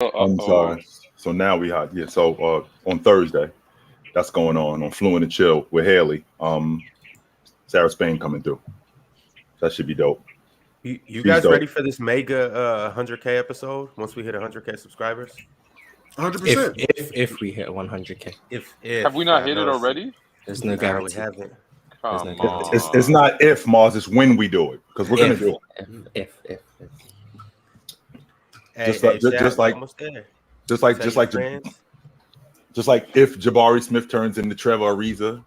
I'm sorry. So now we had So on Thursday, that's going on Fluent and Chill with Haley. Sarah Spain coming through. That should be dope. You guys ready for this mega 100K episode? Once we hit 100K subscribers, 100%. If we hit 100K, if have we not hit it already? There's no guarantee. We haven't. It's not if, Mars. It's when we do it because we're gonna do it. If. Just like if Jabari Smith turns into Trevor Ariza,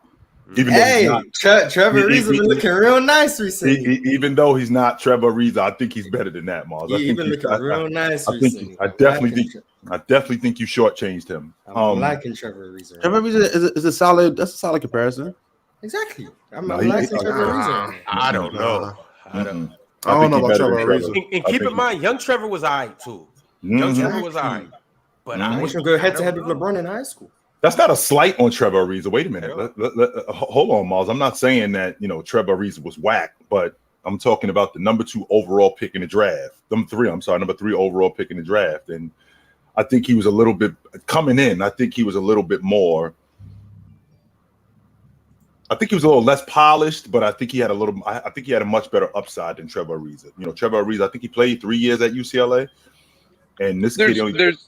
even though Trevor Ariza been looking real nice recently. Even though he's not Trevor Ariza, I think he's better than that, Mars. He's been looking real nice recently. I definitely think you shortchanged him. I'm liking Trevor Ariza. Trevor Ariza is a solid. That's a solid comparison. Exactly. I'm liking Trevor Ariza. I don't know. I don't know about Trevor Ariza. And keep in mind, young Trevor was all right too. Young Trevor was all right. But I wish him go head to head with LeBron in high school. That's not a slight on Trevor Ariza. Wait a minute. Hold on, Miles. I'm not saying that Trevor Ariza was whack, but I'm talking about the number 2 overall pick in the draft. Number 3 overall pick in the draft. And I think he was a little bit coming in. I think he was a little bit more. I think he was a little less polished, but I think he had a much better upside than Trevor Ariza. Trevor Ariza, I think he played 3 years at UCLA. And this kid there's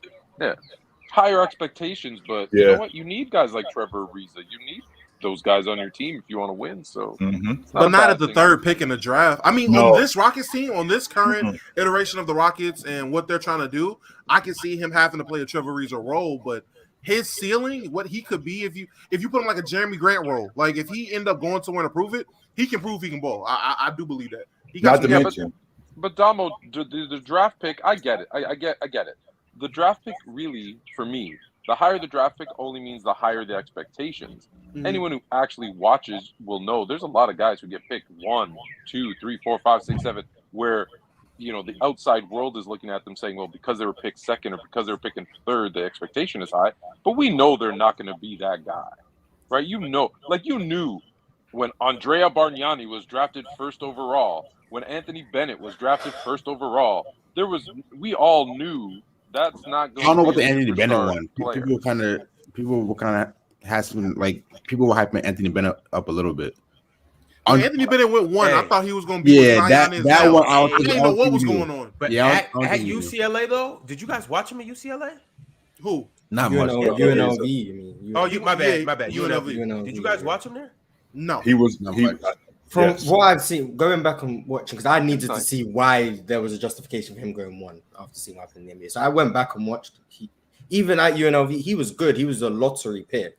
higher expectations, but you know what? You need guys like Trevor Ariza. You need those guys on your team if you want to win. So, but not at the third pick in the draft. I mean, on this Rockets team, on this current iteration of the Rockets and what they're trying to do, I can see him having to play a Trevor Ariza role, but his ceiling, what he could be if you put him like a Jeremy Grant role, like if he end up going somewhere to prove it, he can prove he can ball. I do believe that. He got not to mention. But Damo, the draft pick, I get it. I get it. The draft pick really, for me, the higher the draft pick only means the higher the expectations. Mm-hmm. Anyone who actually watches will know there's a lot of guys who get picked 1, 2, 3, 4, 5, 6, 7, where the outside world is looking at them saying, well, because they were picked 2nd or because they were picking 3rd, the expectation is high. But we know they're not going to be that guy, right? You knew when Andrea Bargnani was drafted 1st overall, when Anthony Bennett was drafted 1st overall, we all knew that's not going. I don't know what the Anthony Bennett one. People were hyping Anthony Bennett up a little bit. Anthony Bennett went 1. I thought he was going to be that one. I didn't know what was going on. But at UCLA though, did you guys watch him at UCLA? Who? Not much. UNLV. My bad. UNLV. Did you guys watch him there? No. He was. From what I've seen, going back and watching, because I needed to see why there was a justification for him going 1 after seeing what happened in the NBA. So I went back and watched. Even at UNLV, he was good. He was a lottery pick.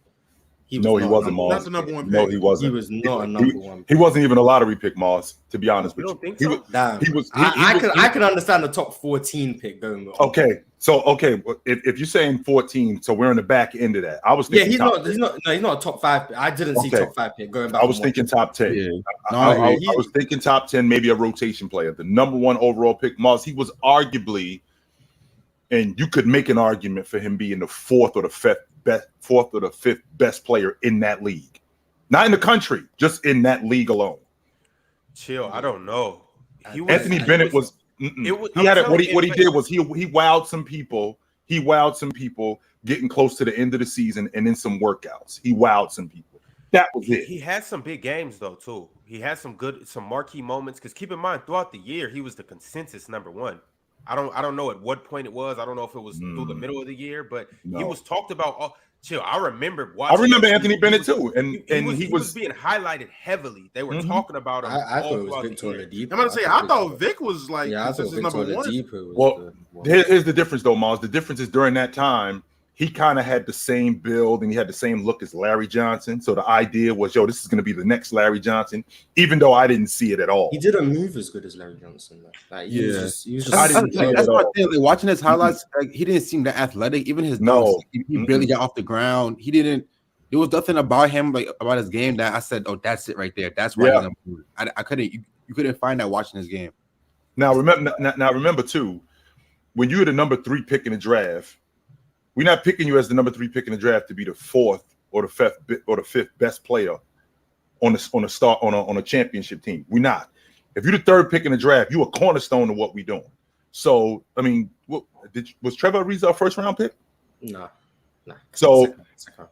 He wasn't, Mars. Not the number 1 pick. No, he wasn't. He was not a number 1 pick. He wasn't even a lottery pick, Mars, to be honest with you. Think so? I can understand the top 14 pick going on. Okay. So, if you're saying 14, so we're on the back end of that. I was thinking he's not a top 5 pick. I didn't see top 5 pick going back. I was thinking top 10. Yeah. I was thinking top 10, maybe a rotation player. The number 1 overall pick, Mars, he was arguably, and you could make an argument for him being the 4th or the 5th best player in that league. Not in the country, just in that league alone. Chill, I don't know. Anthony Bennett was he did was he wowed some people. He wowed some people getting close to the end of the season and in some workouts. He wowed some people. That was it. He had some big games though too. He had some marquee moments, because keep in mind throughout the year he was the consensus number 1. I don't know at what point it was. I don't know if it was through the middle of the year, but he was talked about. Chill. I remember watching. I remember Anthony Bennett too, and he was being highlighted heavily. They were talking about him. I thought it was Victor Oladipo. I'm gonna say I thought Vic was like number 1. Well, here's the difference though, Mars. The difference is during that time he kind of had the same build and he had the same look as Larry Johnson. So the idea was, this is going to be the next Larry Johnson, even though I didn't see it at all. He didn't move as good as Larry Johnson. He was just I didn't see it at all. Watching his highlights, he didn't seem that athletic. Even his nose, he barely got off the ground. He didn't. There was nothing about him, about his game, that I said, "Oh, that's it right there. That's why." I couldn't. You couldn't find that watching his game. Now remember too, when you're the number 3 pick in the draft. We're not picking you as the number 3 pick in the draft to be the 4th or the 5th best player on a championship team. We're not. If you're the 3rd pick in the draft, you're a cornerstone of what we're doing. So, I mean, was Trevor Ariza a first round pick? No. So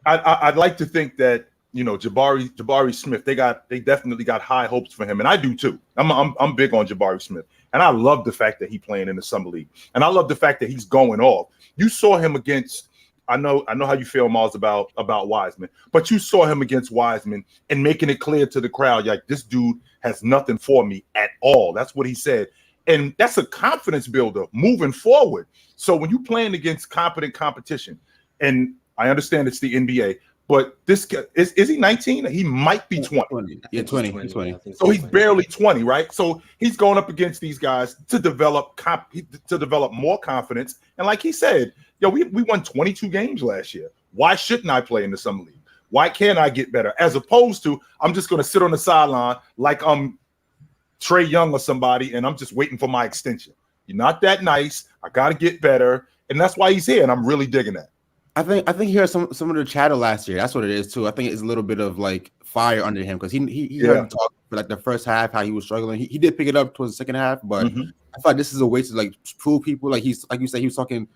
I'd like to think that Jabari Smith, they definitely got high hopes for him, and I do too. I'm big on Jabari Smith, and I love the fact that he's playing in the summer league, and I love the fact that he's going off. You saw him against. I know how you feel, Miles, about Wiseman, but you saw him against Wiseman and making it clear to the crowd, like, this dude has nothing for me at all. That's what he said. And that's a confidence builder moving forward. So when you're playing against competent competition, and I understand it's the NBA, but this guy, is he 19? He might be 20. Yeah, 20. He's 20. So he's barely 20, right? So he's going up against these guys to develop more confidence. And like he said, we won 22 games last year. Why shouldn't I play in the summer league? Why can't I get better? As opposed to I'm just going to sit on the sideline like I'm Trae Young or somebody, and I'm just waiting for my extension. You're not that nice. I got to get better, and that's why he's here, and I'm really digging that. I think he heard some of the chatter last year. That's what it is too. I think it's a little bit of like fire under him because he heard him talk for like the first half how he was struggling. He did pick it up towards the second half, but I thought this is a way to like prove people. Like he's like you said, he was talking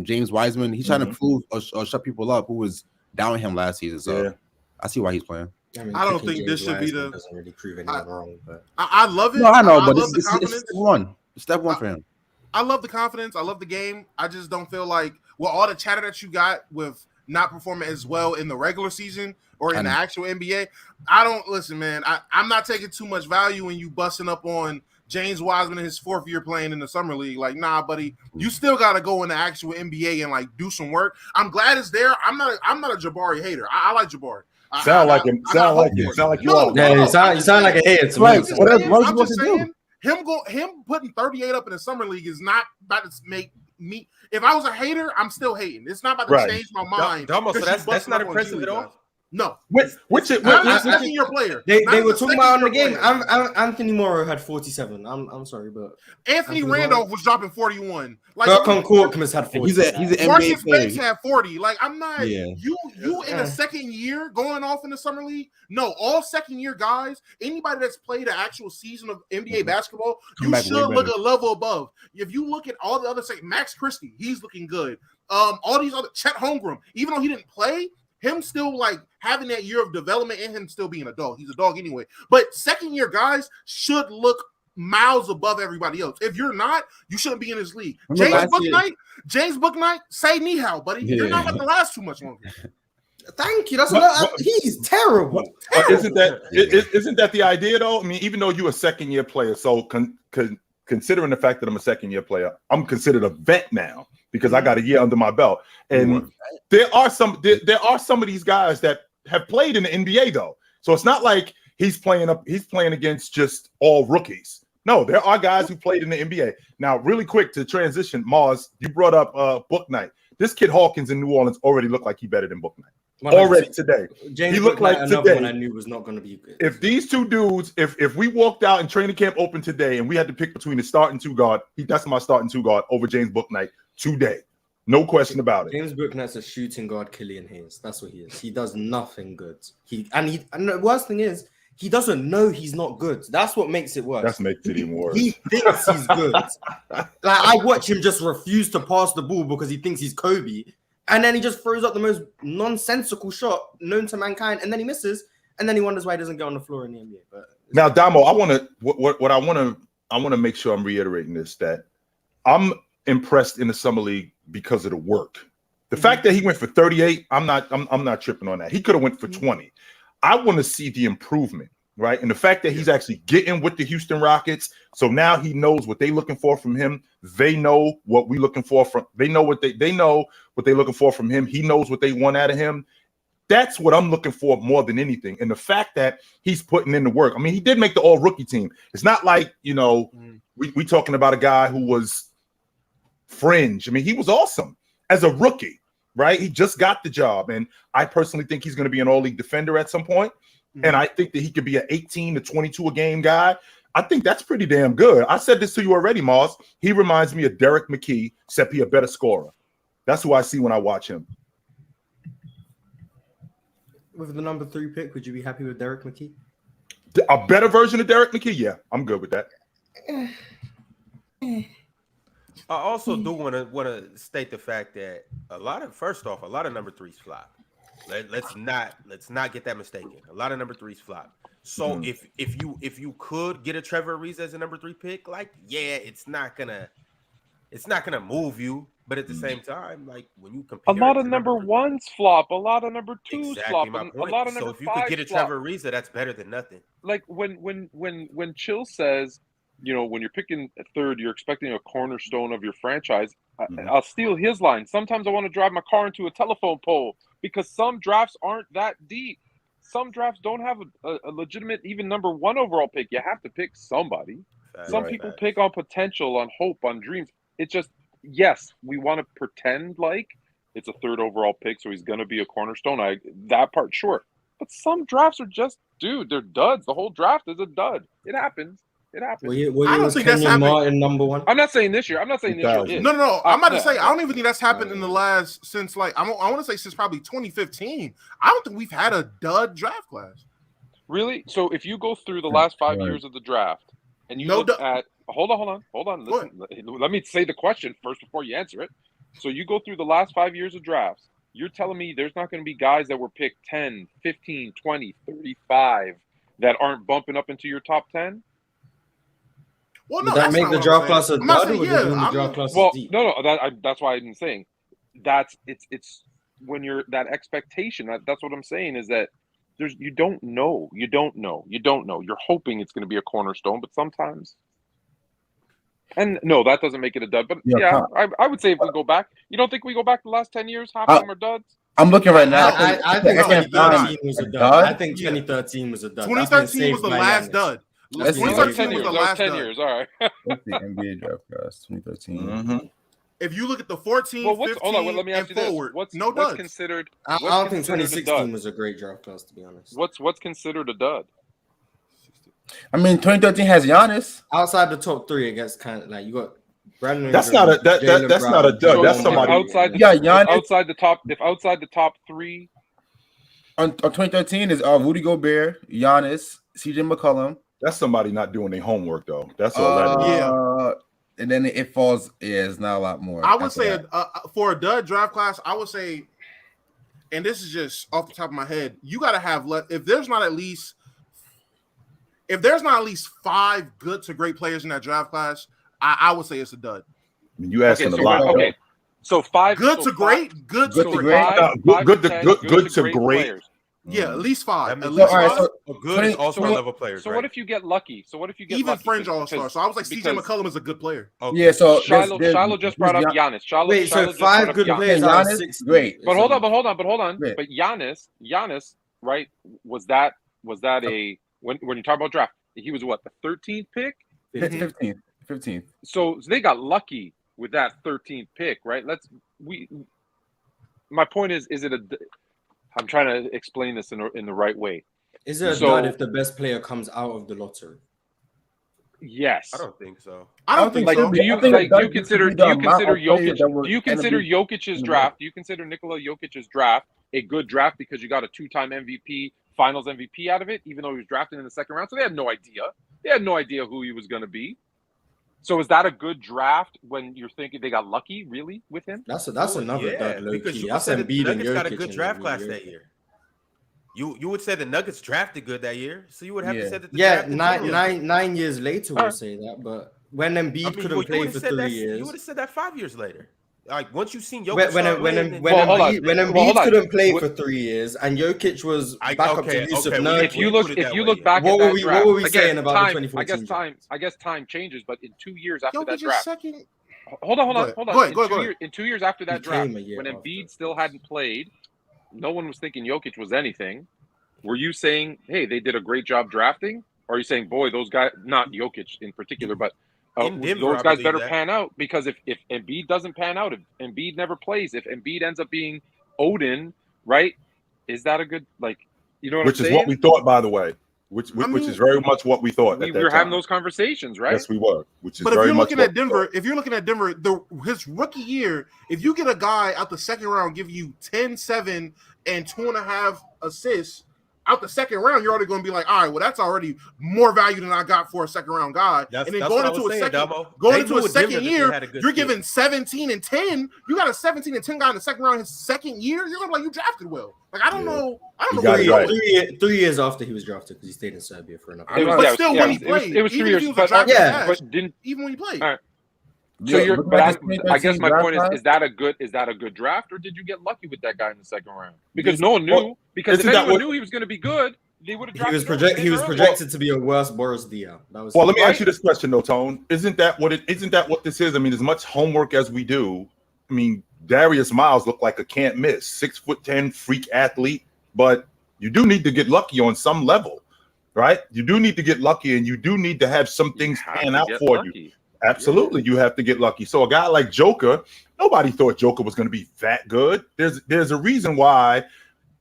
James Wiseman. He's trying to prove or shut people up who was down with him last season. So I see why he's playing. I don't think this should be the. Doesn't really prove anyone wrong, but I love it. No, I know, but it's step one for him. I love the confidence. I love the game. I just don't feel like all the chatter that you got with not performing as well in the regular season or in the actual NBA. I don't listen, man. I'm not taking too much value in you busting up on James Wiseman in his fourth year playing in the summer league. Like, nah, buddy, you still got to go in the actual NBA and like do some work. I'm glad it's there. I'm not a Jabari hater. I like Jabari. Sound like you are. Yeah, you sound like a hater to me. I'm just saying, him putting 38 up in the summer league is not about to make me. If I was a hater, I'm still hating. It's not about to change my mind. So that's not impressive at all. No, which second year player. They were talking about on the game. Anthony Morrow had 47. I'm sorry, but Anthony Randolph was dropping 41. Like Burkon Korkmaz had 40. He's an NBA Marcus player. Banks had 40. Like I'm not. Yeah. You in the second year going off in the summer league. No, all second year guys. Anybody that's played an actual season of NBA basketball, you should look a level above. If you look at all the other Max Christie, he's looking good. All these other Chet Holmgren, even though he didn't play. Him still like having that year of development and him still being a dog. He's a dog anyway. But second year guys should look miles above everybody else. If you're not, you shouldn't be in this league. James Bouknight, say ni hao, buddy. Yeah. You're not about to last too much longer. Thank you. He's terrible. Isn't that the idea though? I mean, even though you're a second year player, so considering the fact that I'm a second year player, I'm considered a vet now because I got a year under my belt. And there are some of these guys that have played in the NBA though. So it's not like he's playing against just all rookies. No, there are guys who played in the NBA. Now, really quick to transition, Mars, you brought up Bouknight. This kid Hawkins in New Orleans already looked like he better than Bouknight. Already today. He looked like another one I knew was not going to be good. If these two dudes, if we walked out and training camp open today and we had to pick between the starting two guard, that's my starting two guard over James Bouknight today. No question about it. James Bouknight's a shooting guard, Killian Hayes. That's what he is. He does nothing good. And the worst thing is, he doesn't know he's not good. That's what makes it worse. That makes it even worse. He thinks he's good. Like I watch him just refuse to pass the ball because he thinks he's Kobe. And then he just throws up the most nonsensical shot known to mankind, and then he misses, and then he wonders why he doesn't get on the floor in the NBA. But now, Damo, I want to make sure I'm reiterating this, that I'm impressed in the summer league because of the work. The fact that he went for 38, I'm not tripping on that. He could have went for 20. I want to see the improvement, right? And the fact that he's actually getting with the Houston Rockets, so now he knows what they're looking for from him. They know what we're looking for from. They know what they're looking for from him. He knows what they want out of him. That's what I'm looking for more than anything. And the fact that he's putting in the work. I mean, he did make the all-rookie team. It's not like, we talking about a guy who was fringe. I mean, he was awesome as a rookie, right? He just got the job. And I personally think he's going to be an all-league defender at some point. And I think that he could be an 18 to 22 a game guy. I think that's pretty damn good. I said this to you already, Moss. He reminds me of Derek McKee, except he a better scorer. That's who I see when I watch him. With the number 3 pick, would you be happy with Derek McKee? A better version of Derek McKee? Yeah, I'm good with that. I also do want to state the fact that a lot of number threes flop. Let's not get that mistaken. A lot of number threes flop. So if you could get a Trevor Ariza as a number 3 pick, like it's not gonna move you, but at the same time, like when you compare, a lot of number 1s flop, a lot of number 2s flop, my point. a lot of number 5s. So if you could get a Trevor Ariza, that's better than nothing. Like when Chill says, when you're picking a third, you're expecting a cornerstone of your franchise. I'll steal his line. Sometimes I want to drive my car into a telephone pole because some drafts aren't that deep. Some drafts don't have a legitimate even number 1 overall pick. You have to pick somebody. Some people pick on potential, on hope, on dreams. It's just, yes, we want to pretend like it's a 3rd overall pick, so he's going to be a cornerstone. That part, sure. But some drafts are just, they're duds. The whole draft is a dud. It happens. It happens. I don't think that's happened. Martin number 1. I'm not saying this year. I'm not saying this year. No. I'm about to say I don't even think that's happened in the last since I want to say since probably 2015. I don't think we've had a dud draft class. Really? So if you go through the last 5 years of the draft and you look at hold on. Listen, let me say the question first before you answer it. So you go through the last 5 years of drafts. You're telling me there's not going to be guys that were picked 10, 15, 20, 35 that aren't bumping up into your top 10? Well, no, would that make the draft class a dud? No. That's why I'm saying it's when you're that expectation. That's what I'm saying is that you don't know. You're hoping it's going to be a cornerstone, but sometimes. And no, that doesn't make it a dud. But I would say if we go back, you don't think we go back the last 10 years, half of them are duds? I'm looking right now. I think 2013 was a dud. I think 2013 was a dud. 2013 was the last dud. 2013 was the last 10 years. All right. What's the NBA draft class? 2013. If you look at the 14, 15, let me ask you forward, what's considered? I don't think 2016 was a great draft class, to be honest. What's considered a dud? I mean, 2013 has Giannis. Outside the top 3, it gets kind of like you got Brandon. That's not a that's not a dud. That's somebody outside. Giannis outside the top. If outside the top 3, on 2013 is Rudy Gobert, Giannis, CJ McCollum. That's somebody not doing their homework though. That's all that is. Yeah. And then it falls. Yeah, it's not a lot more. I would say for a dud draft class, I would say, and this is just off the top of my head, you got to have if there's not at least 5 good to great players in that draft class, I would say it's a dud. I mean, you asking a lot. Okay, so 5 good to great, good to great players. Yeah, at least 5. At least 5. So good all-star level players. So what if you get lucky? Even fringe all-star? So I was like, CJ McCollum is a good player. Okay. Yeah. So Shiloh just brought up Giannis. Wait, so 5 good players out of 6. Great. But hold on. But Giannis, right? Was that a when you talk about draft? He was what, the 13th pick? 15th. So they got lucky with that 13th pick, right? My point is it a? I'm trying to explain this in the right way. Is it a dud if the best player comes out of the lottery? Yes. I don't think so. I don't think so. Do you consider Jokic? Do you consider Jokic's draft? Do you consider Nikola Jokic's draft a good draft because you got a 2-time MVP, Finals MVP out of it, even though he was drafted in the second round? So they had no idea. They had no idea who he was going to be. So is that a good draft when you're thinking they got lucky, really, with him? That's another dud, low because key. That's Embiid and Jokic got a good draft class that year. You would say the Nuggets drafted good that year, so you would have to say that. The 9 years later we'll say that, but when Embiid couldn't play for 3 years, you would have said that 5 years later. Like once you've seen Jokic, when Embiid couldn't play for 3 years and Jokic was back up to Yusuf Nurkic. If you look back, what at were draft, we saying about the 2014? I guess time changes, but in 2 years after that Jokic's draft, second. hold on. Go ahead. In 2 years after that draft, when Embiid still hadn't played, no one was thinking Jokic was anything. Were you saying, hey, they did a great job drafting? Or are you saying, boy, those guys, not Jokic in particular, but Denver, those guys better pan out? Because if Embiid doesn't pan out, if Embiid never plays, if Embiid ends up being Odin, right? Is that a good, you know what I'm saying? Which is what we thought, by the way. Which is very much what we thought. We were having those conversations, right? Yes, we were. But if you're looking at Denver, his rookie year, if you get a guy out the second round give you 10, 7, and 2.5 assists, out the second round, you're already going to be like, all right, well, that's already more value than I got for a second round guy. And then going into a second year, you're giving 17 and 10. You got a 17 and 10 guy in the second round his second year. You're going to be like, you drafted well. Like, I don't know. I don't know. 3 years after he was drafted because he stayed in Serbia for another. But still, when he played, it was 3 years. Even when he played. All right. So I guess my point is that a good draft, or did you get lucky with that guy in the second round? Because no one knew. Because if anyone knew he was going to be good, they would have drafted. He was projected to be a worse Boris Dia. Well, let me ask you this question, though, Tone. Isn't that what this is? I mean, as much homework as we do. I mean, Darius Miles looked like a can't miss, 6'10" freak athlete, but you do need to get lucky on some level, right? You do need to get lucky, and you do need to have some things pan out for you. Absolutely, you have to get lucky. So a guy like Joker, nobody thought Joker was going to be that good. There's a reason why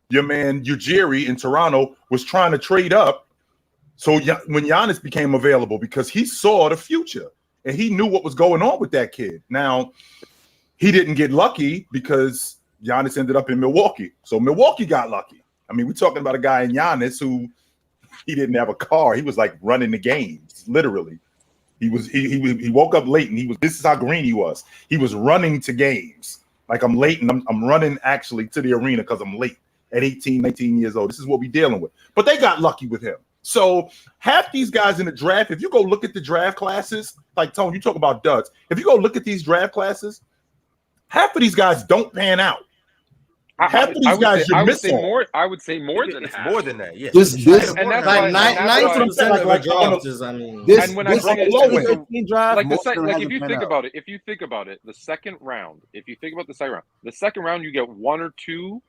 your man Ujiri in Toronto was trying to trade up. So when Giannis became available, because he saw the future and he knew what was going on with that kid. Now, he didn't get lucky because Giannis ended up in Milwaukee. So Milwaukee got lucky. I mean, we're talking about a guy in Giannis who he didn't have a car. He was like running the games, literally. He woke up late and this is how green he was. He was running to games. Like, I'm late and I'm running actually to the arena because I'm late at 18, 19 years old. This is what we're dealing with. But they got lucky with him. So half these guys in the draft, if you go look at the draft classes, like Tone, you talk about duds. If you go look at these draft classes, half of these guys don't pan out. Half of these guys you're missing. I would say more than half. More than that, yeah. And that's like 90% of the draft is, I mean, and when I bring it like if you think about it, the second round, if you think about the second round, you get one or two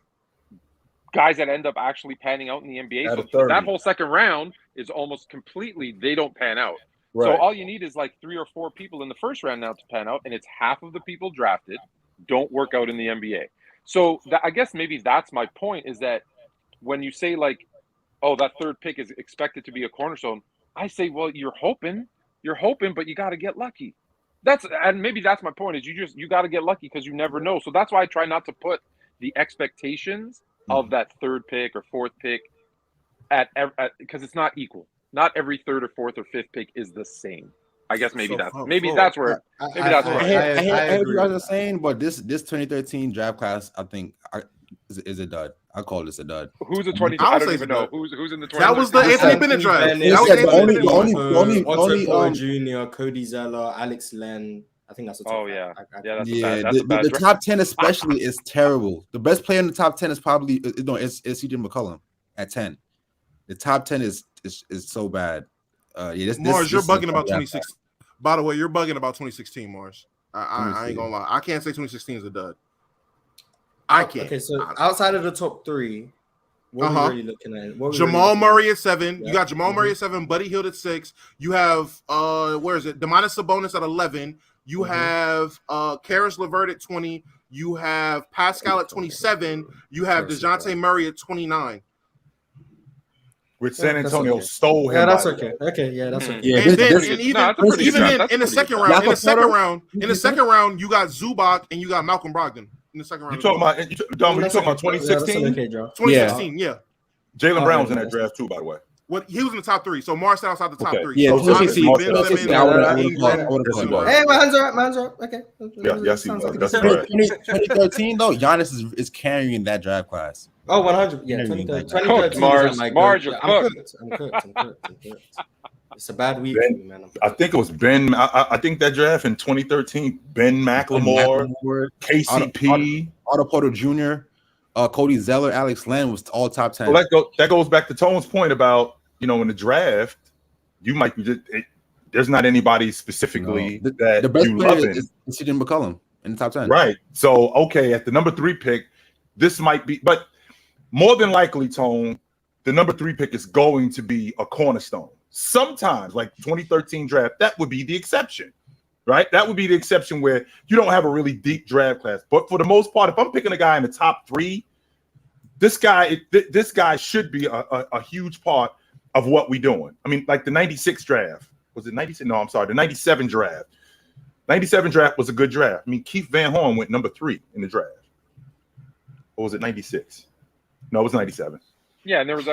guys that end up actually panning out in the NBA. So that whole second round is almost completely, they don't pan out. Right. So all you need is like 3 or 4 people in the first round now to pan out, and it's half of the people drafted don't work out in the NBA. So I guess maybe that's my point, is that when you say like, oh, that third pick is expected to be a cornerstone, I say, well, you're hoping, but you got to get lucky. And maybe that's my point, is you got to get lucky because you never know. So that's why I try not to put the expectations of that third pick or fourth pick at because it's not equal. Not every third or fourth or fifth pick is the same. I guess maybe that's where I hear what you guys are saying, but this 2013 draft class, I think, is a dud. I call this a dud. Who's the 20? I don't even know who's in the 20. That was the Anthony Bennett draft. Otto Jr., Cody Zeller, Alex Len. I think that's the top. Oh yeah, the top 10 especially is terrible. The best player in the top 10 is probably is CJ McCollum at 10. The top 10 is so bad. Mars, you're bugging about 2016. By the way, you're bugging about 2016, Mars. I ain't gonna lie. I can't say 2016 is a dud. I can't. Okay, so outside of the top 3, what are we really looking at? Jamal Murray at 7. You got Jamal Murray at 7. Buddy Hield at 6. You have where is it? Domantas Sabonis at 11. You have Karis LeVert at 20. You have Pascal at 27. You have DeJounte Murray at 29. Which San Antonio stole him. Yeah, that's okay. Okay, yeah, that's okay. Yeah, and even in the second round, you got Zubac and you got Malcolm Brogdon in the second round. You talking about 2016? 2016, yeah. Jaylen Brown was in that draft too, by the way. He was in the top 3. So Mars outside the top 3. Yeah, so hey, my hands are up. Okay. Yeah, I see. That's correct. 2013 though, Giannis is carrying that draft class. Oh, 100. Yeah, 2013. Mars, I'm cooked. It's a bad week, man. I think it was Ben. I think that draft in 2013, Ben McLemore, KCP, Otto Porter Jr., Cody Zeller, Alex Len was all top 10. Well, that goes back to Tone's point about, in the draft, you might be there's not anybody specifically that the best you player love is CJ McCollum in the top 10. Right. So, okay, at the number 3 pick, this might be, but more than likely, Tone, the number 3 pick is going to be a cornerstone. Sometimes, like 2013 draft, that would be the exception, right? That would be the exception where you don't have a really deep draft class. But for the most part, if I'm picking a guy in the top 3, this guy should be a huge part of what we're doing. I mean, like the 96 draft. Was it 96? No, I'm sorry. The 97 draft. 97 draft was a good draft. I mean, Keith Van Horn went number 3 in the draft. Or was it 96? No, it was 97. Yeah, and there was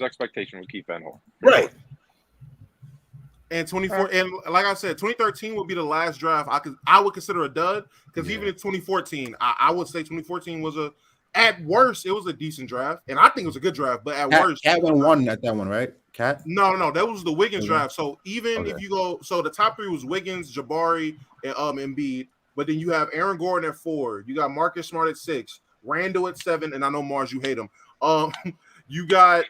expectation with Keith Van Horn. Right. And 24, and like I said, 2013 would be the last draft I would consider a dud, because even in 2014, I would say 2014 was at worst, it was a decent draft, and I think it was a good draft, but at worst, Cat won at that one, right? Cat? No, that was the Wiggins draft. So even if you go, so the top three was Wiggins, Jabari, and Embiid, but then you have Aaron Gordon at 4, you got Marcus Smart at 6, Randall at 7, and I know Mars, you hate him. You got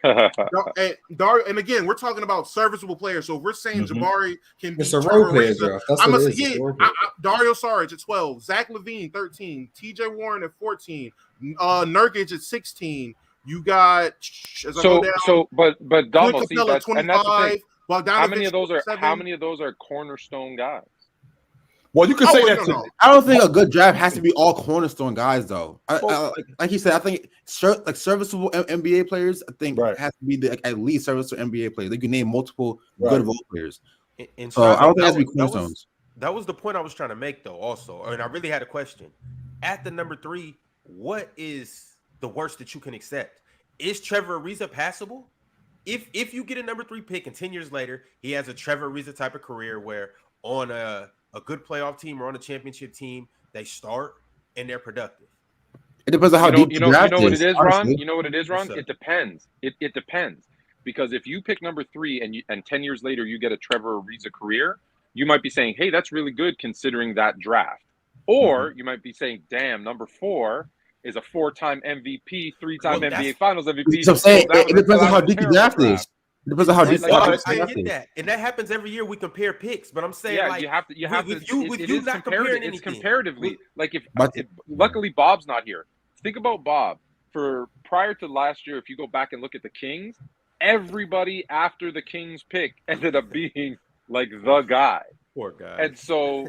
Dario, and again, we're talking about serviceable players. So if we're saying Jabari can be a role player draft. That's what it is. Dario Saric at 12, Zach LaVine 13, TJ Warren at 14, Nurkic at 16. You got but Damo, see, 25. and that's the thing. How many of those are cornerstone guys? Well, you can say that. No. I don't think a good draft has to be all cornerstone guys, though. Like he said, I think like serviceable NBA players, I think has to be at least serviceable NBA players. They can name multiple good role players. And so I don't think it has to be cornerstones. That was the point I was trying to make, though. Also, and I really had a question. At the number 3, what is the worst that you can accept? Is Trevor Ariza passable? If you get a number 3 pick and 10 years later he has a Trevor Ariza type of career where on a good playoff team or on a championship team, they start and they're productive. It depends on how deep you know what it is, Ron? You know what it is, Ron? It depends. It depends. Because if you pick number 3 and 10 years later you get a Trevor Ariza career, you might be saying, hey, that's really good considering that draft. Or you might be saying, damn, number 4 is a 4-time MVP, 3-time NBA Finals MVP. So I'm saying it depends on how deep the draft is. It depends on how deep I get that, and that happens every year. We compare picks, but I'm saying, it's comparatively. Like if luckily Bob's not here. Think about Bob. For prior to last year, if you go back and look at the Kings, everybody after the Kings pick ended up being like the guy. Poor guy. And so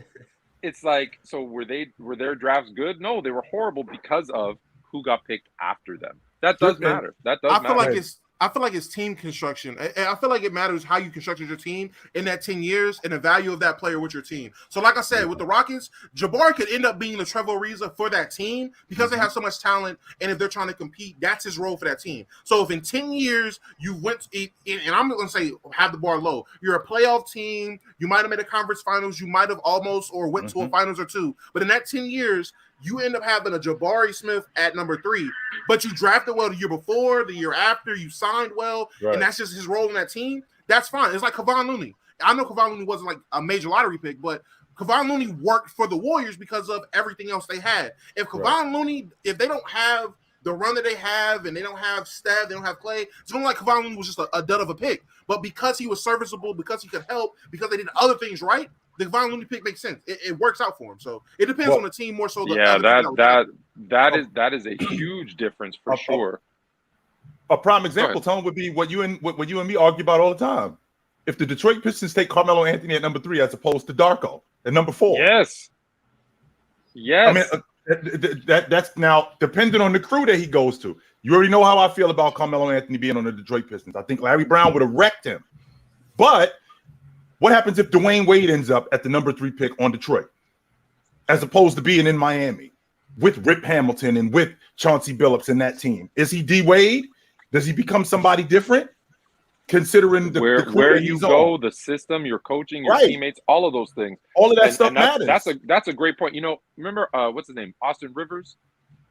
it's like, so were their drafts good? No, they were horrible because of who got picked after them. That does matter. That does matter. I feel like it's team construction. I feel like it matters how you constructed your team in that 10 years and the value of that player with your team. So like I said, with the Rockets, Jabari could end up being the Trevor Ariza for that team because they have so much talent, and if they're trying to compete, that's his role for that team. So if in 10 years you went and I'm not going to say have the bar low, you're a playoff team, you might have made a conference finals, you might have almost or went to a finals or 2, but in that 10 years, you end up having a Jabari Smith at number 3, but you drafted well the year before, the year after, you signed well, and that's just his role in that team. That's fine. It's like Kevon Looney. I know Kevon Looney wasn't like a major lottery pick, but Kevon Looney worked for the Warriors because of everything else they had. If Kevon Looney, if they don't have the run that they have and they don't have Steph, they don't have Clay, it's going like Kevon Looney was just a dud of a pick. But because he was serviceable, because he could help, because they did other things right, the Kevon Looney pick makes sense. It works out for him. So it depends on the team more so. That is a huge difference for sure. A prime example, Tom, would be what you and me argue about all the time. If the Detroit Pistons take Carmelo Anthony at number 3 as opposed to Darko at number 4. Yes. I mean, that's now depending on the crew that he goes to. You already know how I feel about Carmelo Anthony being on the Detroit Pistons. I think Larry Brown would have wrecked him. But what happens if Dwayne Wade ends up at the number 3 pick on Detroit, as opposed to being in Miami with Rip Hamilton and with Chauncey Billups in that team? Is he D Wade? Does he become somebody different? Considering where you go, the system, your coaching, your teammates, all of those things. All of that stuff matters. That's a great point. You know, remember what's his name? Austin Rivers.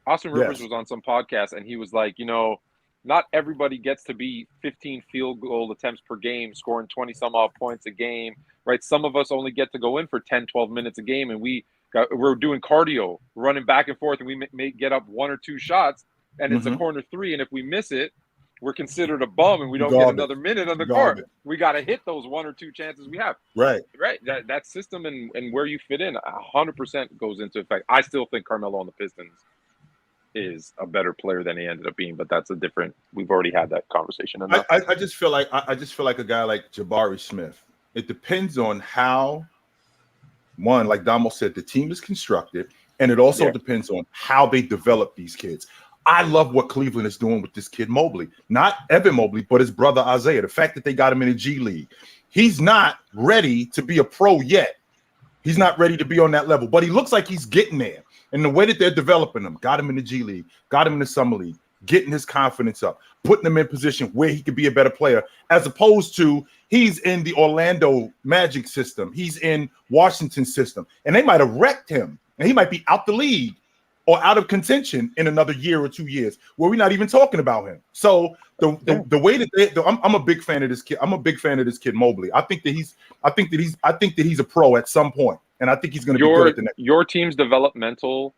Austin Rivers was on some podcast and he was like, you know, not everybody gets to be 15 field goal attempts per game, scoring 20 some odd points a game, right? Some of us only get to go in for 10, 12 minutes a game, and we're doing cardio, running back and forth, and we may get up 1 or 2 shots, and it's a corner 3, and if we miss it, we're considered a bum, and we don't get another minute on the court. We got to hit those 1 or 2 chances we have. Right. That system and where you fit in 100% goes into effect. I still think Carmelo on the Pistons is a better player than he ended up being, but that's a different. We've already had that conversation. I just feel like a guy like Jabari Smith. It depends on how, one, like Damo said, the team is constructed, and it also depends on how they develop these kids. I love what Cleveland is doing with this kid Mobley, not Evan Mobley, but his brother Isaiah. The fact that they got him in the G League, he's not ready to be a pro yet. He's not ready to be on that level, but he looks like he's getting there. And the way that they're developing him, got him in the G League, got him in the Summer League, getting his confidence up, putting him in position where he could be a better player, as opposed to he's in the Orlando Magic system, he's in Washington's system, and they might have wrecked him, and he might be out the league or out of contention in another year or 2 years, where we're not even talking about him. So the way that I'm a big fan of this kid. I'm a big fan of this kid Mobley. I think that he's a pro at some point, and I think he's going to be good at the next. Your team's developmental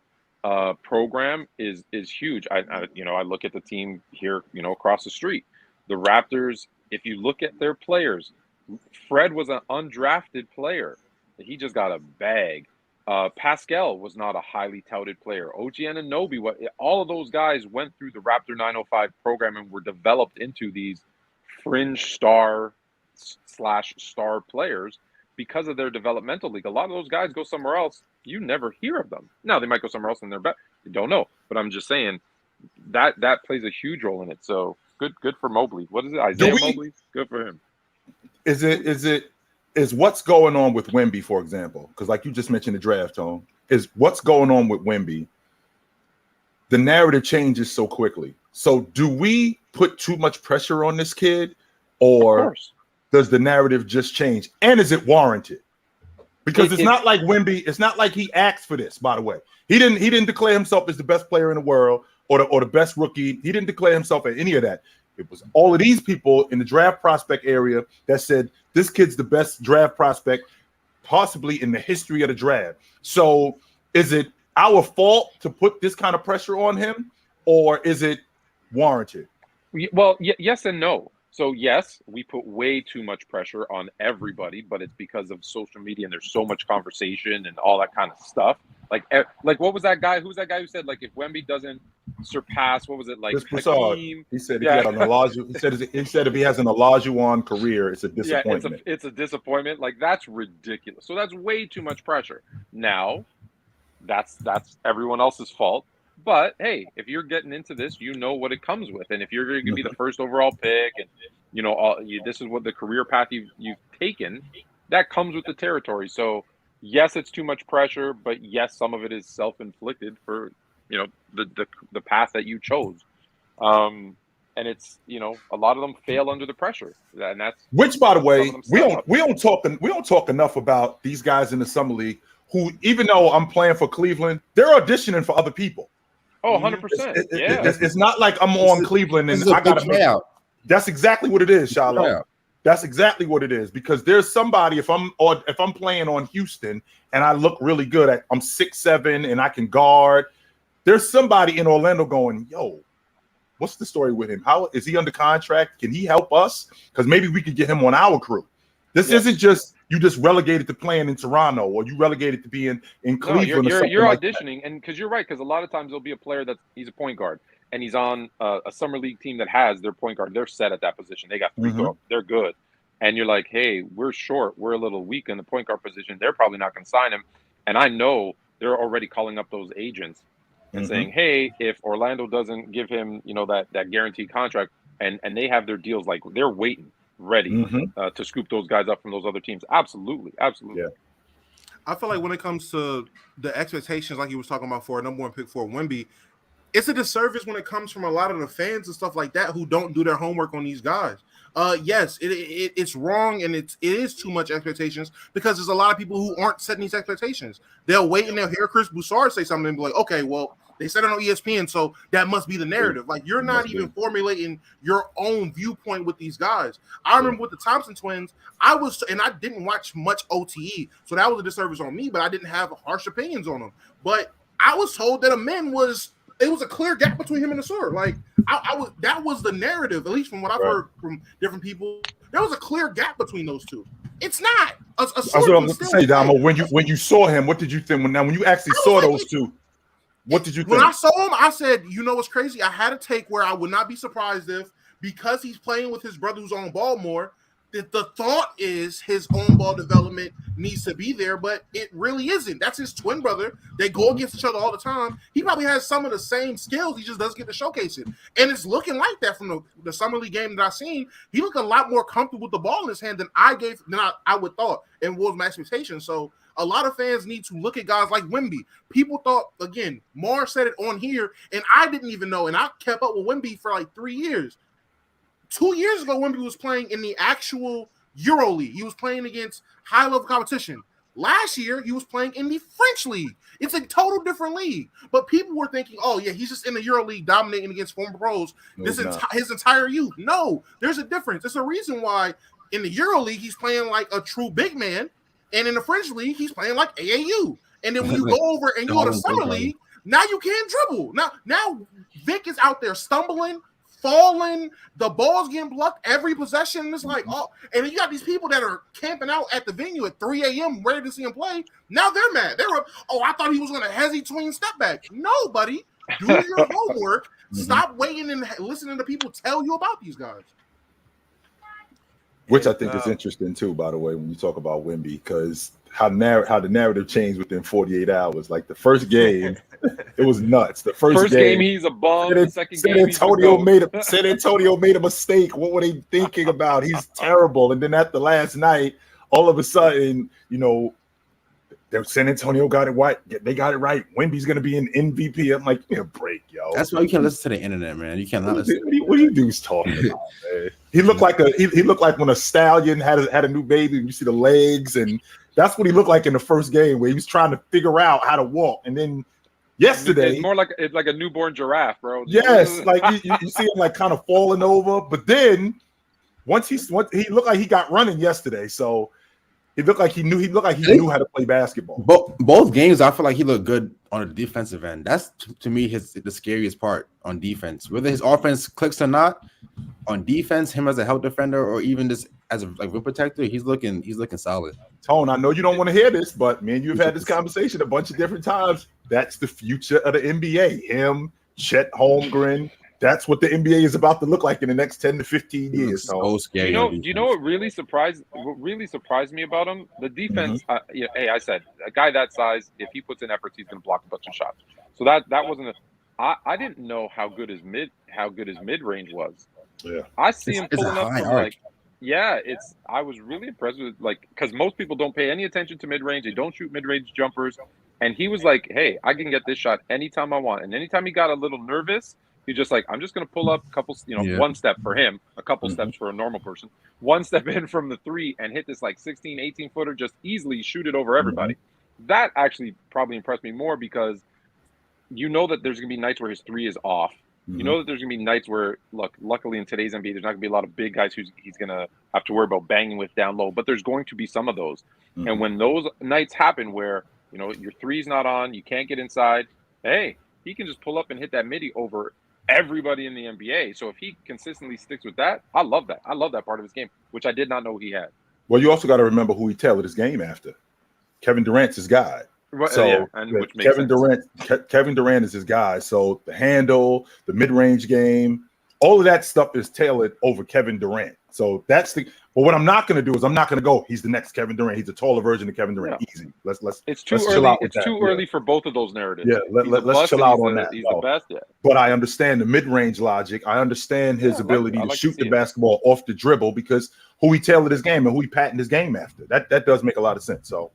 program is huge. I look at the team here, across the street, the Raptors. If you look at their players, Fred was an undrafted player. He just got a bag. Pascal was not a highly touted player. OG Anunoby, all of those guys went through the Raptor 905 program and were developed into these fringe star / star players because of their developmental league. A lot of those guys go somewhere else. You never hear of them. Now, they might go somewhere else and they're better. You don't know. But I'm just saying that plays a huge role in it. So good for Mobley. What is it? Isaiah Mobley? Good for him. Is what's going on with Wemby, for example, because like you just mentioned the draft, Tone, is what's going on with Wemby. The narrative changes so quickly. So do we put too much pressure on this kid, or does the narrative just change? And is it warranted? Because it's not like Wemby, it's not like he asked for this, by the way. He didn't declare himself as the best player in the world or the best rookie. He didn't declare himself at any of that. It was all of these people in the draft prospect area that said this kid's the best draft prospect possibly in the history of the draft. So is it our fault to put this kind of pressure on him, or is it warranted? Well, yes and no. So yes, we put way too much pressure on everybody, but it's because of social media and there's so much conversation and all that kind of stuff. Like what was that guy? Who's that guy who said like if Wemby doesn't surpass, what was it like? He said he had an Elijah. He said if he has an Olajuwon career, it's a disappointment. Yeah, it's a disappointment. Like that's ridiculous. So that's way too much pressure. Now, that's everyone else's fault. But hey, if you're getting into this, you know what it comes with, and if you're going to be the first overall pick, and this is what the career path you've taken, that comes with the territory. So yes, it's too much pressure, but yes, some of it is self-inflicted for the path that you chose, and it's a lot of them fail under the pressure, and that's which, by the way, we don't talk enough about these guys in the summer league who, even though I'm playing for Cleveland, they're auditioning for other people. Oh, 100%. Yeah, it's not like I'm on Cleveland and I got to out. That's exactly what it is, Shiloh. That's exactly what it is, because there's somebody, if I'm playing on Houston and I look really good I'm 6'7" and I can guard, there's somebody in Orlando going, yo, what's the story with him? How is he under contract? Can he help us? Because maybe we could get him on our crew. This isn't just you just relegated to playing in Toronto, or you relegated to being in Cleveland. No, you're auditioning, and because you're right, because a lot of times there'll be a player he's a point guard and he's on a summer league team that has their point guard. They're set at that position. They got 3 guards. They're good. And you're like, hey, we're short. We're a little weak in the point guard position. They're probably not going to sign him. And I know they're already calling up those agents and saying, hey, if Orlando doesn't give him, that guaranteed contract, and they have their deals, like they're waiting, ready to scoop those guys up from those other teams. Absolutely. Yeah. I feel like when it comes to the expectations, like you was talking about for a number 1 pick for Wemby, it's a disservice when it comes from a lot of the fans and stuff like that who don't do their homework on these guys. Yes, it's wrong, and it is too much expectations, because there's a lot of people who aren't setting these expectations. They'll wait and they'll hear Chris Broussard say something and be like, okay, well, they said it on ESPN, so that must be the narrative. Like, you're not even formulating your own viewpoint with these guys. I remember with the Thompson twins, I didn't watch much OTE, so that was a disservice on me, but I didn't have harsh opinions on them. But I was told that it was a clear gap between him and Ausar. Like, that was the narrative, at least from what I've heard from different people. There was a clear gap between those two. It's not. That's what I'm going to say, Damo. When you saw him, what did you think? When you actually saw those two, what did you think? When I saw him, I said, what's crazy? I had a take where I would not be surprised if, because he's playing with his brother who's on ball more, that the thought is his own ball development needs to be there, but it really isn't. That's his twin brother. They go against each other all the time. He probably has some of the same skills. He just doesn't get to showcase it. And it's looking like that from the summer league game that I've seen. He looked a lot more comfortable with the ball in his hand than I would thought, and was my expectation. So a lot of fans need to look at guys like Wemby. People thought, again, Mars said it on here, and I didn't even know, and I kept up with Wemby for like 3 years. 2 years ago, Wemby was playing in the actual EuroLeague. He was playing against high-level competition. Last year, he was playing in the French league. It's a total different league. But people were thinking, oh, yeah, he's just in the EuroLeague dominating against former pros his entire youth. No, there's a difference. There's a reason why in the EuroLeague, he's playing like a true big man. And in the French league, he's playing like AAU. And then when you go over and you go to Summer League, now you can't dribble. Now Vic is out there stumbling, falling, the ball's getting blocked every possession. It's like, oh, and then you got these people that are camping out at the venue at 3 a.m. ready to see him play. Now they're mad. I thought he was going to hesitate swing step back. No, buddy. Do your homework. Stop waiting and listening to people tell you about these guys. Which I think is interesting too, by the way, when you talk about Wemby, because how the narrative changed within 48 hours. Like the first game, it was nuts. The first game he's a bum. The second game, San Antonio made a mistake. What were they thinking about? He's terrible. And then at the last night, all of a sudden, San Antonio got it right. They got it right. Wemby's going to be an MVP. I'm like, give me a break, yo. That's why you can't listen to the internet, man. You cannot listen. What are you dudes talking about, man? He looked like when a stallion had a new baby. And you see the legs, and that's what he looked like in the first game, where he was trying to figure out how to walk. And then yesterday, it's more like a newborn giraffe, bro. Yes, like you see him like kind of falling over. But then once he looked like he got running yesterday, so. He looked like he knew how to play basketball. Both games, I feel like he looked good on the defensive end. That's to me the scariest part on defense. Whether his offense clicks or not, on defense, him as a help defender or even just as a rim protector, he's looking solid. Tone, I know you don't want to hear this, but me and you've had this conversation a bunch of different times. That's the future of the NBA. Him, Chet Holmgren. That's what the NBA is about to look like in the next 10 to 15 years. So scary. Do you know what really surprised me about him? The defense. Hey, I said a guy that size, if he puts in effort, he's going to block a bunch of shots. So that wasn't. I didn't know how good his mid range was. Yeah, I see him pulling up from like. Yeah, I was really impressed with because most people don't pay any attention to mid range. They don't shoot mid range jumpers, and he was like, "Hey, I can get this shot anytime I want." And anytime he got a little nervous. He's just like, I'm just going to pull up a couple, one step for him, a couple steps for a normal person, one step in from the three and hit this like 16, 18 footer, just easily shoot it over everybody. That actually probably impressed me more because that there's going to be nights where his three is off. You know that there's going to be nights where, luckily in today's NBA, there's not going to be a lot of big guys he's going to have to worry about banging with down low, but there's going to be some of those. And when those nights happen where, your three's not on, you can't get inside, hey, he can just pull up and hit that midi over everybody in the NBA. So if he consistently sticks with that, I love that. I love that part of his game, which I did not know he had. Well, you also got to remember who he tailored his game after. Kevin Durant's his guy. Right, so Kevin Durant is his guy. So the handle, the mid-range game, all of that stuff is tailored over Kevin Durant. So that's but what I'm not going to do is I'm not going to go, he's the next Kevin Durant. He's a taller version of Kevin Durant. Yeah. Easy. It's too early. It's too early for both of those narratives. Yeah, let's chill out on that. He's the best. Yeah. But I understand the mid-range logic. I understand his ability to shoot the basketball off the dribble because who he tailored his game and who he patented his game after. That does make a lot of sense. So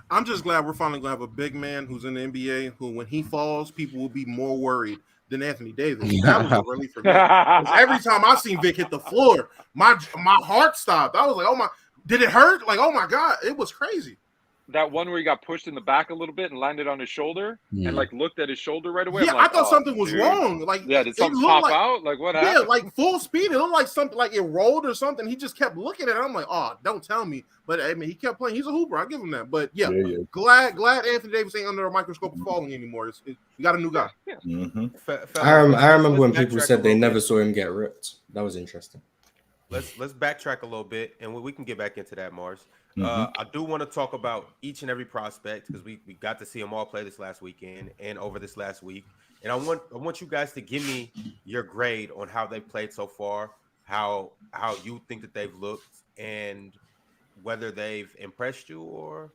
I'm just glad we're finally going to have a big man who's in the NBA who, when he falls, people will be more worried than Anthony Davis. That was a relief for me. Every time I seen Vic hit the floor, my heart stopped. I was like, oh my, did it hurt? Like, oh my God, it was crazy. That one where he got pushed in the back a little bit and landed on his shoulder and looked at his shoulder right away. Yeah, I thought something was wrong. Like, did something pop out? Like, what happened? Yeah, like full speed. It looked like something like it rolled or something. He just kept looking at it. I'm like, oh, don't tell me. But I mean, he kept playing. He's a hooper. I give him that. But yeah. Glad Anthony Davis ain't under a microscope of falling anymore. We got a new guy. Yeah. I remember when people said they never saw him get ripped. That was interesting. Let's backtrack a little bit, and we can get back into that, Mars. I do want to talk about each and every prospect because we got to see them all play this last weekend and over this last week. And I want you guys to give me your grade on how they played so far, how you think that they've looked, and whether they've impressed you or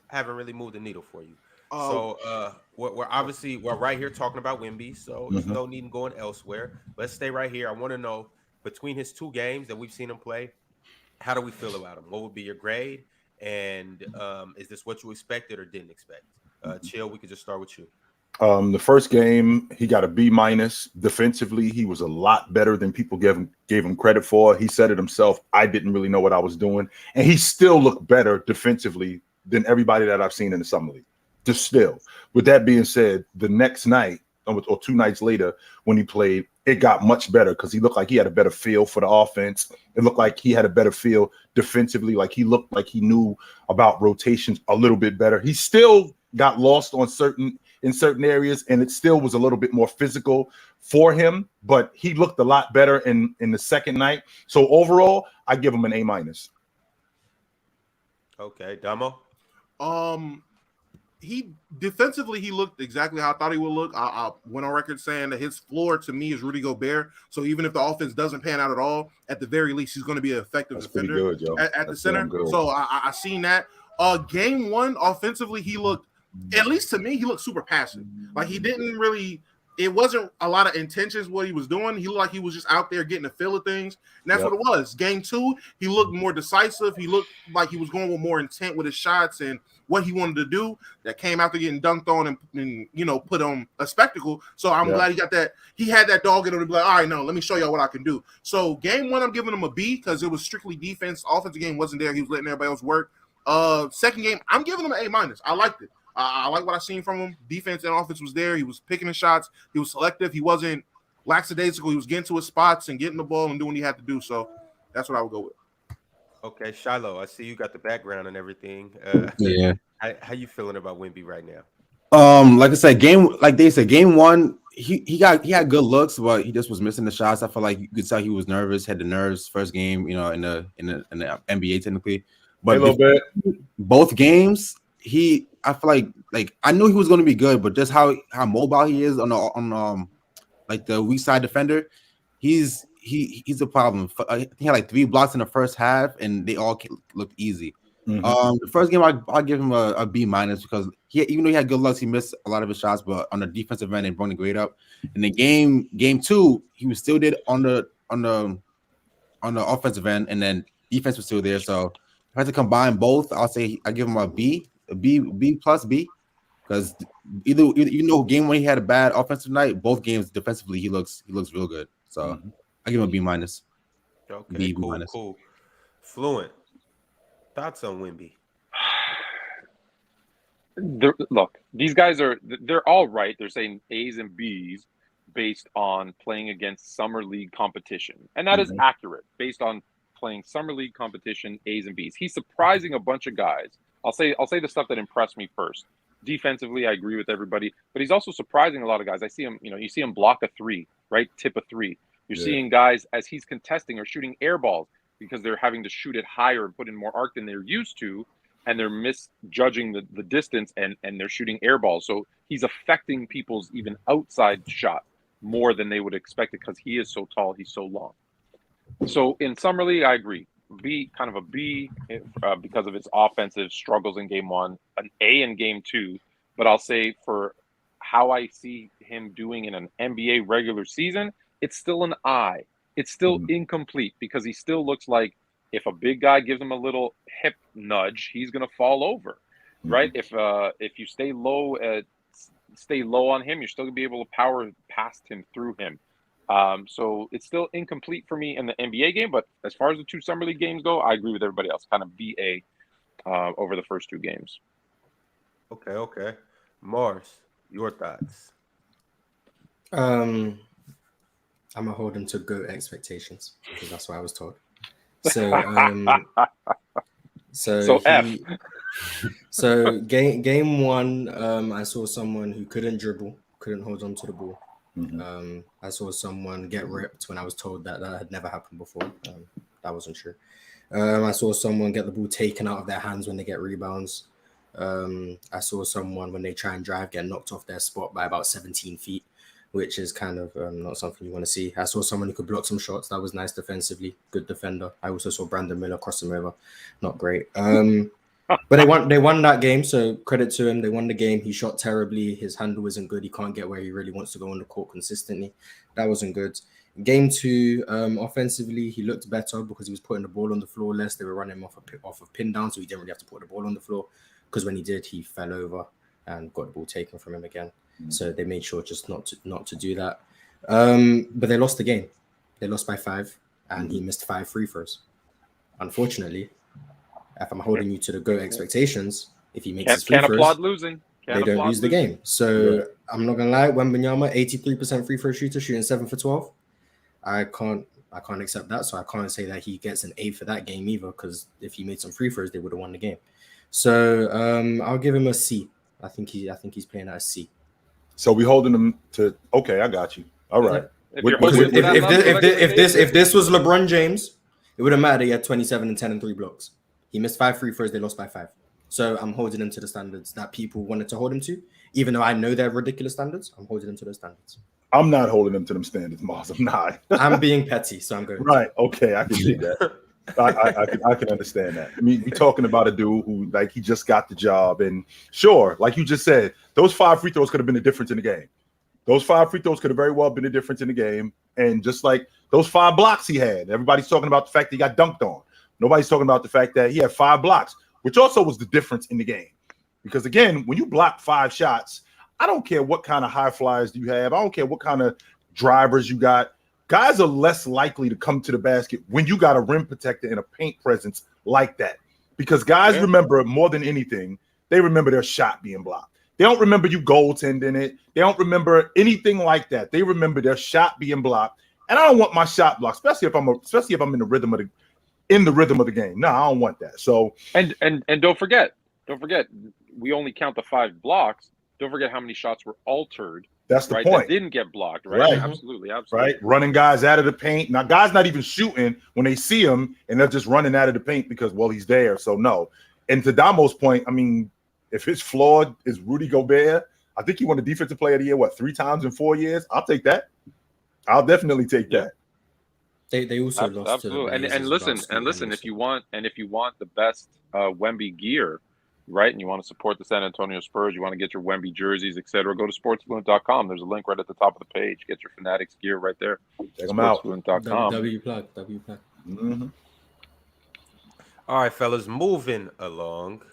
haven't really moved the needle for you. So we're right here talking about Wemby, so there's no need in going elsewhere. Let's stay right here. I want to know, between his two games that we've seen him play, How do we feel about him? What would be your grade? And is this what you expected or didn't expect? Chill, we could just start with you. The first game, he got a B-. Defensively, he was a lot better than people gave him credit for. He said it himself. I didn't really know what I was doing. And he still looked better defensively than everybody that I've seen in the summer league. Just still. With that being said, the next night or 2 nights later when he played, it got much better because he looked like he had a better feel for the offense. It looked like he had a better feel defensively. Like he looked like he knew about rotations a little bit better. He still got lost on in certain areas, and it still was a little bit more physical for him, but he looked a lot better in the second night. So overall, I give him an A-. Okay, Damo. He defensively, he looked exactly how I thought he would look. I went on record saying that his floor to me is Rudy Gobert. So even if the offense doesn't pan out at all, at the very least, he's going to be an effective defender good, at the center. So I seen that. Game 1 offensively, he looked, at least to me, he looked super passive. Like he didn't really, it wasn't a lot of intentions what he was doing. He looked like he was just out there getting a feel of things. And that's what it was. Game 2, he looked more decisive. He looked like he was going with more intent with his shots and what he wanted to do. That came after getting dunked on and you know, put on a spectacle. So I'm glad he got that. He had that dog in him to be like, all right, no, let me show y'all what I can do. So game 1, I'm giving him a B because it was strictly defense. Offensive game wasn't there. He was letting everybody else work. Second game, I'm giving him an A-. I liked it. I like what I seen from him. Defense and offense was there. He was picking his shots. He was selective. He wasn't lackadaisical. He was getting to his spots and getting the ball and doing what he had to do. So that's what I would go with. Okay, Shiloh, I see you got the background and everything. Yeah. How you feeling about Wemby right now? Like I said, game 1, he had good looks, but he just was missing the shots. I feel like you could tell he was nervous, had the nerves first game, you know, in the NBA technically. But both games, I feel like I knew he was going to be good, but just how mobile he is on like the weak side defender, he's a problem. He had like 3 blocks in the first half, and they all looked easy. The first game, I'll give him a B- because even though he had good looks, he missed a lot of his shots, but on the defensive end, and brought the grade up. In the game 2, he was still did on the offensive end, and then defense was still there. So if I had to combine both, I'll say I give him a B plus B, because even though game 1 he had a bad offensive night, both games defensively he looks real good. So I give him a B-. Okay, B-. cool. Fluent. Thoughts on Wemby? Look, these guys they're all right. They're saying A's and B's based on playing against summer league competition. And that is accurate based on playing summer league competition, A's and B's. He's surprising a bunch of guys. I'll say the stuff that impressed me first. Defensively, I agree with everybody, but he's also surprising a lot of guys. I see him, you see him block a 3, right? Tip a 3. You're seeing guys as he's contesting or shooting air balls because they're having to shoot it higher and put in more arc than they're used to, and they're misjudging the distance and they're shooting air balls. So he's affecting people's even outside shot more than they would expect it because he is so tall, he's so long. So in summer league, I agree. B, kind of a B because of its offensive struggles in game 1, an A in game 2. But I'll say for how I see him doing in an NBA regular season, it's still an I. It's still incomplete because he still looks like if a big guy gives him a little hip nudge, he's going to fall over, right? If you stay low on him, you're still going to be able to power past him, through him. So it's still incomplete for me in the NBA game, but as far as the 2 summer league games go, I agree with everybody else. Kind of BA over the first 2 games. Okay. Mars, your thoughts? I'm gonna hold him to GOAT expectations because that's what I was told. So, game 1, I saw someone who couldn't dribble, couldn't hold on to the ball. I saw someone get ripped when I was told that had never happened before. That wasn't true. I saw someone get the ball taken out of their hands when they get rebounds. I saw someone when they try and drive get knocked off their spot by about 17 feet, which is kind of not something you want to see. I saw someone who could block some shots. That was nice defensively. Good defender. I also saw Brandon Miller cross him over. Not great. But they won that game, so credit to him. They won the game. He shot terribly. His handle isn't good. He can't get where he really wants to go on the court consistently. That wasn't good. Game 2, offensively, he looked better because he was putting the ball on the floor less. They were running him off of pin down, so he didn't really have to put the ball on the floor. Because when he did, he fell over and got the ball taken from him again. So they made sure just not to do that. But they lost the game. They lost by 5, and he missed 5 free throws. Unfortunately, if I'm holding you to the GOAT expectations, if he makes his free throws, applaud losing. They don't lose the game. So I'm not gonna lie, Wembanyama, 83% free throw shooter, shooting 7 for 12. I can't accept that. So I can't say that he gets an A for that game either, because if he made some free throws, they would have won the game. So I'll give him a C. I think he's playing at a C. So we holding him to okay, I got you. All right. If this was LeBron James, it wouldn't matter. He had 27 and 10 and 3 blocks. He missed 5 free throws. They lost by 5. So I'm holding him to the standards that people wanted to hold him to. Even though I know they're ridiculous standards, I'm holding him to those standards. I'm not holding him to them standards, Mars. I'm not. I'm being petty, so I'm going. Right. Okay, I can see that. I can understand that. I mean, we're talking about a dude who, like, he just got the job, and sure, like you just said, those 5 free throws could have been the difference in the game. Those 5 free throws could have very well been the difference in the game. And just like those 5 blocks he had, everybody's talking about the fact that he got dunked on. Nobody's talking about the fact that he had 5 blocks, which also was the difference in the game. Because again, when you block 5 shots, I don't care what kind of high flyers you have. I don't care what kind of drivers you got. Guys are less likely to come to the basket when you got a rim protector and a paint presence like that. Because guys remember more than anything, they remember their shot being blocked. They don't remember you goaltending it. They don't remember anything like that. They remember their shot being blocked. And I don't want my shot blocked, especially if I'm in the rhythm of the game. No, I don't want that. So and don't forget, we only count the 5 blocks. Don't forget how many shots were altered. That's the right, point. That didn't get blocked, right? Absolutely. Right, running guys out of the paint. Now, guys not even shooting when they see him, and they're just running out of the paint because, well, he's there. So no. And to Damo's point, I mean, if his floor is Rudy Gobert, I think he won the Defensive Player of the Year 3 times in 4 years. I'll take that. I'll definitely take that. They also lost. Absolutely. And listen, if you want the best Wemby gear, right, and you want to support the San Antonio Spurs, you want to get your Wemby jerseys, etc., go to sportsfluent.com. There's a link right at the top of the page. Get your Fanatics gear right there. Check them out. Sportsfluent.com. W plug. Mm-hmm. All right, fellas, moving along.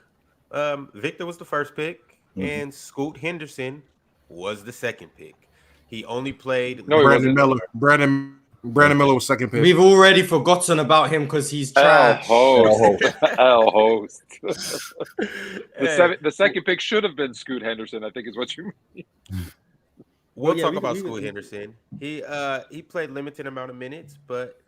Victor was the first pick, and Scoot Henderson was the second pick. He only played. No, Brandon Miller. Brandon Miller was second pick. We've already forgotten about him because he's trash. L host. The second pick should have been Scoot Henderson, I think is what you mean. We'll talk about Scoot Henderson. He played limited amount of minutes, but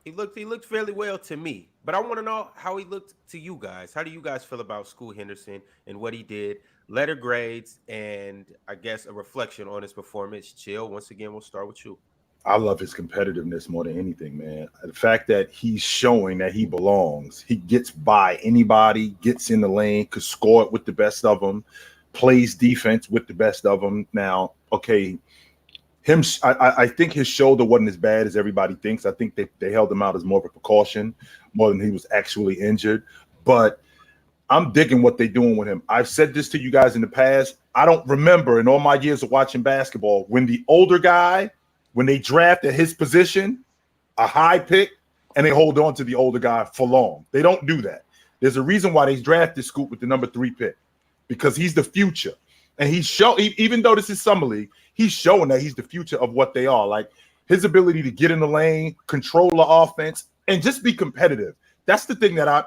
he looked fairly well to me. But I want to know how he looked to you guys. How do you guys feel about Scoot Henderson and what he did? Letter grades and I guess a reflection on his performance. Chill. Once again, we'll start with you. I love his competitiveness more than anything, man. The fact that he's showing that he belongs. He gets by anybody, gets in the lane, could score it with the best of them, plays defense with the best of them. Now, okay, I think his shoulder wasn't as bad as everybody thinks. I think they held him out as more of a precaution, more than he was actually injured. But I'm digging what they're doing with him. I've said this to you guys in the past. I don't remember in all my years of watching basketball when the older guy, when they draft at his position, a high pick, and they hold on to the older guy for long. They don't do that. There's a reason why they drafted Scoot with the number 3 pick, because he's the future. And even though this is summer league, he's showing that he's the future of what they are. Like his ability to get in the lane, control the offense, and just be competitive. That's the thing that I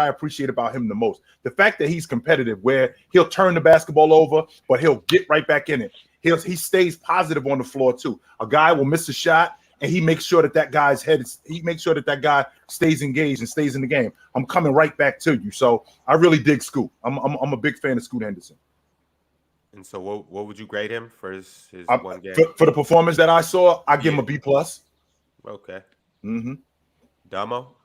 appreciate about him the most. The fact that he's competitive, where he'll turn the basketball over, but he'll get right back in it. He stays positive on the floor too. A guy will miss a shot, and he makes sure that that guy stays engaged and stays in the game. I'm coming right back to you. So I really dig Scoot. I'm a big fan of Scoot Henderson. And so what would you grade him for his one game? For the performance that I saw, I give him a B+. Okay. Mm-hmm. Damo?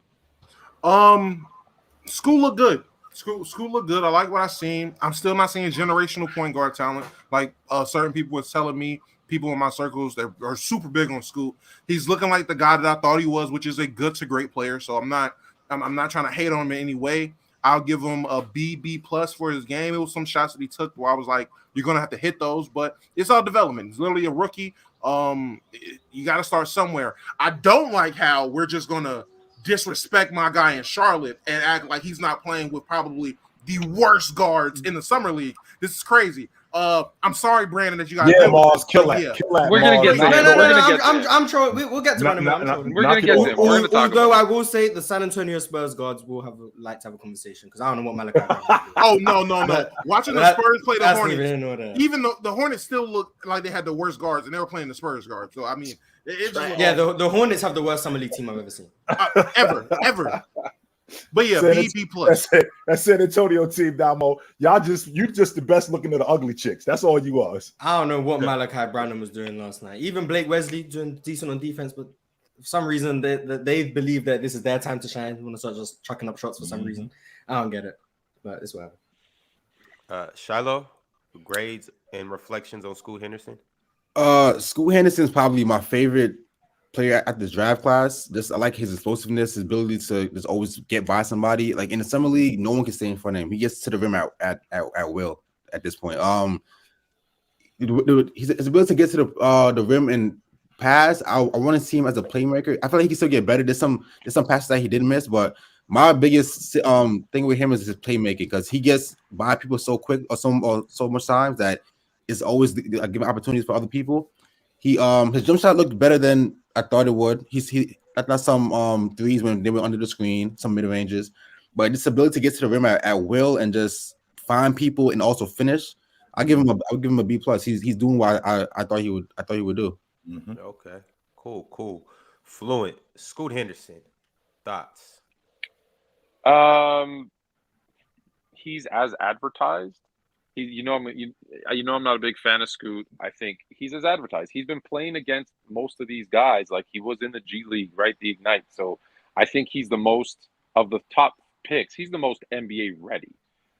Scoot looked good. Scoot looked good. I like what I seen. I'm still not seeing generational point guard talent like certain people were telling me. People in my circles that are super big on Scoot. He's looking like the guy that I thought he was, which is a good to great player. So I'm not trying to hate on him in any way. I'll give him a B plus for his game. It was some shots that he took where I was like, you're gonna have to hit those, but it's all development. He's literally a rookie. You got to start somewhere. I don't like how we're just gonna disrespect my guy in Charlotte and act like he's not playing with probably the worst guards in the summer league. This is crazy. I'm sorry, Brandon, that you got. Yeah, Mars, kill that. Kill that. We're gonna get there. I'm trolling. We'll get to running. We're gonna get there. Although I will say the San Antonio Spurs guards will like to have a conversation because I don't know what Malachi. Oh no! Watching the Spurs play the Hornets, even though the Hornets still look like they had the worst guards and they were playing the Spurs guards. So I mean, the Hornets have the worst summer league team I've ever seen. Ever. But yeah, B plus. That San Antonio team, Damo. You just the best looking at the ugly chicks. That's all you are. I don't know what Malachi Brandon was doing last night. Even Blake Wesley doing decent on defense, but for some reason they believe that this is their time to shine. They want to start just chucking up shots for some reason. I don't get it, but it's whatever. Shiloh, grades and reflections on Scoot Henderson. Scoot Henderson's probably my favorite player at this draft class. I like his explosiveness, his ability to just always get by somebody. Like in the summer league, no one can stay in front of him. He gets to the rim at will at this point. His ability to get to the rim and pass. I want to see him as a playmaker. I feel like he can still get better. There's some passes that he didn't miss, but my biggest thing with him is his playmaking because he gets by people so quick or so much times that it's always giving opportunities for other people. His jump shot looked better than I thought it would. He got some threes when they were under the screen, some mid ranges, but this ability to get to the rim at will and just find people and also finish, I'll give him a B plus. He's doing what I thought he would do. Mm-hmm. Okay, cool. Fluent. Scoot Henderson, thoughts? He's as advertised. I'm not a big fan of Scoot. I think he's as advertised. He's been playing against most of these guys. Like he was in the G League, right? The Ignite. So I think he's the most of the top picks. He's the most NBA ready.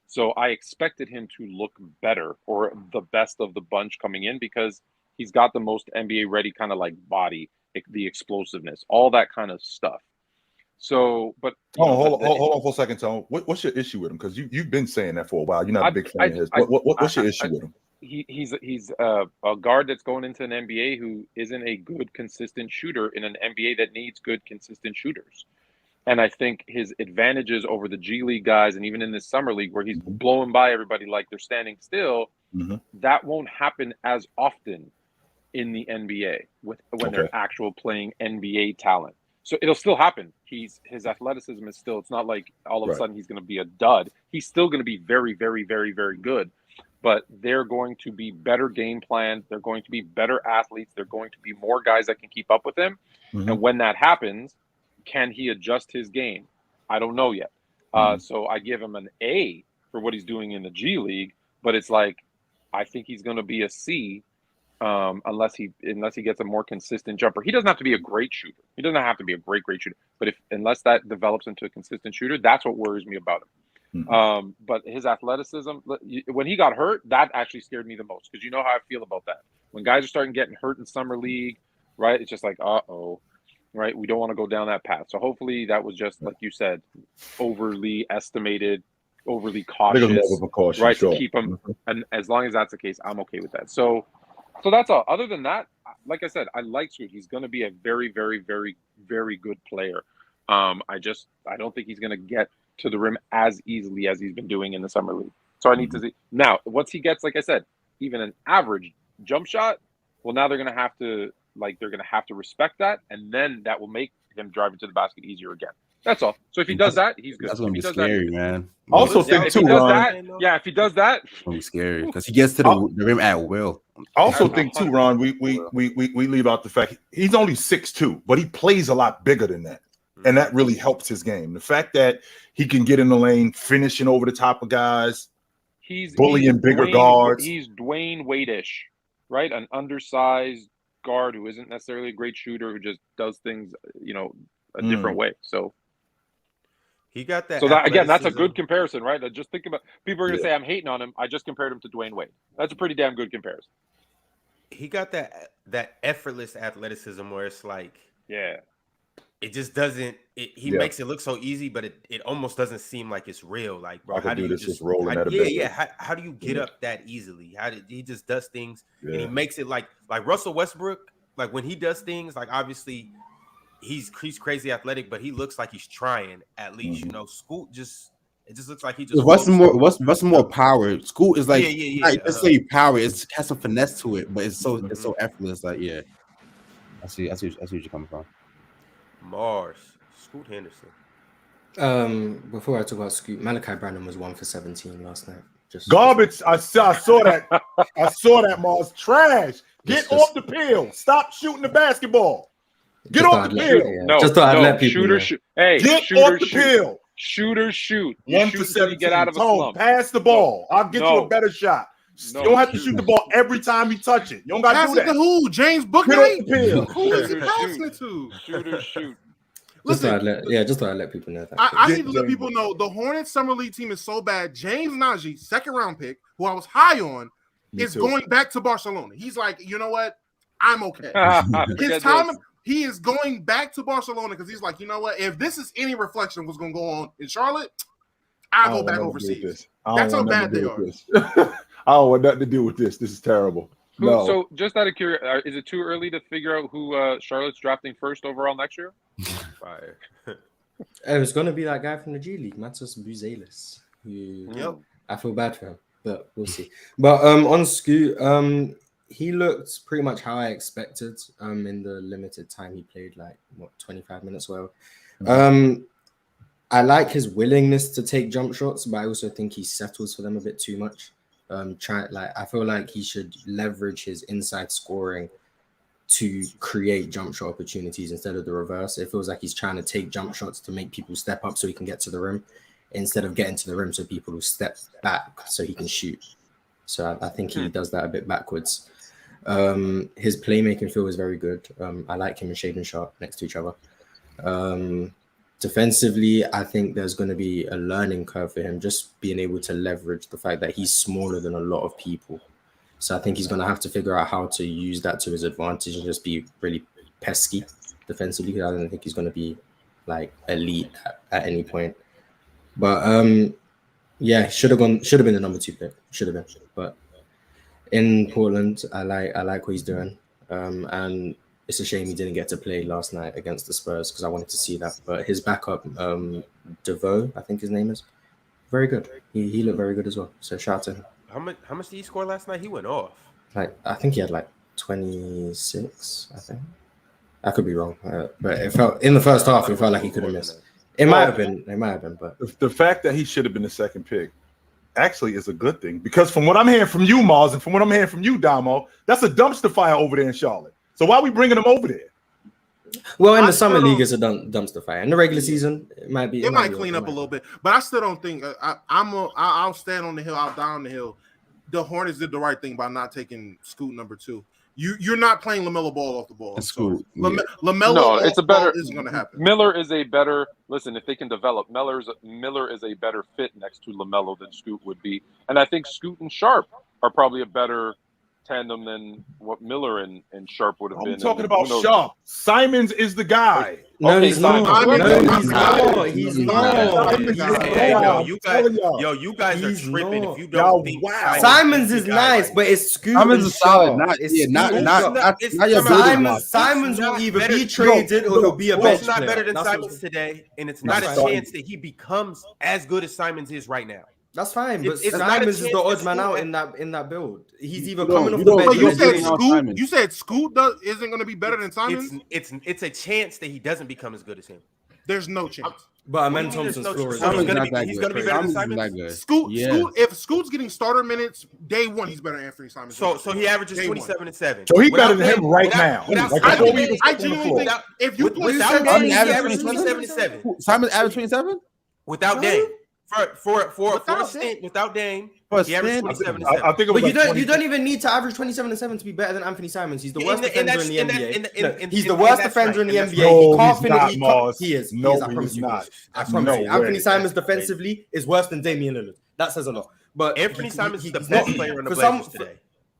So I expected him to look better or the best of the bunch coming in because he's got the most NBA ready kind of like body, the explosiveness, all that kind of stuff. So, but hold on for a second, Tone. What's your issue with him? Because you've been saying that for a while. You're not a big fan of his. What's your issue with him? He's a guard that's going into an NBA who isn't a good, consistent shooter in an NBA that needs good, consistent shooters. And I think his advantages over the G League guys, and even in this summer league where he's blowing by everybody like they're standing still, that won't happen as often in the NBA when they're actual playing NBA talent. So it'll still happen. His athleticism is still, it's not like all of a sudden he's going to be a dud. He's still going to be very, very, very, very good. But they're going to be better game plans. They're going to be better athletes. They're going to be more guys that can keep up with him. And when that happens, can he adjust his game? I don't know yet. So I give him an A for what he's doing in the G League. But it's like, I think he's going to be a C. Unless he gets a more consistent jumper. He doesn't have to be a great shooter. He doesn't have to be a great shooter. But unless that develops into a consistent shooter, that's what worries me about him. But his athleticism, when he got hurt, that actually scared me the most because you know how I feel about that. When guys are starting getting hurt in summer league, right? It's just like, right? We don't want to go down that path. So hopefully that was just like you said, overly estimated, overly cautious, right? To keep him. And as long as that's the case, I'm okay with that. So that's all. Other than that, like I said, I like Scoot. He's going to be a very, very, very, very good player. I don't think he's going to get to the rim as easily as he's been doing in the summer league. So I need to see now once he gets, like I said, even an average jump shot. Well, now they're going to have to respect that, and then that will make him driving to the basket easier again. That's all. So if he does that, he's good. That's gonna be scary, man. Also, think too, Ron. If he does that, it's gonna be scary because he gets to the rim at will. I also think too, Ron. We leave out the fact he's only 6'2", but he plays a lot bigger than that, and that really helps his game. The fact that he can get in the lane, finishing over the top of guys, he's bullying bigger guards. He's Dwayne Wade-ish, right? An undersized guard who isn't necessarily a great shooter, who just does things, a different way. So. He got that. So that again, that's a good comparison, right? Just think about people are going to say I'm hating on him. I just compared him to Dwayne Wade. That's a pretty damn good comparison. He got that effortless athleticism where it's like, it just doesn't. He makes it look so easy, but it almost doesn't seem like it's real. Like, bro, how do you just rolling at a bit? How do you get up that easily? He just does things and he makes it like Russell Westbrook. Like when he does things, like obviously he's crazy athletic, but he looks like he's trying at least. You know, Scoot it just looks like he just what's more power. Scoot is like let's say power. It has some finesse to it, but it's so effortless. Like I see where you're coming from. Mars. Scoot Henderson. Before I talk about Scoot, Malachi Branham was 1 for 17 last night. Just garbage. I saw that. I saw that, Mars. Trash. Get off the peel. Stop shooting the basketball. Get off the peel. No, just thought I'd let people shooter shoot. Hey, get off the peel. Shooters shoot. 1 for 17. Get out of a slump. Pass the ball. I'll get you a better shot. You don't have to shoot the ball every time you touch it. You don't got to do that. To who? James Booker? Who is he passing it to? Shooters shoot. Just thought I'd let people know that. I need to let people know the Hornets Summer League team is so bad. James Najee, second round pick, who I was high on, is going back to Barcelona. He's like, you know what? I'm okay. He is going back to Barcelona because he's like, you know what? If this is any reflection of what's going to go on in Charlotte, I'll go back overseas. That's how bad they are. I don't want nothing to do with this. This is terrible. No. So, just out of curiosity, is it too early to figure out who Charlotte's drafting first overall next year? Fire. It was going to be that guy from the G League, Matas Buzelis. I feel bad for him, but we'll see. But on Scoot, he looked pretty much how I expected in the limited time he played, like 25 minutes or whatever. I like his willingness to take jump shots, but I also think he settles for them a bit too much. I feel like he should leverage his inside scoring to create jump shot opportunities instead of the reverse. It feels like he's trying to take jump shots to make people step up so he can get to the rim instead of getting to the rim so people will step back so he can shoot. So I think he does that a bit backwards. His playmaking feel is very good. I like him and Shaedon Sharpe next to each other. Defensively, I think there's going to be a learning curve for him, just being able to leverage the fact that he's smaller than a lot of people. So I think he's going to have to figure out how to use that to his advantage and just be really pesky defensively. I don't think he's going to be like elite at any point. But should have been the number 2 pick. Should have been. But in Portland, I like what he's doing. And it's a shame he didn't get to play last night against the Spurs because I wanted to see that. But his backup, DeVoe, I think his name is, very good. He looked very good as well. So shout out to him. How much did he score last night? He went off. I think he had 26. I think I could be wrong, but it felt in the first half. It felt like he could have missed. It might have been. But the fact that he should have been the second pick actually is a good thing because from what I'm hearing from you, Mars, and from what I'm hearing from you, Damo, that's a dumpster fire over there in Charlotte. So why are we bringing him over there? Well, in the summer league, it's a dumpster fire. In the regular season, it might be. It might clean up a little bit, but I still don't think I'll stand on the hill. I'll die on the hill. The Hornets did the right thing by not taking Scoot number 2. You're not playing LaMelo Ball off the ball. Scoot. LaMelo. No, it's a better. Isn't going to happen. Miller is a better. Listen, if they can develop, Miller is a better fit next to LaMelo than Scoot would be, and I think Scoot and Sharpe are probably a better tandem than what Miller and Sharpe would have been. I'm talking about Sharpe. Simons is the guy. No, he's not. He's not. You guys are tripping if you don't think Simons is nice, but it's Scoot. Simons is solid. Simons will either be traded or he'll be a bench player. It's not better than Simons today, and it's not a chance that he becomes as good as Simons is right now. That's fine, but Simons is the odd man out in that build. He's either coming off the bench. You said Scoot isn't going to be better than Simons. It's a chance that he doesn't become as good as him. There's no chance. But I meant Thompson's floor is he's going to be better than Simons. Scoot, if Scoot's getting starter minutes day one, he's better than Anthony Simons. So he averages 27 and 7. So he's better than him right now. I genuinely think if you play Simons, he averages 27 and 7. Simons averaged 27? Without Dame. For a stint without Dame, he averaged 27 and 7. I think it was but you don't even need to average 27 and 7 to be better than Anthony Simons. He's the worst defender in the NBA. He's the worst defender in the NBA. He can't finish. He is. No, I promise you. I promise you. Anthony Simons defensively is worse than Damian Lillard. That says a lot. But Anthony Simons is the best player in the Blazers today.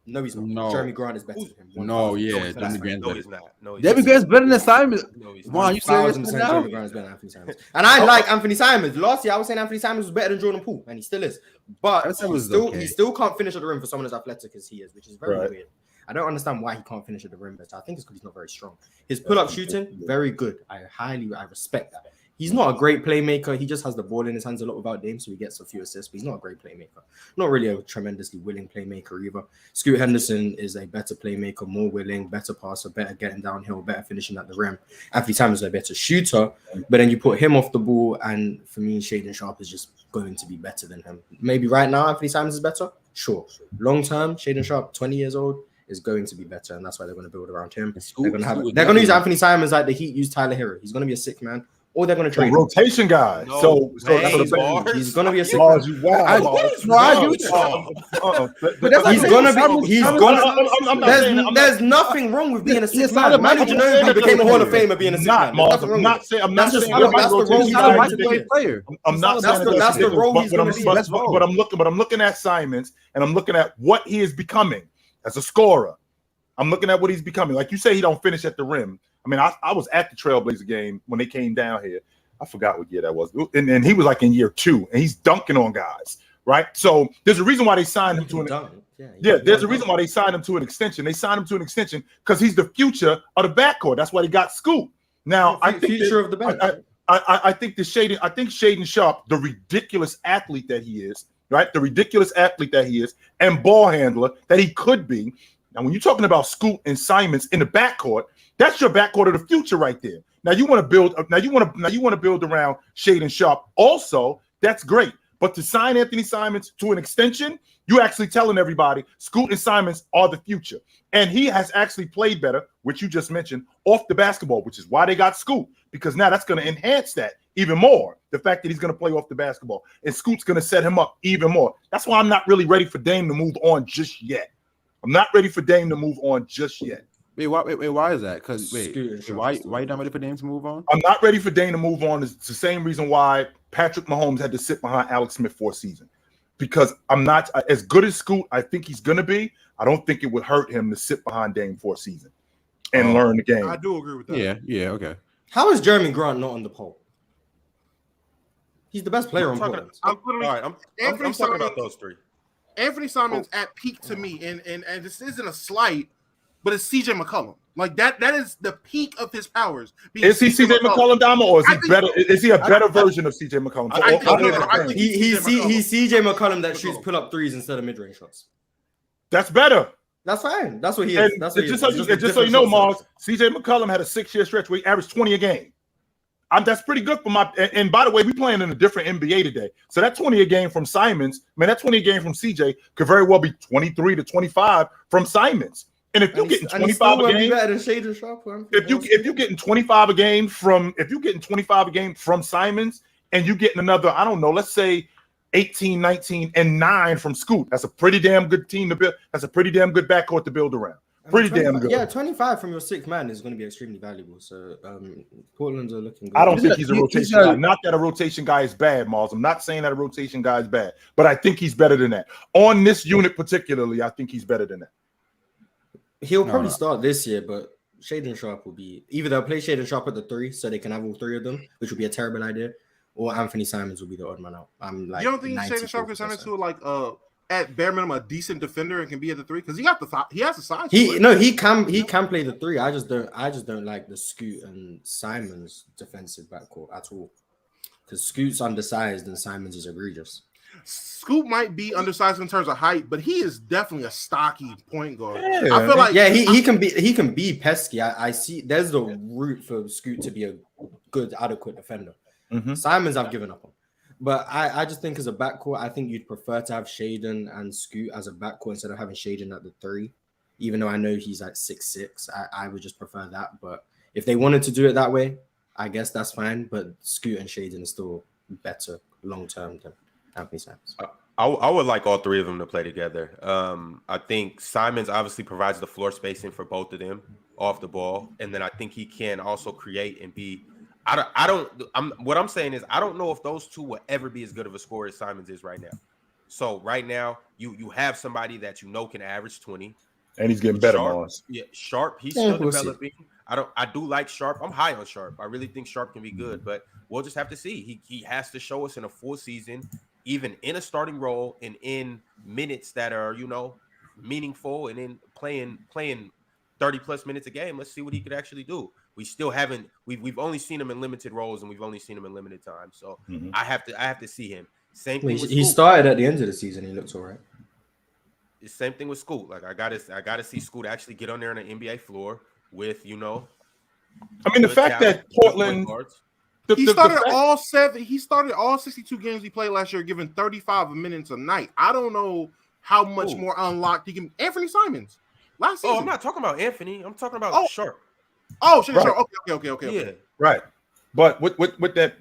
No, he's not. No. Jeremy Grant is better than him. No, yeah, No, Jeremy Grant's no, better. he's not. No, he's Jeremy not. Grant's better than Simons. No, he's Wow, not. you serious 1,000% now? Jeremy Grant is better than Anthony Simons. And I like Anthony Simons. Last year, I was saying Anthony Simons was better than Jordan Poole, and he still is. But he still can't finish at the rim for someone as athletic as he is, which is very weird. I don't understand why he can't finish at the rim better. I think it's because he's not very strong. His pull-up shooting, very good. I respect that. He's not a great playmaker. He just has the ball in his hands a lot without Dame, so he gets a few assists, but he's not a great playmaker. Not really a tremendously willing playmaker either. Scoot Henderson is a better playmaker, more willing, better passer, better getting downhill, better finishing at the rim. Anthony Simons is a better shooter, but then you put him off the ball, and for me, Shaedon Sharpe is just going to be better than him. Maybe right now, Anthony Simons is better? Sure. Long term, Shaedon Sharpe, 20 years old, is going to be better, and that's why they're going to build around him. They're going to use Anthony Simons like the Heat used Tyler Hero. He's going to be a sick man. Or they're going to trade rotation guy. No, he's going to be a sick Mars, man. you wild. There's nothing wrong with being a sick man. Manu Ginobili became a Hall of Famer being a sick man. I'm not saying that's the role he's going to be. I'm not saying that's the role he's going to be. But I'm looking at Simons, and I'm looking at what he is becoming as a scorer. I'm looking at what he's becoming. Like you say, he don't finish at the rim. I mean, I was at the Trailblazer game when they came down here. I forgot what year that was. And he was like in year 2, and he's dunking on guys, right? So there's a reason why they signed him to an there's a reason why they signed him to an extension. They signed him to an extension because he's the future of the backcourt. That's why they got Scoop. Now, I think future of the bench. I think Shaedon Sharpe, the ridiculous athlete that he is, right? The ridiculous athlete that he is, and ball handler that he could be. Now, when you're talking about Scoot and Simons in the backcourt, that's your backcourt of the future right there. Now you want to build. Now you want to build around Shaedon Sharpe. Also, that's great. But to sign Anthony Simons to an extension, you're actually telling everybody Scoot and Simons are the future. And he has actually played better, which you just mentioned, off the basketball, which is why they got Scoot, because now that's going to enhance that even more. The fact that he's going to play off the basketball, and Scoot's going to set him up even more. That's why I'm not really ready for Dame to move on just yet. I'm not ready for Dame to move on just yet. Why is that? Because why you not ready for Dame to move on? I'm not ready for Dame to move on. It's the same reason why Patrick Mahomes had to sit behind Alex Smith for a season. Because I'm not as good as Scoot. I think he's gonna be. I don't think it would hurt him to sit behind Dame for a season and learn the game. I do agree with that. Yeah, okay. How is Jeremy Grant not on the poll? He's the best player on Portland. I'm talking about those three. Anthony Simons at peak to me, and this isn't a slight, but it's CJ McCollum. Like that is the peak of his powers. Is he CJ McCollum, Dama, or is he better? Is he a better version of CJ McCollum? He's CJ McCollum that shoots pull-up threes instead of mid-range shots. That's better. That's fine. That's what he is. That's what just so you know, Mars, CJ McCollum had a 6-year stretch where he averaged 20 a game. That's pretty good for my. And by the way, we playing in a different NBA today. So that 20 a game from Simons, that 20 a game from CJ could very well be 23 to 25 from Simons. And if you're getting 25 a game, if you're getting 25 a game from Simons, and you getting another, I don't know, let's say 18, 19, and 9 from Scoot, that's a pretty damn good team to build. That's a pretty damn good backcourt to build around. Pretty damn good. Yeah, 25 from your 6th man is going to be extremely valuable. So Portland's are looking good. I don't think he's a rotation guy. Not that a rotation guy is bad, Mars. I'm not saying that a rotation guy is bad, but I think he's better than that. On this unit particularly, I think he's better than that. He'll probably start this year, but Shaedon Sharpe will be either they'll play Shaedon Sharpe at the 3 so they can have all 3 of them, which would be a terrible idea, or Anthony Simons will be the odd man out. I'm like, you don't think Shaedon Sharpe can turn into like at bare minimum a decent defender and can be at the 3 because he has the size. He can play the 3. I just don't like the Scoot and Simons defensive backcourt at all because Scoot's undersized and Simons is egregious. Scoot might be undersized in terms of height, but he is definitely a stocky point guard. Yeah. I feel like he can be pesky. I see there's the route for Scoot to be a good adequate defender. Mm-hmm. Simons I've given up on. But I just think as a backcourt, I think you'd prefer to have Shaedon and Scoot as a backcourt instead of having Shaedon at the 3. Even though I know he's like 6'6", I would just prefer that. But if they wanted to do it that way, I guess that's fine. But Scoot and Shaedon is still better long term than Anthony Simons. I would like all 3 of them to play together. I think Simons obviously provides the floor spacing for both of them off the ball, and then I think he can also create and be. What I'm saying is I don't know if those 2 will ever be as good of a scorer as Simons is right now. So right now, you have somebody that can average 20. And he's getting better, Sharpe, Mars. Yeah, Sharpe, he's still developing. I do like Sharpe. I'm high on Sharpe. I really think Sharpe can be good, but we'll just have to see. He has to show us in a full season, even in a starting role and in minutes that are, meaningful, and in playing 30 plus minutes a game. Let's see what he could actually do. We still haven't. We've only seen him in limited roles, and we've only seen him in limited time. So I have to see him. Same thing. He started at the end of the season. He looks all right. The same thing with Scoot. Like I gotta see Scoot actually get on there on an NBA floor with, I mean, the fact that Portland he started all 62 games he played last year, giving 35 minutes a night. I don't know how much more unlocked he can. Anthony Simons last season. Oh, I'm not talking about Anthony. I'm talking about Sharpe. Oh, sure. Okay. Yeah, right. But with that,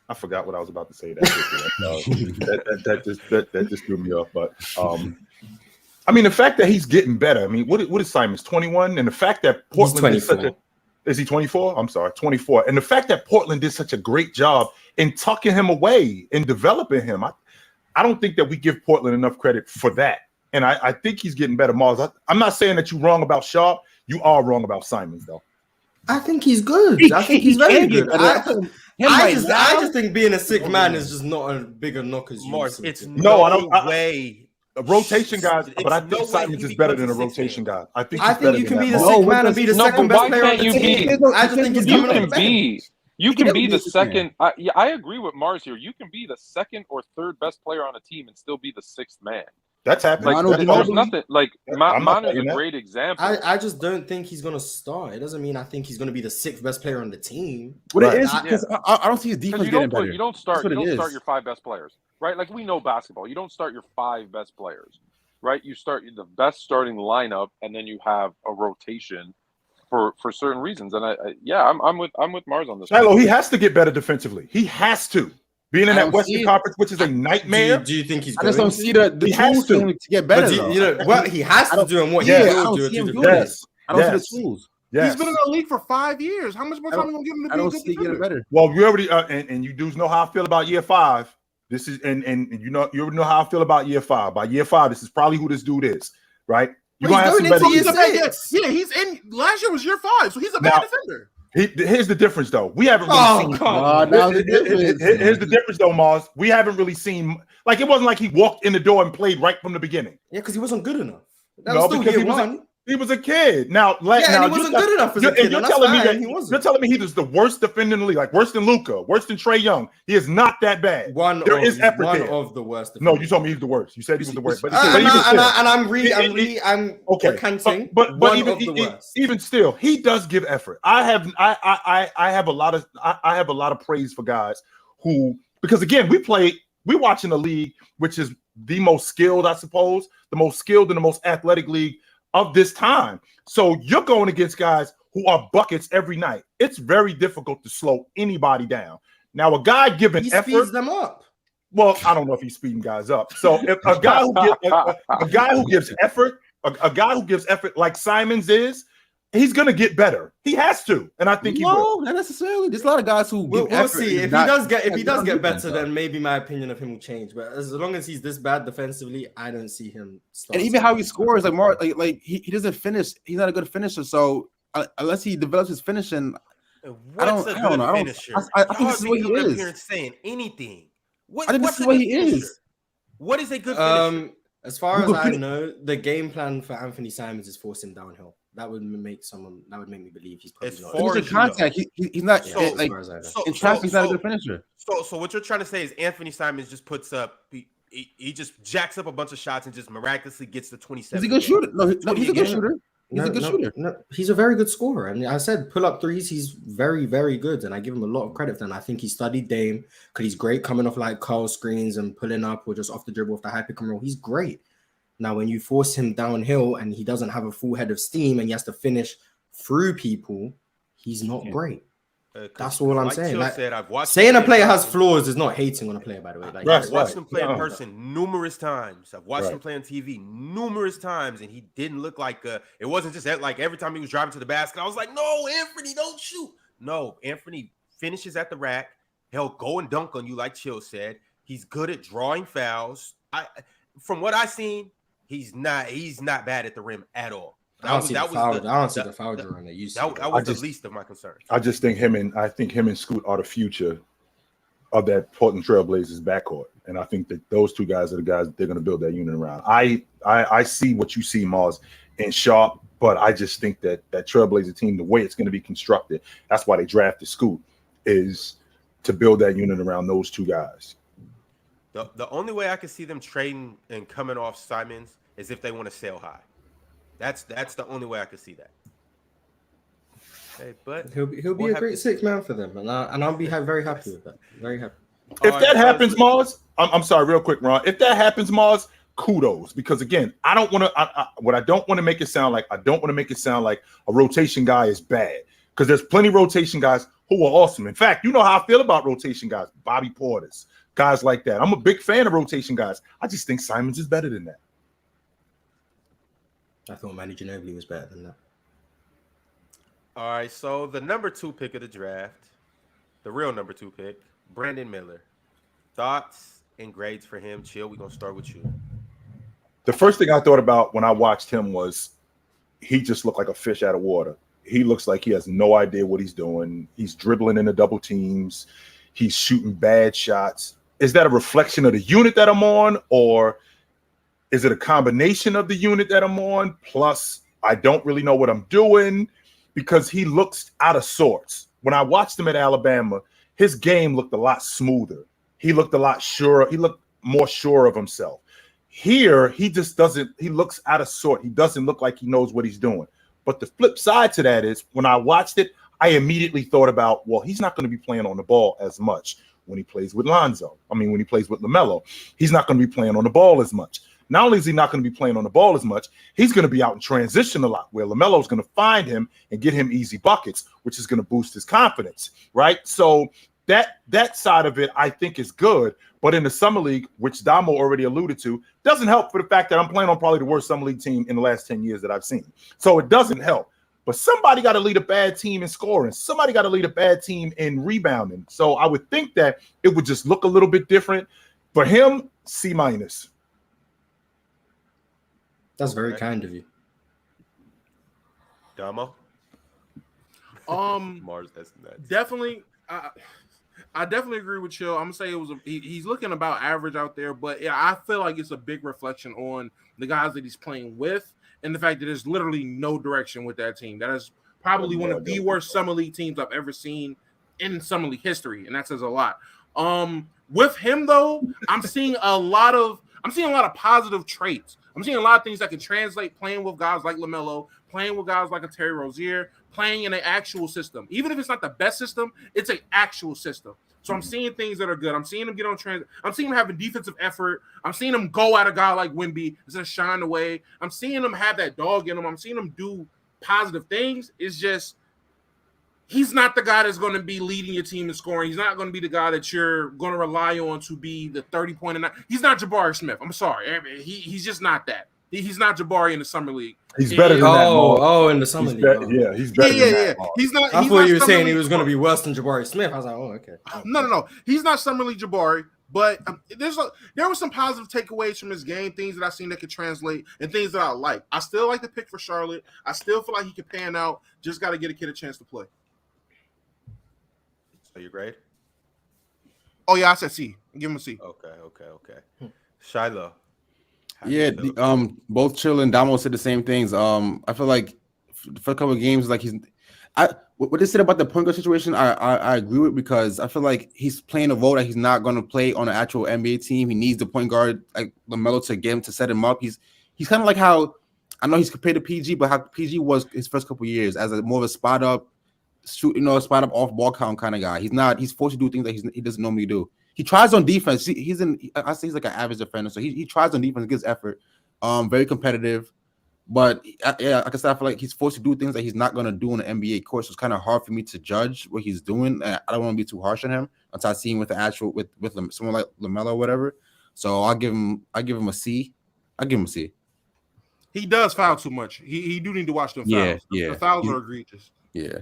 I forgot what I was about to say. That just threw me off. But I mean, the fact that he's getting better. I mean, what is Simons, 21? And the fact that Portland is he 24? I'm sorry, 24. And the fact that Portland did such a great job in tucking him away and developing him, I don't think that we give Portland enough credit for that. And I think he's getting better, Mars. I'm not saying that you're wrong about Sharpe. You are wrong about Simons, though. I think he's good. I think he's very good. I just think being a sick man is just not a bigger knock as Mars. It's way. Rotation guys, but I think Simons is better than a rotation guy. I think you can be the sick man and be the second best player on the team. I just think he's coming on the bench. You can be the second. I agree with Mars here. You can be the second or third best player on a team and still be the sixth man. That's happening. There's nothing like Manu is a great example. I just don't think he's gonna start. It doesn't mean I think he's gonna be the sixth best player on the team. What it is, because I don't see his defense getting better. You don't start your five best players, right? Like we know basketball. You don't start your five best players, right? You start the best starting lineup, and then you have a rotation for certain reasons. And I'm with Mars on this. Shiloh, he has to get better defensively. He has to. Being in that Western Conference, which is a nightmare. Do you think he's? I just don't see the tools to get better. What he has to do and what he will do. Yes, I don't see the tools. Yes. He's been in the league for 5 years. How much more time are you gonna give him to be I don't see it getting better. Well, you already and you dudes know how I feel about year 5. This is and you already know how I feel about year 5. By year 5, this is probably who this dude is, right? You're gonna have some better. Yeah, he's in. Last year was year 5, so he's a better defender. Here's the difference, though. We haven't really seen. Here's the difference, though, Mars. We haven't really seen. Like, it wasn't like he walked in the door and played right from the beginning. Yeah, because he wasn't good enough. He was a kid. Now, he wasn't good enough as a kid. You're telling me he was the worst defender in the league, like worse than Luka, worse than Trae Young. He is not that bad. There is effort one there. of the worst. No, you told me he's the worst. You said he was the worst. But I'm okay. Recanting. But even still, he does give effort. I have a lot of praise for guys who, because again, we're watching a league which is the most skilled, I suppose, the most skilled and the most athletic league of this time. So you're going against guys who are buckets every night. It's very difficult to slow anybody down. Now, a guy giving effort, speeds them up. Well, I don't know if he's speeding guys up. So if a guy who gives effort, a guy who gives effort like Simons is, he's gonna get better. He has to, and I think he will. Not necessarily. There's a lot of guys who we'll see. If he does get better, then maybe my opinion of him will change. But as long as he's this bad defensively, I don't see him. And even how he scores, like he doesn't finish. He's not a good finisher. So unless he develops his finishing, I don't know. I think this is what he is. Here and saying anything. I think this is what he is. What is a good finisher? As far as I know, the game plan for Anthony Simons is force him downhill. That would make me believe he's probably not. He's in contact. He's not in traffic. He's not a good finisher. So what you're trying to say is Anthony Simons just puts up. He just jacks up a bunch of shots and just miraculously gets to 27. He's a good shooter. No, he's a good shooter. He's a good shooter. No, he's a very good scorer. I mean, I said pull up threes. He's very, very good, and I give him a lot of credit. And I think he studied Dame because he's great coming off like curl screens and pulling up or just off the dribble off the high pick and roll. He's great. Now, when you force him downhill and he doesn't have a full head of steam and he has to finish through people, he's not great. That's all I'm saying. Saying a player has flaws is not hating on a player, by the way. I've watched him play in person numerous times. I've watched him play on TV numerous times, and he didn't look like it wasn't just like every time he was driving to the basket, I was like, no, Anthony, don't shoot. No, Anthony finishes at the rack. He'll go and dunk on you, like Chill said. He's good at drawing fouls, From what I've seen, he's not bad at the rim at all. I don't see the foul drawing that you see. That was the least of my concerns. I just think him and Scoot are the future of that Portland Trailblazers backcourt, and I think that those two guys are the guys that they're going to build that unit around. I see what you see, Mars, and Sharpe, but I just think that Trailblazer team, the way it's going to be constructed, that's why they drafted Scoot, is to build that unit around those two guys. The only way I can see them trading and coming off Simons is if they want to sell high. That's the only way I could see that. Hey, but he'll be a great sixth man for them, and I'll be very happy with that. Very happy. If that happens, Mars, I'm sorry, real quick, Ron. If that happens, Mars, kudos, because again, I don't want to make it sound like a rotation guy is bad, because there's plenty of rotation guys who are awesome. In fact, you know how I feel about rotation guys, Bobby Porters, guys like that. I'm a big fan of rotation guys. I just think Simons is better than that. I thought Manu Ginobili was better than that. All right, so the number 2 pick of the draft, the real number 2 pick, Brandon Miller. Thoughts and grades for him? Chill, we're going to start with you. The first thing I thought about when I watched him was he just looked like a fish out of water. He looks like he has no idea what he's doing. He's dribbling into double teams. He's shooting bad shots. Is that a reflection of the unit that I'm on, or is it a combination of the unit that I'm on? Plus, I don't really know what I'm doing, because he looks out of sorts. When I watched him at Alabama, his game looked a lot smoother. He looked a lot surer. He looked more sure of himself. Here, he just doesn't. He looks out of sort. He doesn't look like he knows what he's doing. But the flip side to that is, when I watched it, I immediately thought about, well, he's not going to be playing on the ball as much when he plays with Lonzo. When he plays with LaMelo, he's not going to be playing on the ball as much. Not only is he not going to be playing on the ball as much, he's going to be out in transition a lot, where LaMelo is going to find him and get him easy buckets, which is going to boost his confidence, right? So that side of it, I think, is good. But in the Summer League, which Damo already alluded to, doesn't help for the fact that I'm playing on probably the worst Summer League team in the last 10 years that I've seen. So it doesn't help. But somebody got to lead a bad team in scoring. Somebody got to lead a bad team in rebounding. So I would think that it would just look a little bit different. For him, C-. That's very kind of you. Damo? Mars, that's definitely. I definitely agree with you. I'm gonna say he's looking about average out there, but yeah, I feel like it's a big reflection on the guys that he's playing with, and the fact that there's literally no direction with that team. That is probably one of the worst Summer League teams I've ever seen in Summer League history, and that says a lot. With him though, I'm seeing a lot of positive traits. I'm seeing a lot of things that can translate playing with guys like LaMelo, playing with guys like a Terry Rozier, playing in an actual system. Even if it's not the best system, it's an actual system. So I'm seeing things that are good. I'm seeing him get on transit. I'm seeing him have a defensive effort. I'm seeing him go at a guy like Wemby instead of shying away. I'm seeing him have that dog in him. I'm seeing him do positive things. It's just he's not the guy that's going to be leading your team in scoring. He's not going to be the guy that you're going to rely on to be the 30-point a night. He's not Jabari Smith. I'm sorry. He's just not that. He's not Jabari in the Summer League. He's better than that. In the Summer League. Yeah, he's better than that. He's not. I thought you were saying he was going to be worse than Jabari Smith. I was like, oh, okay. No. He's not Summer League Jabari. But there were some positive takeaways from his game, things that I've seen that could translate, and things that I like. I still like the pick for Charlotte. I still feel like he can pan out. Just got to get a kid a chance to play. So you grade? Oh yeah, I said C. Give him a C. Okay. Shiloh. Yeah, both Chill and Damo said the same things. I feel like for a couple of games, like what they said about the point guard situation, I agree with, because I feel like he's playing a role that he's not going to play on an actual NBA team. He needs the point guard like LaMelo to get him to set him up. He's kind of like how I know he's compared to PG, but how PG was his first couple of years as more of a spot up, spot up off ball count kind of guy. He's forced to do things that he doesn't normally do. He tries on defense. I say he's like an average defender, so he tries on defense, gives effort, very competitive. But yeah, like I said, I feel like he's forced to do things that he's not going to do in the NBA court. So it's kind of hard for me to judge what he's doing. I don't want to be too harsh on him until I see him with someone like LaMelo or whatever. So I'll give him a C. He does foul too much. He do need to watch them fouls. Yeah. The fouls are egregious. Yeah.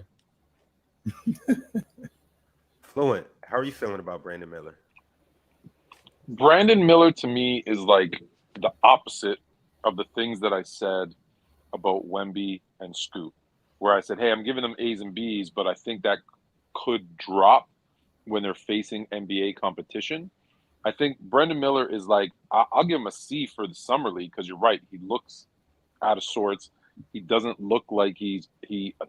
Fluent, how are you feeling about Brandon Miller? Brandon Miller to me is like the opposite of the things that I said about Wemby and Scoot, where I said, hey, I'm giving them A's and B's, but I think that could drop when they're facing NBA competition. I think Brandon Miller is like, I'll give him a C for the summer league because you're right. He looks out of sorts. He doesn't look like he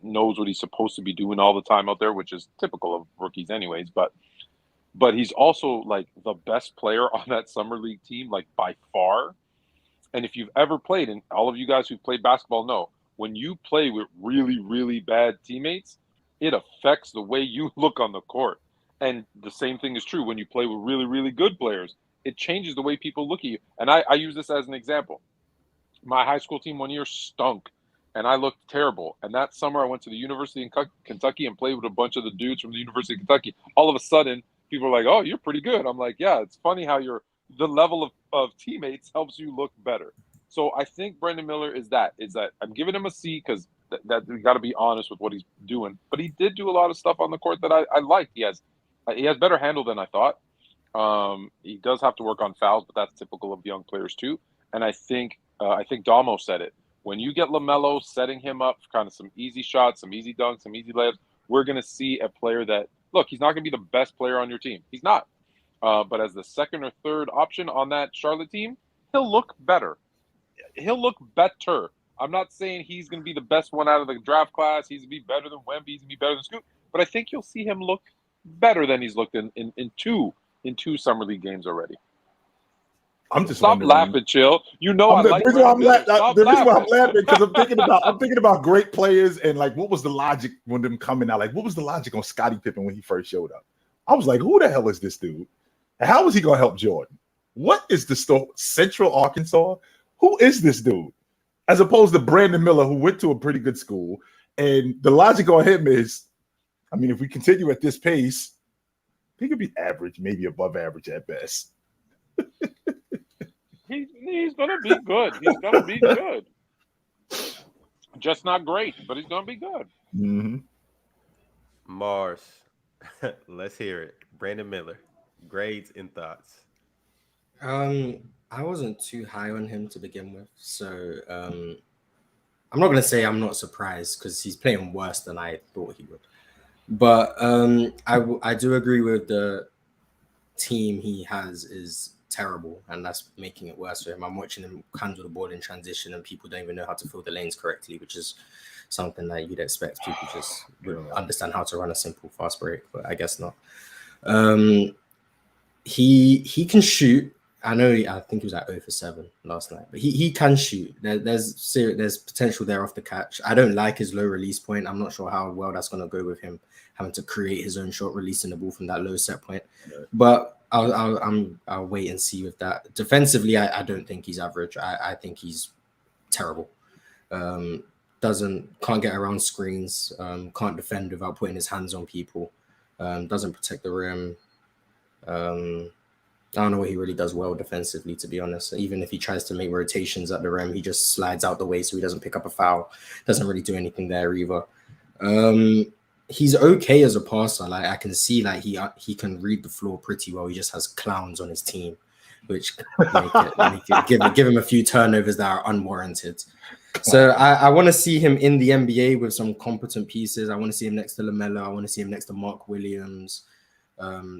knows what he's supposed to be doing all the time out there, which is typical of rookies anyways. But he's also like the best player on that summer league team, like by far. And if you've ever played, and all of you guys who've played basketball know, when you play with really, really bad teammates, it affects the way you look on the court. And the same thing is true when you play with really, really good players. It changes the way people look at you. And I use this as an example. My high school team one year stunk, and I looked terrible. And that summer, I went to the University in Kentucky and played with a bunch of the dudes from the University of Kentucky. All of a sudden, people are like, oh, you're pretty good. I'm like, yeah, it's funny how the level of teammates helps you look better. So I think Brandon Miller is that I'm giving him a C because that we got to be honest with what he's doing. But he did do a lot of stuff on the court that I liked. He has better handle than I thought. He does have to work on fouls, but that's typical of young players too. And I think Damo said it. When you get LaMelo setting him up for kind of some easy shots, some easy dunks, some easy layups, we're going to see a player that, look, he's not going to be the best player on your team. He's not. But as the second or third option on that Charlotte team, he'll look better. He'll look better. I'm not saying he's going to be the best one out of the draft class. He's going to be better than Wemby. He's going to be better than Scoot. But I think you'll see him look better than he's looked in two summer league games already. I'm just stop laughing, chill. You know I like. The reason why I'm laughing because I'm thinking about great players and like what was the logic when them coming out? Like what was the logic on Scottie Pippen when he first showed up? I was like, who the hell is this dude? And how is he gonna help Jordan? What is the story? Central Arkansas? Who is this dude? As opposed to Brandon Miller, who went to a pretty good school, and the logic on him is, I mean, if we continue at this pace, he could be average, maybe above average at best. He's gonna be good. He's gonna be good. Just not great, but he's gonna be good. Mm-hmm. Mars, let's hear it. Brandon Miller, grades and thoughts. I wasn't too high on him to begin with, so I'm not gonna say I'm not surprised because he's playing worse than I thought he would. But I do agree with the team he has is terrible, and that's making it worse for him. I'm watching him handle the ball in transition, and people don't even know how to fill the lanes correctly, which is something that you'd expect people just would understand how to run a simple fast break, but I guess not. He can shoot. I think he was at 0 for 7 last night, but he can shoot. There's potential there off the catch. I don't like his low release point. I'm not sure how well that's going to go with him having to create his own shot, releasing the ball from that low set point. But I'll wait and see with that. Defensively, I don't think he's average. I think he's terrible. Can't get around screens. Can't defend without putting his hands on people. Doesn't protect the rim. I don't know what he really does well defensively, to be honest. Even if he tries to make rotations at the rim, he just slides out the way so he doesn't pick up a foul. Doesn't really do anything there either. He's okay as a passer. Like I can see, like he can read the floor pretty well. He just has clowns on his team, which give him a few turnovers that are unwarranted. So I want to see him in the NBA with some competent pieces. I want to see him next to LaMelo. I want to see him next to Mark Williams.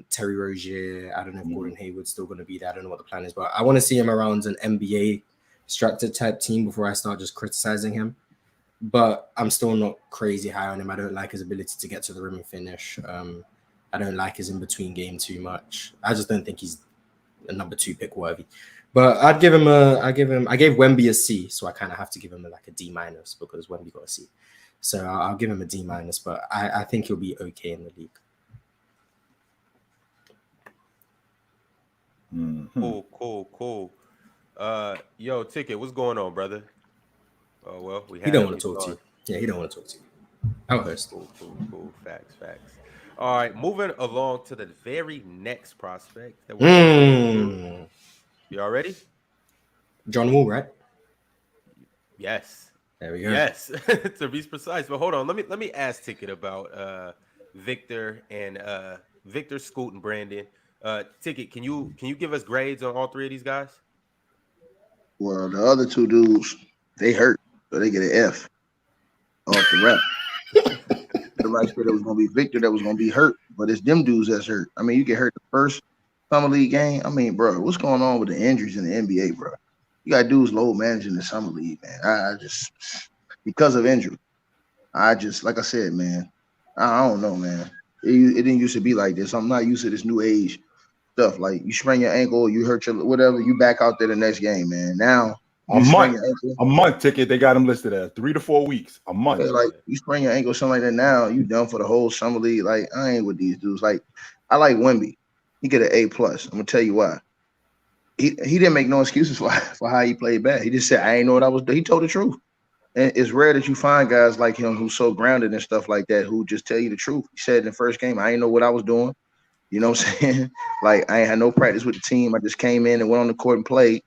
Terry Rozier. I don't know if Gordon Hayward's still going to be there. I don't know what the plan is, but I want to see him around an NBA structured type team before I start just criticizing him. But I'm still not crazy high on him. I don't like his ability to get to the rim and finish. I don't like his in-between game too much. I just don't think he's a number 2 pick worthy. But I gave Wemby a C, so I kind of have to give him a D- because Wemby got a C. So I'll give him a D-, but I think he'll be okay in the league. Mm-hmm. Cool. Yo, Ticket, what's going on, brother? Oh well, he don't want to talk to you. Yeah, he don't want to talk to you. I'll host. Cool. Facts. All right, moving along to the very next prospect. You all ready? John Wall, right? Yes. There we go. Yes, to be precise. But hold on, let me ask Ticket about Victor, Scoot, and Brandon. Ticket, can you give us grades on all three of these guys? Well, the other two dudes, they hurt, so they get an F off the rep. Everybody said it was going to be Victor that was going to be hurt, but it's them dudes that's hurt. I mean, you get hurt the first summer league game. I mean, bro, what's going on with the injuries in the NBA, bro? You got dudes low managing the summer league, man. I just because of injury. Like I said, man, I don't know, man. It didn't used to be like this. I'm not used to this new age stuff. Like you sprain your ankle, you hurt your whatever, you back out there the next game, man. Now a month ticket. They got him listed as 3 to 4 weeks. A month. Yeah, like you sprain your ankle, something like that. Now you done for the whole summer league. Like I ain't with these dudes. Like I like Wemby. He get an A+. I'm gonna tell you why. He didn't make no excuses for how he played bad. He just said I ain't know what I was doing. He told the truth. And it's rare that you find guys like him who's so grounded and stuff like that who just tell you the truth. He said in the first game, I ain't know what I was doing. You know what I'm saying? Like I ain't had no practice with the team. I just came in and went on the court and played.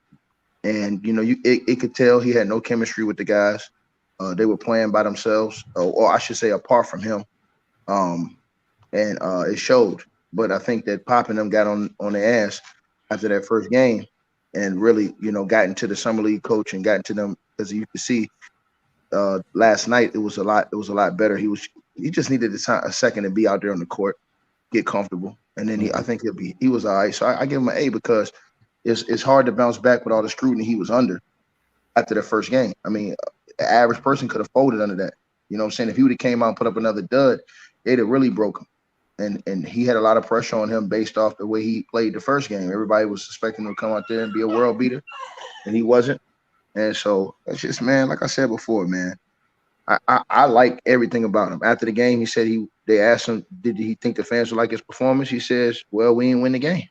And you know, it could tell he had no chemistry with the guys. They were playing by themselves, or I should say, apart from him. And it showed. But I think that Pop and them got on their ass after that first game, and really, you know, got into the summer league coach and got into them because you could see last night it was a lot better. He just needed a second to be out there on the court, get comfortable, and then I think he was all right. So I give him an A because it's hard to bounce back with all the scrutiny he was under after the first game. I mean, an average person could have folded under that. You know what I'm saying? If he would have came out and put up another dud, they'd have really broke him. And he had a lot of pressure on him based off the way he played the first game. Everybody was suspecting him to come out there and be a world beater, and he wasn't. And so that's just, man, like I said before, man, I like everything about him. After the game, he said they asked him, did he think the fans would like his performance? He says, well, we didn't win the game.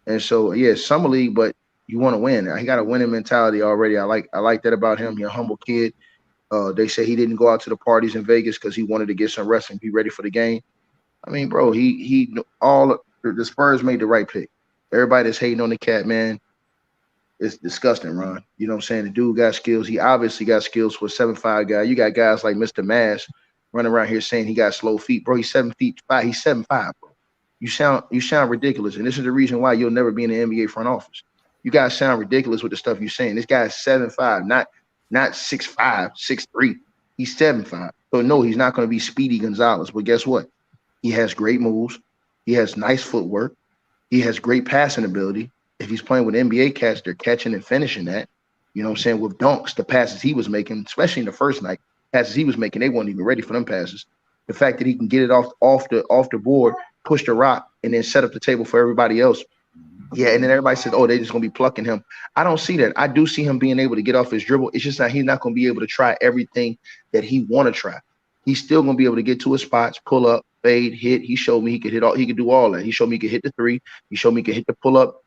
And so, yeah, summer league, but you want to win. He got a winning mentality already. I like that about him. He's a humble kid. They say he didn't go out to the parties in Vegas because he wanted to get some rest and be ready for the game. I mean, bro, the Spurs made the right pick. Everybody that's hating on the cat, man, it's disgusting, Ron. You know what I'm saying? The dude got skills. He obviously got skills for a 7'5" guy. You got guys like Mr. Mass running around here saying he got slow feet. Bro, he's 7'5". He's 7'5", bro. You sound ridiculous. And this is the reason why you'll never be in the NBA front office. You guys sound ridiculous with the stuff you're saying. This guy's 7'5", not 6'5", 6'3". He's 7'5". So no, he's not going to be Speedy Gonzalez. But guess what? He has great moves. He has nice footwork. He has great passing ability. If he's playing with NBA cats, they're catching and finishing that. You know what I'm saying? With dunks, the passes he was making, especially in the first night, passes he was making, they weren't even ready for them passes. The fact that he can get it off the board, push the rock, and then set up the table for everybody else. Yeah, and then everybody says, oh, they're just going to be plucking him. I don't see that. I do see him being able to get off his dribble. It's just that he's not going to be able to try everything that he want to try. He's still going to be able to get to his spots, pull up, fade, hit. He showed me he could hit all. He could do all that. He showed me he could hit the three. He showed me he could hit the pull up,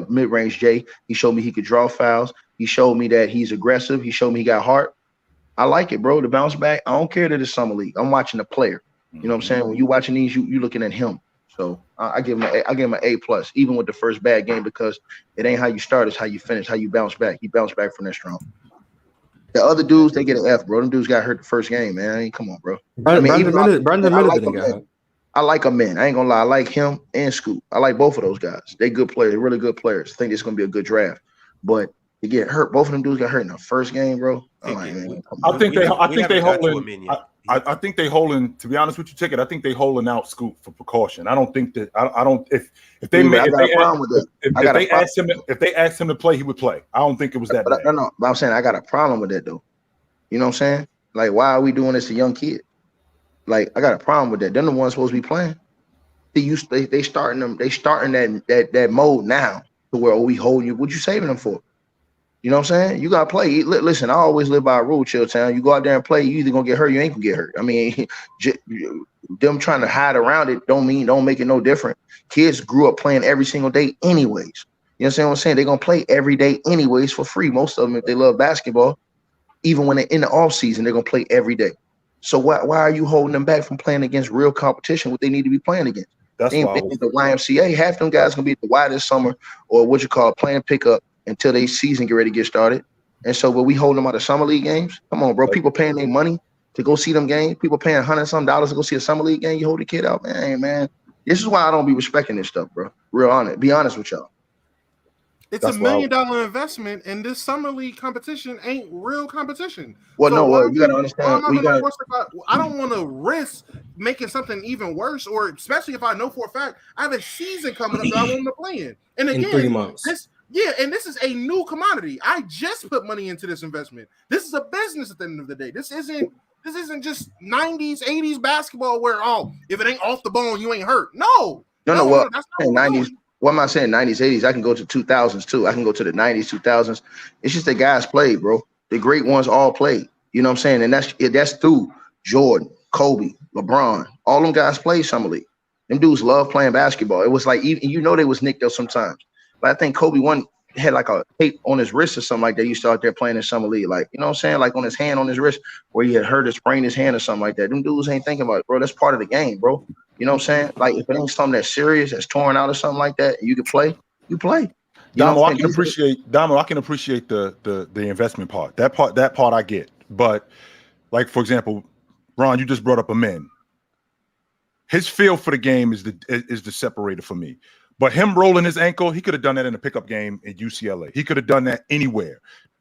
mid-range J. He showed me he could draw fouls. He showed me that he's aggressive. He showed me he got heart. I like it, bro. To bounce back, I don't care that it's summer league. I'm watching the player. You know what I'm saying? When you're watching these, you looking at him. So I give him an A+, even with the first bad game, because it ain't how you start, it's how you finish, how you bounce back. He bounced back from that strong. The other dudes, they get an F, bro. Them dudes got hurt the first game, man. I mean, come on, bro. Brandon Miller didn't get hurt. I like them, man. I ain't gonna lie. I like him and Scoot. I like both of those guys. They good players. They're really good players. I think it's gonna be a good draft. But to get hurt, both of them dudes got hurt in the first game, bro. I'm like, man, I think they holding. To be honest with you, Ticket, I think they holding out Scoot for precaution. I don't think that. I don't. If they asked him to play, he would play. I don't think it was that bad. No. But I'm saying I got a problem with that though. You know what I'm saying? Like, why are we doing this to young kids? Like, I got a problem with that. They're the ones supposed to be playing. They starting that mode now to where we holding you. What you saving them for? You know what I'm saying? You got to play. Listen, I always live by a rule, Chilltown. You go out there and play, you either going to get hurt or you ain't going to get hurt. I mean, them trying to hide around it don't make it no different. Kids grew up playing every single day anyways. You understand what I'm saying? They're going to play every day anyways for free. Most of them, if they love basketball, even when they're in the off season, they're going to play every day. So why are you holding them back from playing against real competition, what they need to be playing against? That's they ain't been at the YMCA. Half them guys going to be at the Y this summer, or what you call playing pickup, until they season get ready to get started. And so when we hold them out of summer league games, come on, bro. People paying their money to go see them games. People paying $100-some to go see a summer league game. You hold the kid out, man. This is why I don't be respecting this stuff, bro. Real honest. Be honest with y'all. It's $1 million investment, and this summer league competition ain't real competition. Well, so no, well, you gotta understand. I don't want to risk making something even worse, or especially if I know for a fact I have a season coming up that I want to play in. And again, in 3 months. This is a new commodity. I just put money into this investment. This is a business at the end of the day. This isn't just 90s, 80s basketball where if it ain't off the bone, you ain't hurt. No. Well, that's not 90s. What am I saying? 90s, 80s. I can go to 2000s too. I can go to the 90s, 2000s. It's just the guys played, bro. The great ones all played. You know what I'm saying? And that's through Jordan, Kobe, LeBron. All them guys played summer league. Them dudes love playing basketball. It was like, even they was nicked up sometimes. But I think Kobe had like a tape on his wrist or something like that. He used to out there playing in summer league, like, you know what I'm saying? Like on his hand, on his wrist, where he had hurt or sprained his hand or something like that. Them dudes ain't thinking about it, bro. That's part of the game, bro. You know what I'm saying? Like if it ain't something that's serious, that's torn out or something like that, and you can play, you play. Damo, I can appreciate the investment part. That part I get. But like for example, Ron, you just brought up a man. His feel for the game is the separator for me. But him rolling his ankle, he could have done that in a pickup game at UCLA. He could have done that anywhere.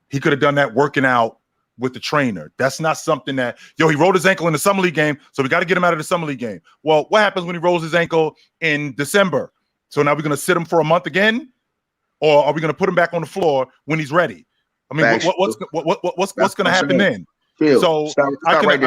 He could have done that working out with the trainer. That's not something that, he rolled his ankle in the summer league game, so we got to get him out of the summer league game. Well, what happens when he rolls his ankle in December? So now we're going to sit him for a month again? Or are we going to put him back on the floor when he's ready? I mean, what's going to happen then? Phil, so stop right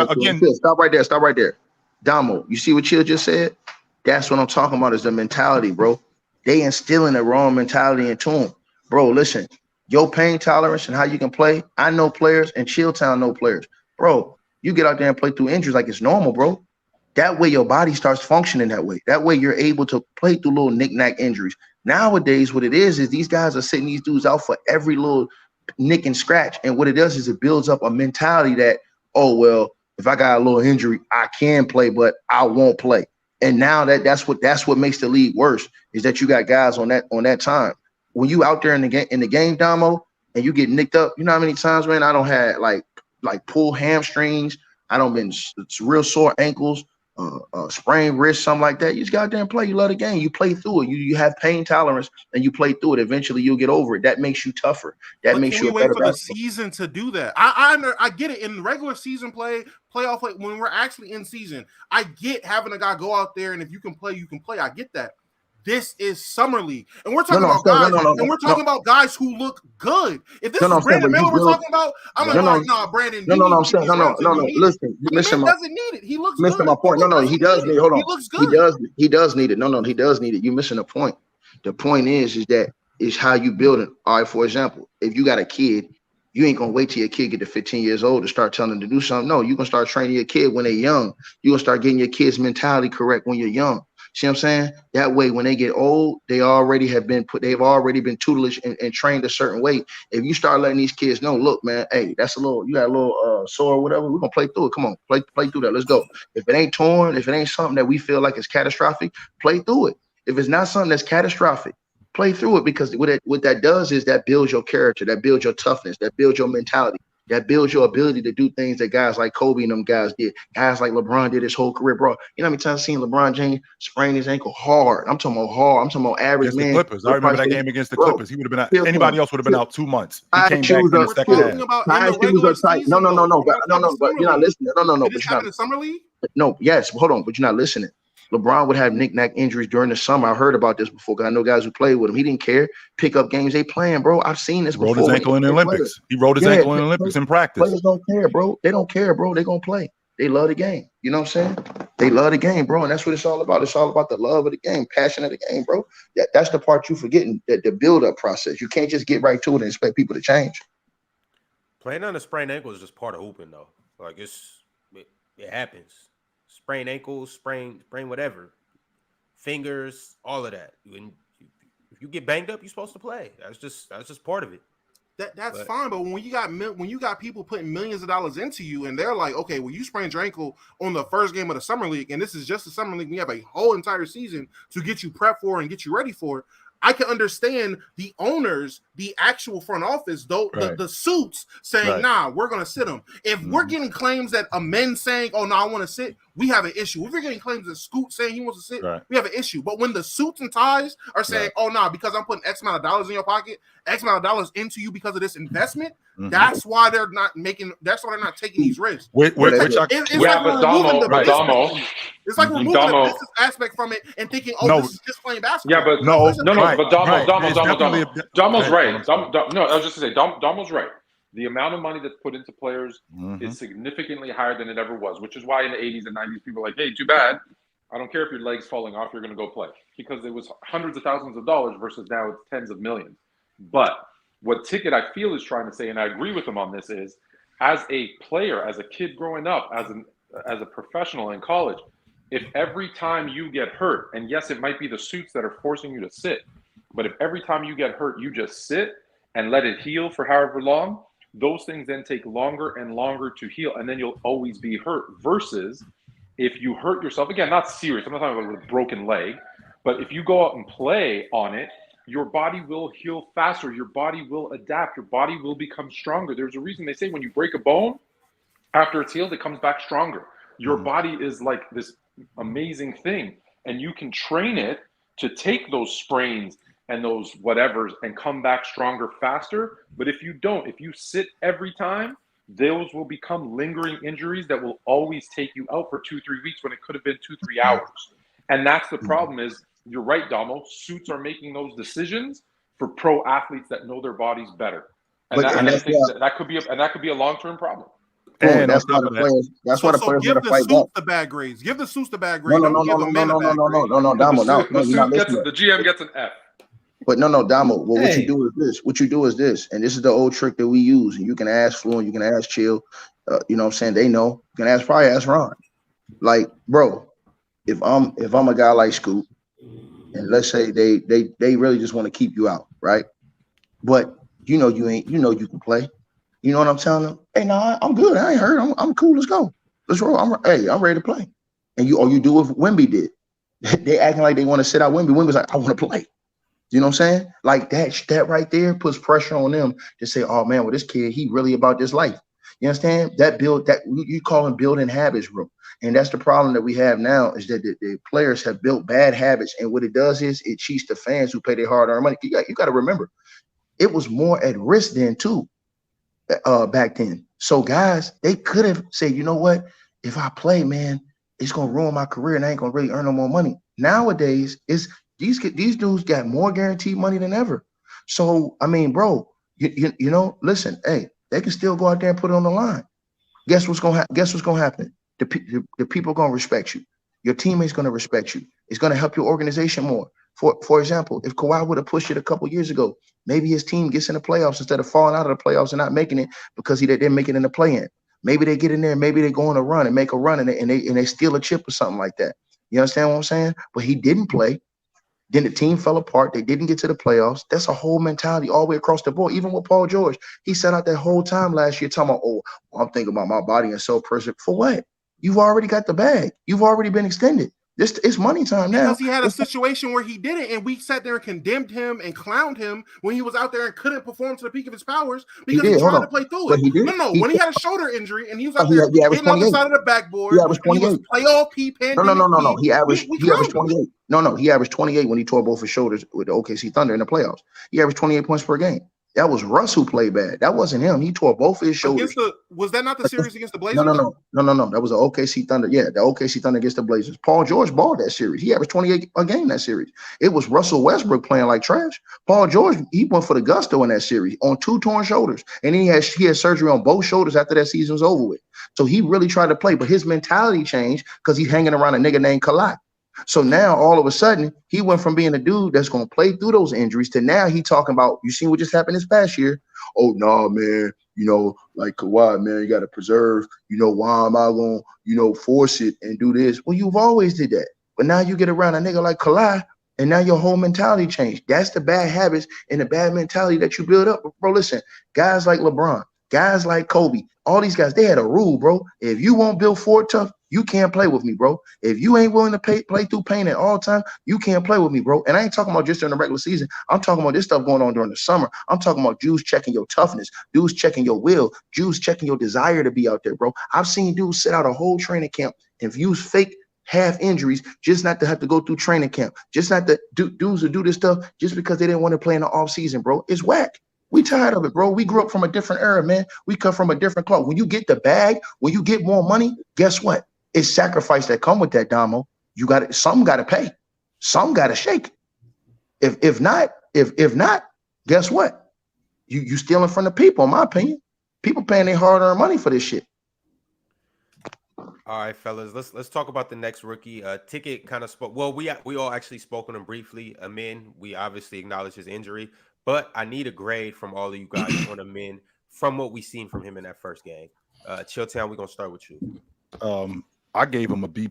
there. Damo, you see what Chill just said? That's what I'm talking about is the mentality, bro. They instilling the wrong mentality into him. Bro, listen, your pain tolerance and how you can play, I know players and Chilltown know players. Bro, you get out there and play through injuries like it's normal, bro. That way your body starts functioning that way. That way you're able to play through little knick-knack injuries. Nowadays, what it is these guys are sitting these dudes out for every little nick and scratch. And what it does is it builds up a mentality that, oh, well, if I got a little injury, I can play, but I won't play. And now that's what makes the league worse is that you got guys on that time. When you out there in the game, Damo, and you get nicked up, you know how many times, man, I don't have like pulled hamstrings. I don't been real sore ankles, sprained wrist, something like that. You just got out there and play. You love the game. You play through it. You have pain tolerance and you play through it. Eventually you'll get over it. That makes you tougher. That makes you a better wait for the season to do that. I get it in regular season playoff play when we're actually in season. I get having a guy go out there and if you can play, you can play. I get that. This is summer league, and we're talking about guys, and we're talking about guys who look good. If this is Brandon Miller we're talking about, I'm Brandon. Listen, he doesn't need it. He looks missing good. my point. No, he does need it. Hold on. He looks good. He does need it. No, he does need it. You're missing the point. The point is that is how you build it. All right, for example, if you got a kid, you ain't gonna wait till your kid get to 15 years old to start telling them to do something. No, you're gonna start training your kid when they're young. You're gonna start getting your kids' mentality correct when you're young. See what I'm saying? That way, when they get old, they've already been tutelage and trained a certain way. If you start letting these kids know, look, man, hey, you got a little sore or whatever, we're gonna play through it. Come on, play through that. Let's go. If it ain't torn, if it ain't something that we feel like is catastrophic, play through it. If it's not something that's catastrophic, play through it, because what that does is that builds your character, that builds your toughness, that builds your mentality. That builds your ability to do things that guys like Kobe and them guys did. Guys like LeBron did his whole career, bro. You know how many times I've seen LeBron James sprain his ankle hard? I'm talking about hard. I'm talking about average man. The Clippers. I remember that game against the Clippers. He would have been out. Anybody else would have been out 2 months. He came back in the second half. But you're not listening. No. Did this happen in summer league? No, yes. Hold on, but you're not listening. LeBron would have knick-knack injuries during the summer. I heard about this before because I know guys who played with him. He didn't care. Pick up games they playing, bro. I've seen this before. Rolled his ankle in the Olympics. He rolled his ankle in the Olympics in practice. Players don't care, bro. They don't care, bro. They're going to play. They love the game. You know what I'm saying? They love the game, bro. And that's what it's all about. It's all about the love of the game, passion of the game, bro. That's the part you're forgetting, the build-up process. You can't just get right to it and expect people to change. Playing on a sprained ankle is just part of hooping, though. Like, it happens. Sprained ankles, sprain whatever. Fingers, all of that. If you get banged up, you're supposed to play. That's just part of it. That's fine, but when you got people putting millions of dollars into you, and they're like, okay, well, you sprained your ankle on the first game of the summer league, and this is just the summer league. We have a whole entire season to get you prepped for and get you ready for it. I can understand the owners, the actual front office, though the suits saying, nah, we're going to sit him. If we're getting claims that a men saying, oh, no, I want to sit, we have an issue. If we're getting claims that Scoot saying he wants to sit, we have an issue. But when the suits and ties are saying, oh, nah, because I'm putting X amount of dollars in your pocket, X amount of dollars into you because of this investment, that's why they're not taking these risks. But Damo, it's like removing the business aspect from it and thinking, this is just playing basketball. Yeah, but Damo's right. No, I was just to say, Damo's right. The amount of money that's put into players is significantly higher than it ever was, which is why in the 80s and 90s, people were like, hey, too bad. I don't care if your leg's falling off, you're going to go play. Because it was hundreds of thousands of dollars versus now it's tens of millions. But what Ticket, I feel, is trying to say, and I agree with him on this, is as a player, as a kid growing up, as a professional in college, if every time you get hurt, and yes, it might be the suits that are forcing you to sit, but if every time you get hurt, you just sit and let it heal for however long, those things then take longer and longer to heal, and then you'll always be hurt. Versus if you hurt yourself, again, not serious, I'm not talking about a broken leg, but if you go out and play on it, your body will heal faster, your body will adapt, your body will become stronger. There's a reason they say when you break a bone, after it's healed, it comes back stronger. Your body is like this amazing thing, and you can train it to take those sprains and those whatevers and come back stronger faster. But if you don't, if you sit every time, those will become lingering injuries that will always take you out for 2-3 weeks when it could have been 2-3 hours. And that's the problem. Is you're right, Damo, suits are making those decisions for pro athletes that know their bodies better, and I think that could be a long-term problem. And that's why the players. That's why the players got to fight back. The bad grades. Give the suits the bad grade. No, Damo. The GM gets an F. But no, Damo. Well, what you do is this, and this is the old trick that we use. And you can ask Fluent, you can ask Chill. You know what I'm saying? They know. You can probably ask Ron. Like, bro, if I'm a guy like Scoot, and let's say they really just want to keep you out, right? But you can play. You know what I'm telling them? Hey, no, I'm good. I ain't hurt. I'm cool. Let's go. Let's roll. I'm ready to play. And you do what Wemby did. They acting like they want to sit out Wemby. Wemby's like, I want to play. You know what I'm saying? Like that right there puts pressure on them to say, oh man, well, this kid, he really about this life. You understand? That you call them building habits, bro. And that's the problem that we have now is that the players have built bad habits. And what it does is it cheats the fans who pay their hard-earned money. You got to remember, it was more at risk then too. Back then. So guys, they could have said, you know what? If I play, man, it's gonna ruin my career and I ain't gonna really earn no more money. Nowadays, it's these dudes got more guaranteed money than ever. So I mean, bro, you know, listen, hey, they can still go out there and put it on the line. Guess what's gonna happen? The people are gonna respect you. Your teammates gonna respect you. It's gonna help your organization more. For example, if Kawhi would have pushed it a couple years ago, maybe his team gets in the playoffs instead of falling out of the playoffs and not making it because they didn't make it in the play-in. Maybe they get in there, maybe they go on a run and make a run and they steal a chip or something like that. You understand what I'm saying? But he didn't play. Then the team fell apart. They didn't get to the playoffs. That's a whole mentality all the way across the board. Even with Paul George, he sat out that whole time last year talking about, I'm thinking about my body and soul person. For what? You've already got the bag. You've already been extended. It's money time now. Because he had a situation where he didn't, and we sat there and condemned him and clowned him when he was out there and couldn't perform to the peak of his powers because he tried to play through it. No, when he had a shoulder injury and he was out there hitting on the side of the backboard, he averaged 28. He was playoff pandemic. No. He averaged 28. No, he averaged 28 when he tore both his shoulders with the OKC Thunder in the playoffs. He averaged 28 points per game. That was Russ who played bad. That wasn't him. He tore both his shoulders. Was that not the series against the Blazers? No. That was the OKC Thunder. Yeah, the OKC Thunder against the Blazers. Paul George balled that series. He averaged 28 a game that series. It was Russell Westbrook playing like trash. Paul George, he went for the gusto in that series on 2 torn shoulders. And then he had surgery on both shoulders after that season was over with. So he really tried to play, but his mentality changed because he's hanging around a nigga named Kalai. So now all of a sudden he went from being a dude that's going to play through those injuries to now he talking about, you seen what just happened this past year? Oh, no, man, like Kawhi, man, you got to preserve, why am I going to, force it and do this? Well, you've always did that. But now you get around a nigga like Kawhi and now your whole mentality changed. That's the bad habits and the bad mentality that you build up. Bro, listen, guys like LeBron, guys like Kobe, all these guys, they had a rule, bro. If you won't build for it tough, You can't play with me, bro. If you ain't willing to play through pain at all times, you can't play with me, bro. And I ain't talking about just during the regular season. I'm talking about this stuff going on during the summer. I'm talking about dudes checking your toughness, dudes checking your will, dudes checking your desire to be out there, bro. I've seen dudes sit out a whole training camp and use fake half injuries just not to have to go through training camp, just not to dudes who do this stuff just because they didn't want to play in the off season, bro. It's whack. We tired of it, bro. We grew up from a different era, man. We come from a different cloth. When you get the bag, when you get more money, guess what? It's sacrifice that come with that, Damo. You got it. Some got to pay. Some got to shake. If not, guess what? You stealing from the people, in my opinion. People paying their hard-earned money for this shit. All right, fellas, let's talk about the next rookie. Ticket kind of spoke. Well, we all actually spoke on him briefly. Amin, we obviously acknowledge his injury, but I need a grade from all of you guys on Amin from what we seen from him in that first game. Chilltown, we're gonna start with you. I gave him a B+.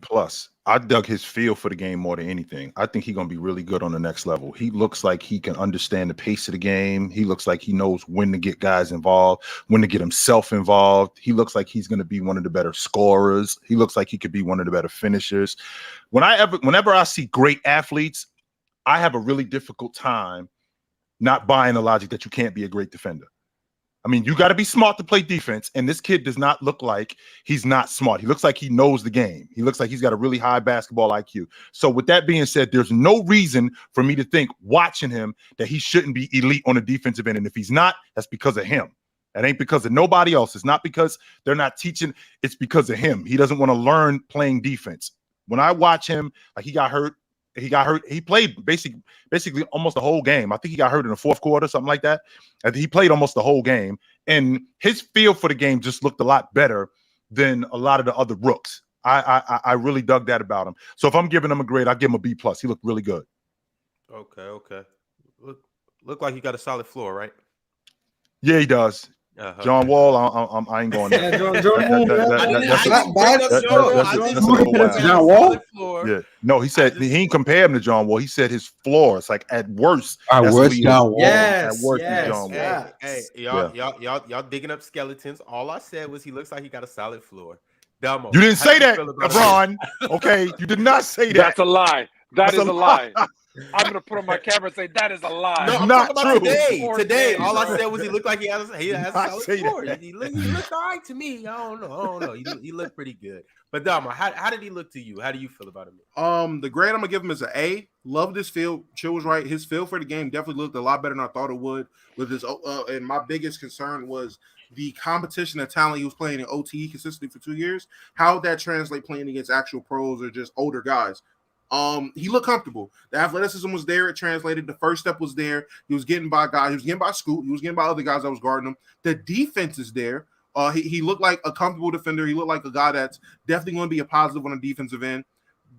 I dug his feel for the game more than anything. I think he's going to be really good on the next level. He looks like he can understand the pace of the game. He looks like he knows when to get guys involved, when to get himself involved. He looks like he's going to be one of the better scorers. He looks like he could be one of the better finishers. Whenever I see great athletes, I have a really difficult time not buying the logic that you can't be a great defender. I mean, you got to be smart to play defense, and this kid does not look like he's not smart. He looks like he knows the game. He looks like he's got a really high basketball IQ. So with that being said, there's no reason for me to think, watching him, that he shouldn't be elite on the defensive end. And if he's not, that's because of him. That ain't because of nobody else. It's not because they're not teaching. It's because of him. He doesn't want to learn playing defense. When I watch him, like he got hurt. He played basically almost the whole game. I think he got hurt in the fourth quarter, something like that. And he played almost the whole game. And his feel for the game just looked a lot better than a lot of the other rooks. I really dug that about him. So if I'm giving him a grade, I'll give him a B+. He looked really good. Okay. Look like he got a solid floor, right? Yeah, he does. John Wall, I ain't going there. John Wall? Yeah. No, he said he ain't compare him to John Wall. He said his floor is like at worst. John Wall. Yes, at worst is John Wall. Hey, y'all digging up skeletons. All I said was he looks like he got a solid floor. Damo, you didn't say that, LeBron. Okay, you did not say that. That's a lie. That is a lie. I'm gonna put on my camera and say that is a lie. No, I'm not talking about today. All I said was he looked like he has a solid floor. He looked all right to me. I don't know. He looked pretty good. But Dama, how did he look to you? How do you feel about him? The grade I'm gonna give him is an A. Loved his feel. Chill was right. His feel for the game definitely looked a lot better than I thought it would. With his and my biggest concern was the competition and talent he was playing in OTE consistently for 2 years. How would that translate playing against actual pros or just older guys? He looked comfortable. The athleticism was there. It translated. The first step was there. He was getting by guys. He was getting by Scoot. He was getting by other guys that was guarding him. The defense is there. He looked like a comfortable defender. He looked like a guy that's definitely going to be a positive on the defensive end.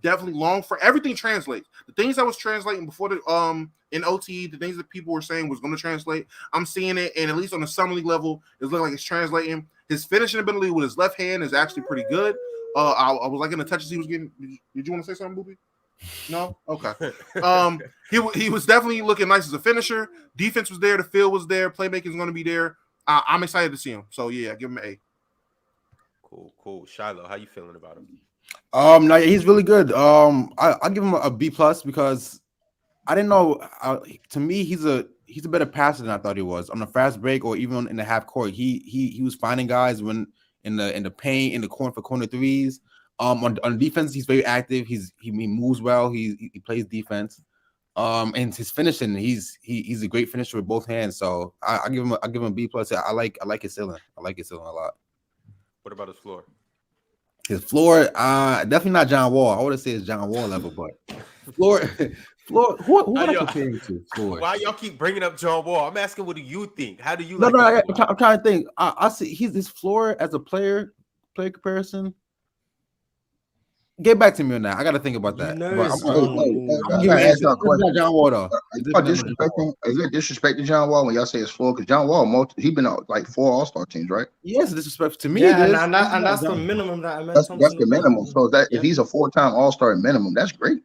Definitely long for everything translates. The things that was translating before the in OT, the things that people were saying was going to translate. I'm seeing it, and at least on the summer league level, it's looking like it's translating. His finishing ability with his left hand is actually pretty good. I was liking the touches he was getting. Did you want to say something, Boobie? No? Okay. He was definitely looking nice as a finisher. Defense was there. The field was there. Playmaking is going to be there. I'm excited to see him. So, yeah, give him an A. Cool. Shiloh, how you feeling about him? No, he's really good. I'll give him a B+ because I didn't know. To me, he's a better passer than I thought he was. On the fast break or even in the half court, he was finding guys when in the paint, in the corner for corner threes. On defense, he's very active. He moves well. He plays defense. And his finishing, he's a great finisher with both hands. So I give him a B+. I like his ceiling. I like his ceiling a lot. What about his floor? His floor, definitely not John Wall. I would say it's John Wall level, but floor. Who am I comparing to? Floor. Why y'all keep bringing up John Wall? I'm asking, what do you think? How do you? I'm trying to think. I see his floor as a player comparison. Get back to me on that. I got to think about that. John Wall though. Is it disrespecting John Wall when y'all say his floor? Because John Wall, he been out like 4 All-Star teams, right? Yes, disrespectful to me. Yeah, and that's the minimum that I meant. That's the minimum. So if he's a 4-time All-Star minimum, that's great.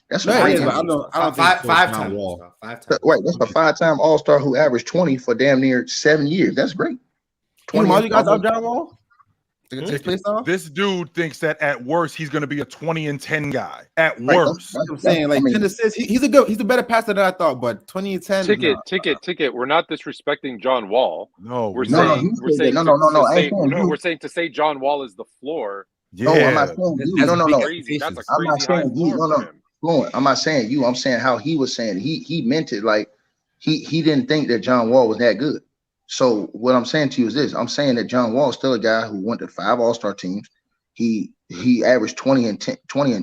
That's a great. I don't think 5 times. Wait, that's a 5-time All-Star who averaged 20 for damn near 7 years. That's great. 20 you guys up John Wall? This dude thinks that at worst he's going to be a 20-10 guy. At worst, that's what I'm saying. Like 10 assists, he's a better passer than I thought. But 20-10, ticket. We're not disrespecting John Wall. No, we're saying to say John Wall is the floor. Yeah, no, I'm not saying you. No. Crazy. That's a crazy high floor for him. Fluent. I'm not saying you. I'm saying how he was saying. He meant it like he didn't think that John Wall was that good. So what I'm saying to you is this: I'm saying that John Wall is still a guy who went to 5 All-Star teams. He averaged 20 and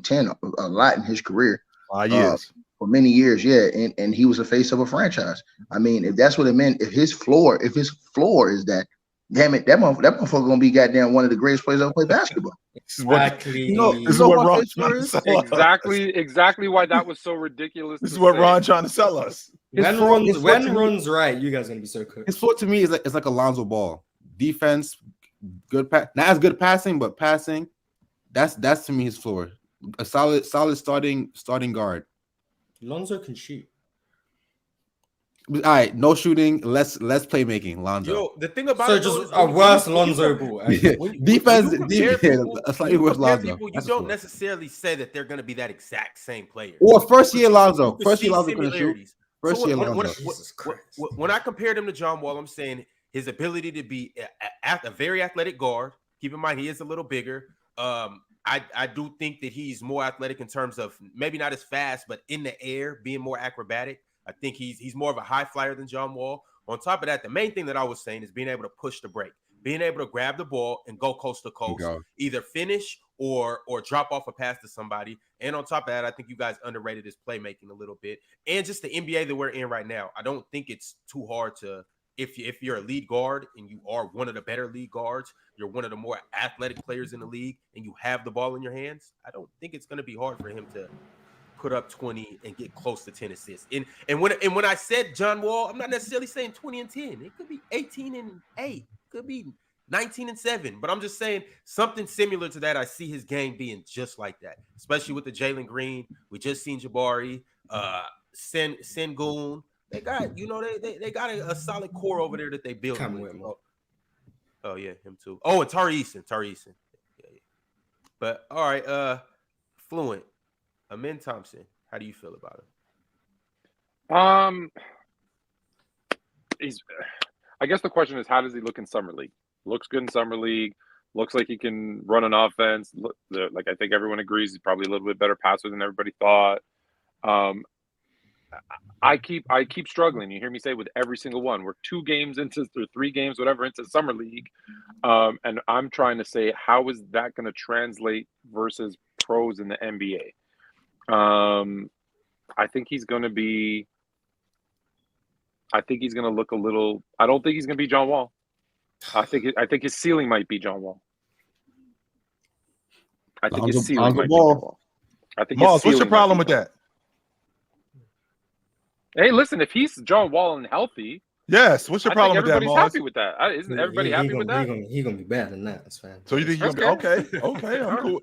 10 a lot in his career. 5 years. For many years, yeah, and he was the face of a franchise. I mean, if that's what it meant, if his floor is that, damn it, that motherfucker gonna be goddamn one of the greatest players ever played basketball. Exactly. This is what Ron Exactly why that was so ridiculous. This is what Ron trying to sell us. When Ron's right, you guys are gonna be so cooked. His floor to me is like Alonzo Ball. Defense, good pass, not as good passing, but passing. That's to me his floor. A solid starting guard. Lonzo can shoot. All right, no shooting, less playmaking. Lonzo. Yo, the thing about so just a worse Lonzo ball. Defense, a slightly worse Lonzo. You don't necessarily say that they're going to be that exact same player. Or first year Lonzo. First year Lonzo couldn't shoot. When I compared him to John Wall, I'm saying his ability to be a very athletic guard. Keep in mind he is a little bigger. I do think that he's more athletic in terms of maybe not as fast, but in the air, being more acrobatic. I think he's more of a high flyer than John Wall. On top of that, the main thing that I was saying is being able to push the break, being able to grab the ball and go coast to coast, either finish or drop off a pass to somebody. And on top of that, I think you guys underrated his playmaking a little bit. And just the NBA that we're in right now, I don't think it's too hard to, if you're a lead guard and you are one of the better lead guards, you're one of the more athletic players in the league, and you have the ball in your hands, I don't think it's going to be hard for him to put up 20 and get close to 10 assists. And when I said John Wall, I'm not necessarily saying 20 and 10. It could be 18 and 8. It could be 19 and 7. But I'm just saying something similar to that. I see his game being just like that, especially with the Jalen Green. We just seen Jabari, Sengun. They got, they got a solid core over there that they built. Oh yeah, him too. Oh, and Tari Eason. Yeah. But all right, Fluent. Amin Thompson, how do you feel about him? I guess the question is, how does he look in summer league? Looks good in summer league. Looks like he can run an offense. Like I think everyone agrees, he's probably a little bit better passer than everybody thought. I keep struggling. You hear me say with every single one. We're 2 games into, or 3 games, whatever, into summer league, and I'm trying to say, how is that going to translate versus pros in the NBA? I think he's going to be. I think he's going to look a little. I don't think he's going to be John Wall. I think his ceiling might be John Wall. I think his ceiling might be John Wall. I think. Moss, what's your problem with that? Hey, listen, if he's John Wall and healthy, yes. What's your problem with that, Moss? Everybody's happy with that. Isn't everybody happy with that? He's gonna be better than that. That's fine. So you think he's okay? I'm cool.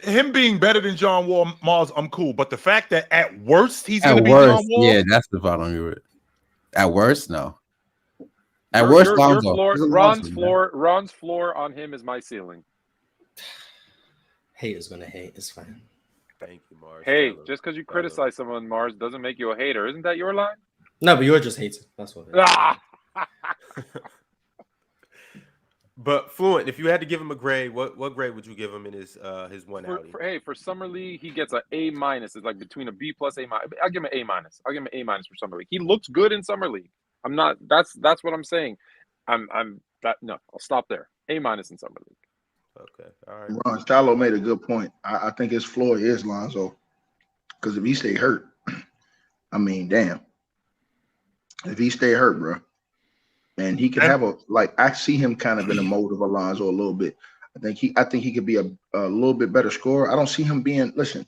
Him being better than John Wall, Mars, I'm cool. But the fact that at worst he's going to be John Wall, yeah, that's the problem you're with. At worst, no. At worst, Ron's floor on him is my ceiling. Haters gonna hate. It's fine. Thank you, Mars. Hey, just because you criticize someone, Mars, doesn't make you a hater. Isn't that your line? No, but you're just hating. That's what it is. But Fluent, if you had to give him a grade, what grade would you give him in his one outing? For summer league, he gets an A-. It's like between a B+ A-. I'll give him an A-. I'll give him an A- for summer league. He looks good in summer league. I'm not. That's what I'm saying. No, I'll stop there. A- in summer league. Okay, all right. Ron Shallow made a good point. I think his floor is Lonzo, because if he stay hurt, I mean, damn. If he stay hurt, bro. And he could have I see him kind of in the mode of Alonzo a little bit. I think he could be a little bit better scorer. I don't see him being, listen,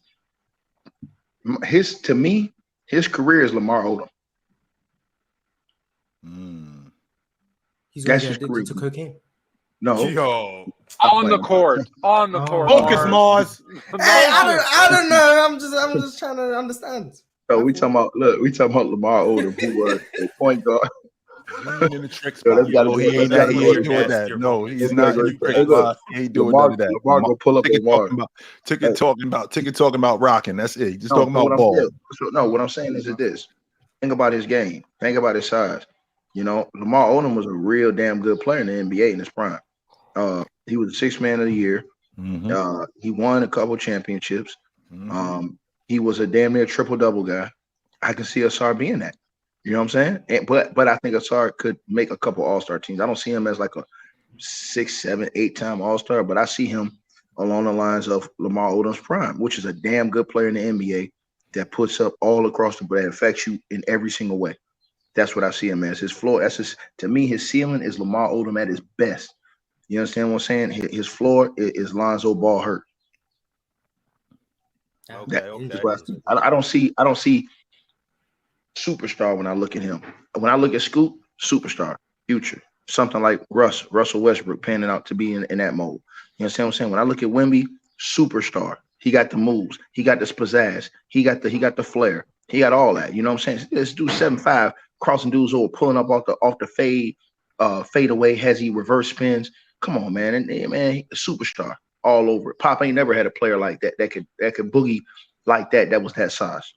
his career is Lamar Odom. He's going to get addicted to cocaine. No. Yo. On the court. Focus, Mars. Hey, I don't know. I'm just trying to understand. So we talking about Lamar Odom, who was a point guard. He ain't in the trick spot. No, he ain't doing that. No, he's not in the trick spot. He ain't doing none of that. Lamar gonna pull up Lamar. Ticket talking about rocking. That's it. Just talking about ball. No, what I'm saying is this. Think about his game. Think about his size. You know, Lamar Odom was a real damn good player in the NBA in his prime. He was the sixth man of the year. Mm-hmm. He won a couple championships. Mm-hmm. He was a damn near triple-double guy. I can see Ausar being that. You know what I'm saying? But I think Ausar could make a couple All-Star teams. I don't see him as like a 6, 7, 8-time All-Star, but I see him along the lines of Lamar Odom's prime, which is a damn good player in the NBA that puts up all across the board, that affects you in every single way. That's what I see him as. His floor, to me, his ceiling is Lamar Odom at his best. You understand what I'm saying? His floor is Lonzo Ball hurt. Okay. I don't see superstar when I look at him. When I look at Scoop, superstar, future, something like Russell Westbrook panning out to be in that mode. You understand what I'm saying? When I look at Wemby, superstar. He got the moves. He got the pizzazz. He got the flair. He got all that. You know what I'm saying? This dude 7'5", crossing dudes over, pulling up off the fade away, has he reverse spins. Come on, man. And man, a superstar all over it. Pop ain't never had a player like that could boogie like that was that size.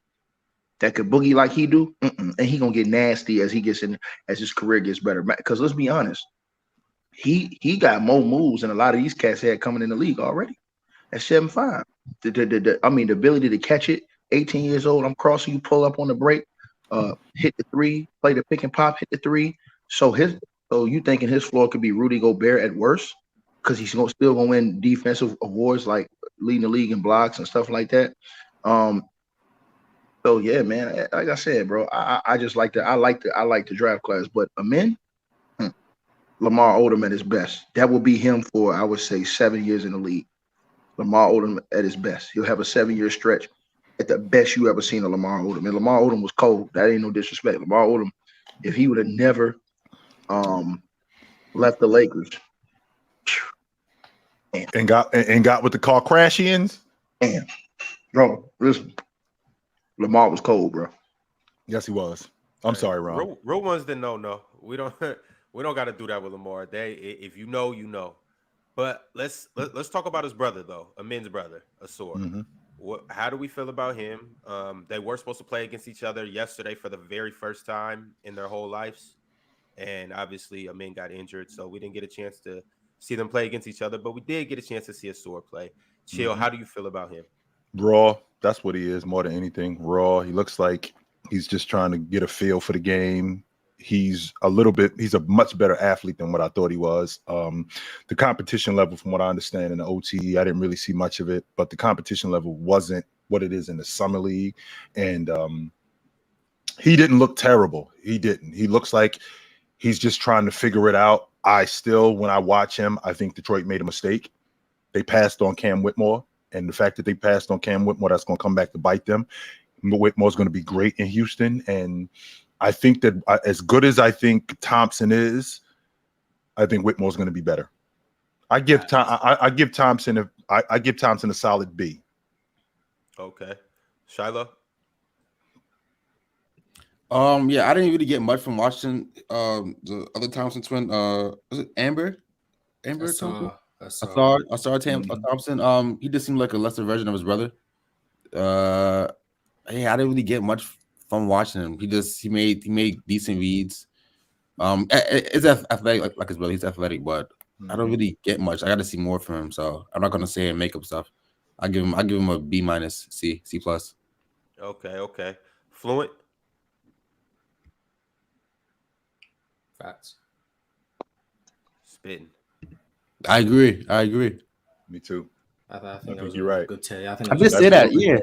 That could boogie like he do. And he gonna get nasty as his career gets better. Because let's be honest, he got more moves than a lot of these cats had coming in the league already. At 7'5". The ability to catch it, 18 years old, I'm crossing you, pull up on the break, hit the three, play the pick and pop, hit the three. So you thinking his floor could be Rudy Gobert at worst, because he's still gonna win defensive awards like leading the league in blocks and stuff like that. So yeah, man, like I said, bro, I just like the draft class, but Amen, Lamar Odom at his best. That will be him for, I would say, 7 years in the league. Lamar Odom at his best. He'll have a 7-year stretch at the best you ever seen of Lamar Odom. And Lamar Odom was cold. That ain't no disrespect. Lamar Odom, if he would have never left the Lakers and got with the Kardashians, damn, bro, listen, Lamar was cold, bro. Yes, he was. I'm sorry, Ron. Real ones didn't know. No, we don't got to do that with Lamar. If you know, you know. But let's talk about his brother though, Amin's brother, Ausar. Mm-hmm. How do we feel about him? They were supposed to play against each other yesterday for the very first time in their whole lives, and obviously Amin got injured, so we didn't get a chance to see them play against each other. But we did get a chance to see Ausar play. Chill. Mm-hmm. How do you feel about him? Raw. That's what he is more than anything. Raw. He looks like he's just trying to get a feel for the game. He's a much better athlete than what I thought he was. The competition level, from what I understand in the OTE, I didn't really see much of it, but the competition level wasn't what it is in the summer league. And he didn't look terrible. He didn't. He looks like he's just trying to figure it out. When I watch him, I think Detroit made a mistake. They passed on Cam Whitmore, and the fact that they passed on Cam Whitmore, that's going to come back to bite them. Whitmore's going to be great in Houston, and I think that as good as I think Thompson is, I think Whitmore's going to be better. I give Thompson a solid B. Okay, Shiloh. Yeah, I didn't really get much from watching the other Thompson twin. Was it Amber Thompson? Ausar Thompson. He just seemed like a lesser version of his brother. Yeah, I didn't really get much from watching him. He made decent reads. It's athletic like his brother. He's athletic, but I don't really get much. I got to see more from him, so I'm not gonna say and make up stuff. I give him a B minus, C plus. Okay. Fluent. Facts. Spitting. I agree. Me too. I think you're right. Good tell. I just say that. Yeah.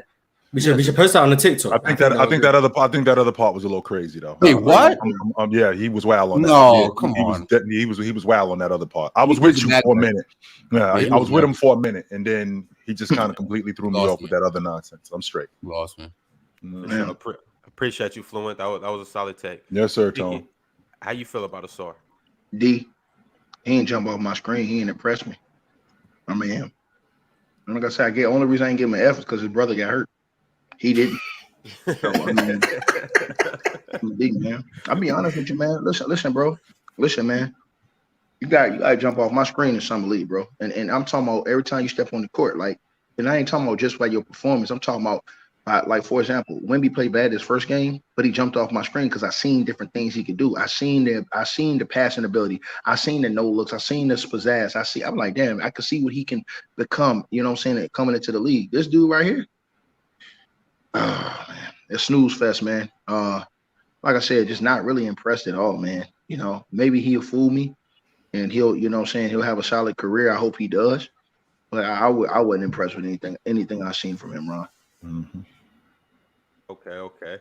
We should post that on the TikTok. I think that other part was a little crazy though. Wait, what? Yeah, he was wild on that. No, come on. He was wild on that other part. I was with you for a minute. Yeah, I was with him for a minute, and then he just kind of completely threw me off with that other nonsense. I'm straight. Lost me. Appreciate you, Fluent. That was a solid take. Yes, sir, Tone. How you feel about Ausar? D. He ain't jump off my screen. He ain't impressed me. I mean, him. And like I said, the only reason I didn't give him an F is because his brother got hurt. He didn't. So, I mean, big man. I'll be honest with you, man. Listen, bro. Listen, man. You gotta jump off my screen in summer league, bro. And I'm talking about every time you step on the court, like, and I ain't talking about just like your performance. I'm talking about like, for example, Wemby played bad his first game, but he jumped off my screen because I seen different things he could do. I seen the passing ability. I seen the no looks. I seen the pizzazz. I'm like, damn, I could see what he can become. You know what I'm saying? Coming into the league, this dude right here. Oh man, it's snooze fest, man. Like I said, just not really impressed at all, man. You know, maybe he'll fool me, and he'll, you know what I'm saying, he'll have a solid career. I hope he does, but I wasn't impressed with anything I've seen from him, Ron. Mm-hmm. Okay.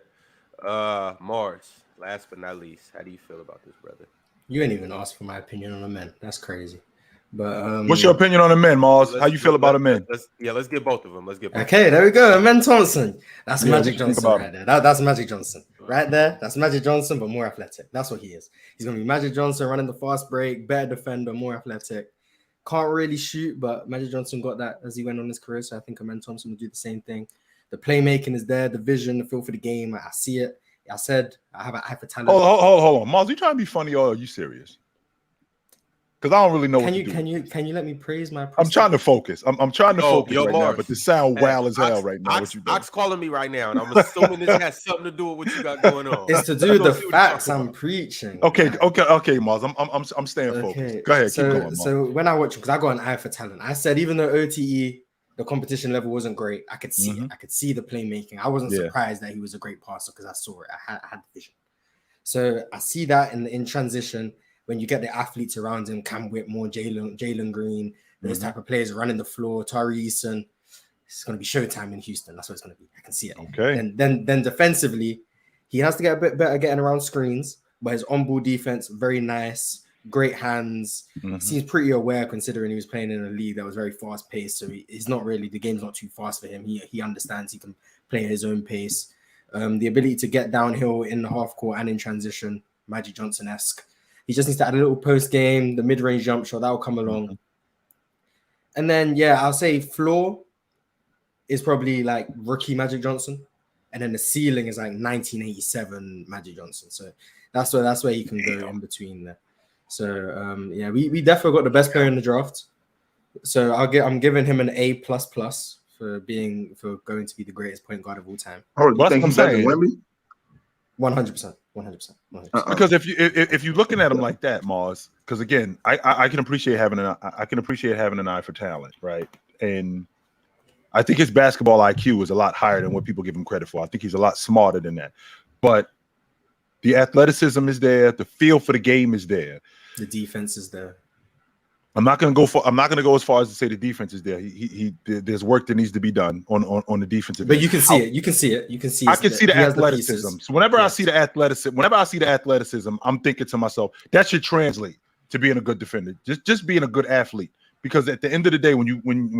Mars, last but not least, how do you feel about this, brother? You ain't even asked for my opinion on the men. That's crazy. But what's your opinion on the men, Mars? How you feel about the men? Let's get both of them. Okay, there we go. Men Thompson. That's Magic Johnson right there. That's Magic Johnson right there. That's Magic Johnson, but more athletic. That's what he is. He's gonna be Magic Johnson running the fast break, better defender, more athletic. Can't really shoot, but Magic Johnson got that as he went on his career. So I think Men Thompson will do the same thing. The playmaking is there, the vision, the feel for the game. I see it. I said I have an eye for talent. Hold on, Mars. You trying to be funny or are you serious? Because I don't really know what to do. Can you let me praise my? I'm trying to focus. I'm trying to focus right now, but this sound wild as hell right now. Ox calling me right now, and I'm assuming this has something to do with what you got going on. It's to do with the facts I'm preaching. Okay, Mars. I'm staying focused. Go ahead, keep going, Mars. So when I watch, because I got an eye for talent, I said even though OTE, the competition level wasn't great, I could see it. I could see the playmaking. I wasn't surprised that he was a great passer because I saw it. I had the vision. So I see that in transition. When you get the athletes around him, Cam Whitmore, Jalen Green, those type of players running the floor, Tari Eason, it's going to be showtime in Houston. That's what it's going to be. I can see it. Okay. And then defensively, he has to get a bit better getting around screens, but his on-ball defense, very nice, great hands. Seems pretty aware considering he was playing in a league that was very fast-paced. So he's not really, the game's not too fast for him. He understands he can play at his own pace. The ability to get downhill in the half court and in transition, Magic Johnson-esque. He just needs to add a little post game, the mid-range jump shot, that will come along. And then, I'll say floor is probably like rookie Magic Johnson. And then the ceiling is like 1987 Magic Johnson. So that's where he can go in between there. So, we definitely got the best player in the draft. So I'm giving him an A++ for going to be the greatest point guard of all time. Oh, you think he's better than Wemby? 100%. Because if you're looking at him like that, Mars, because again, I can appreciate having an eye for talent, right? And I think his basketball IQ is a lot higher than what people give him credit for. I think he's a lot smarter than that. But the athleticism is there, the feel for the game is there, the defense is there. I'm not going to go as far as to say the defense is there. There's work that needs to be done on the defensive. But you can see it. You can see it. I can see the athleticism. So whenever I see the athleticism, I'm thinking to myself, that should translate to being a good defender. Just being a good athlete. Because at the end of the day, when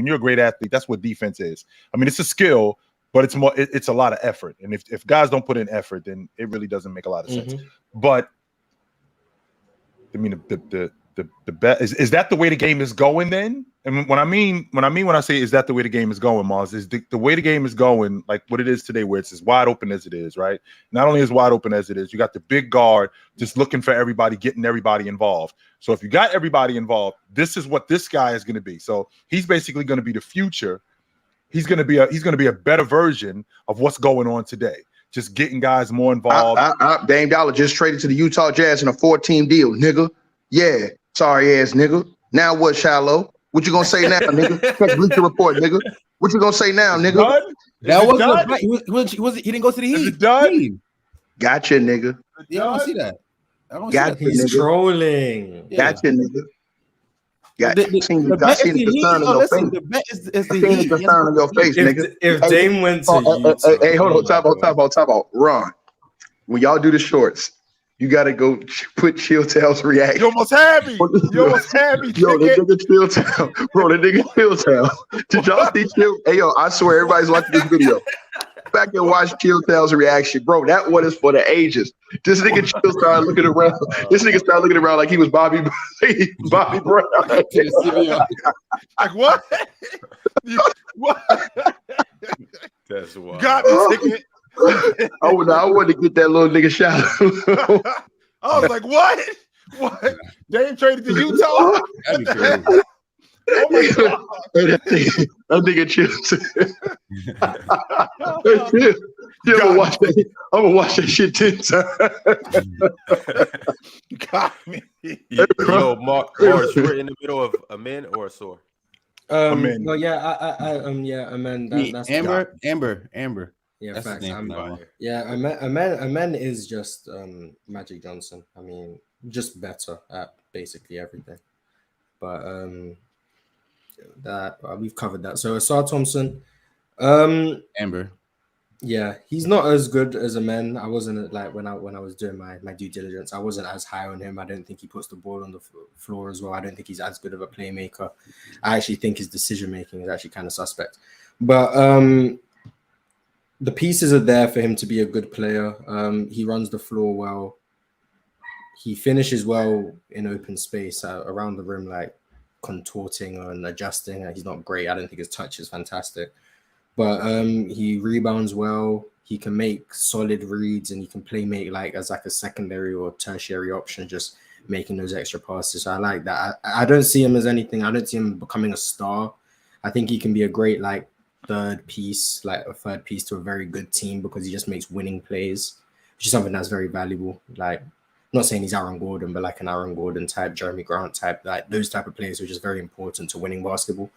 you're a great athlete, that's what defense is. I mean, it's a skill, but it's a lot of effort. And if guys don't put in effort, then it really doesn't make a lot of sense. But I mean, the bet is that the way the game is going then? And when I say is that the way the game is going, Mars, is the way the game is going, like what it is today, where it's as wide open as it is, right? Not only as wide open as it is, you got the big guard just looking for everybody, getting everybody involved. So if you got everybody involved, this is what this guy is going to be. So he's basically going to be the future. He's going to be a better version of what's going on today. Just getting guys more involved. Dame Dollar just traded to the Utah Jazz in a 4-team deal, nigga. Yeah. Sorry ass nigga. Now what, Shallow? What you gonna say now, nigga? Check Bleacher Report, nigga. What you gonna say now, nigga? That wasn't he didn't go to the Heat. Done? Gotcha, nigga. Yeah, I don't see that. He's trolling. Gotcha, nigga. The bet is the Heat. Concern on your face, nigga. If Dame went to hey, hold on, time out. Ron, when y'all do the shorts, you gotta go put Chill Tail's reaction. You almost had me. Yo, the nigga Chill Tail. Bro, the nigga Chill Tail. Did y'all see Chill? Hey, yo, I swear everybody's watching this video. Back and watch Chill Tail's reaction. Bro, that one is for the ages. This nigga Chill started looking around. This nigga started looking around like he was Bobby Brown. Like what? What? That's wild. Got me ticket. I want to get that little nigga shot. I was like, what? What? Dame traded to Utah? That'd be crazy. Oh my God. Hey, that nigga chips. I'm gonna watch that shit 10 times. Got me. Yo, Mars, you were in the middle of a man or a sore. Amen. Well, yeah, Amen. That's Amber. Yeah, That's facts. his name. Yeah, Amen is just Magic Johnson. I mean, just better at basically everything. But we've covered that. So Ausar Thompson, Amber. yeah, he's not as good as Amen. I wasn't like when I was doing my due diligence, I wasn't as high on him. I don't think he puts the ball on the floor as well. I don't think he's as good of a playmaker. I actually think his decision making is actually kind of suspect. But the pieces are there for him to be a good player. He runs the floor well. He finishes well in open space around the rim, like contorting and adjusting. He's not great. I don't think his touch is fantastic. But he rebounds well. He can make solid reads and he can make like as like a secondary or tertiary option, just making those extra passes. So I like that. I don't see him as anything. I don't see him becoming a star. I think he can be a great like third piece to a very good team because he just makes winning plays, which is something that's very valuable. Like, I'm not saying he's Aaron Gordon, but like an Aaron Gordon type, Jeremy Grant type, like those type of players, which is very important to winning basketball.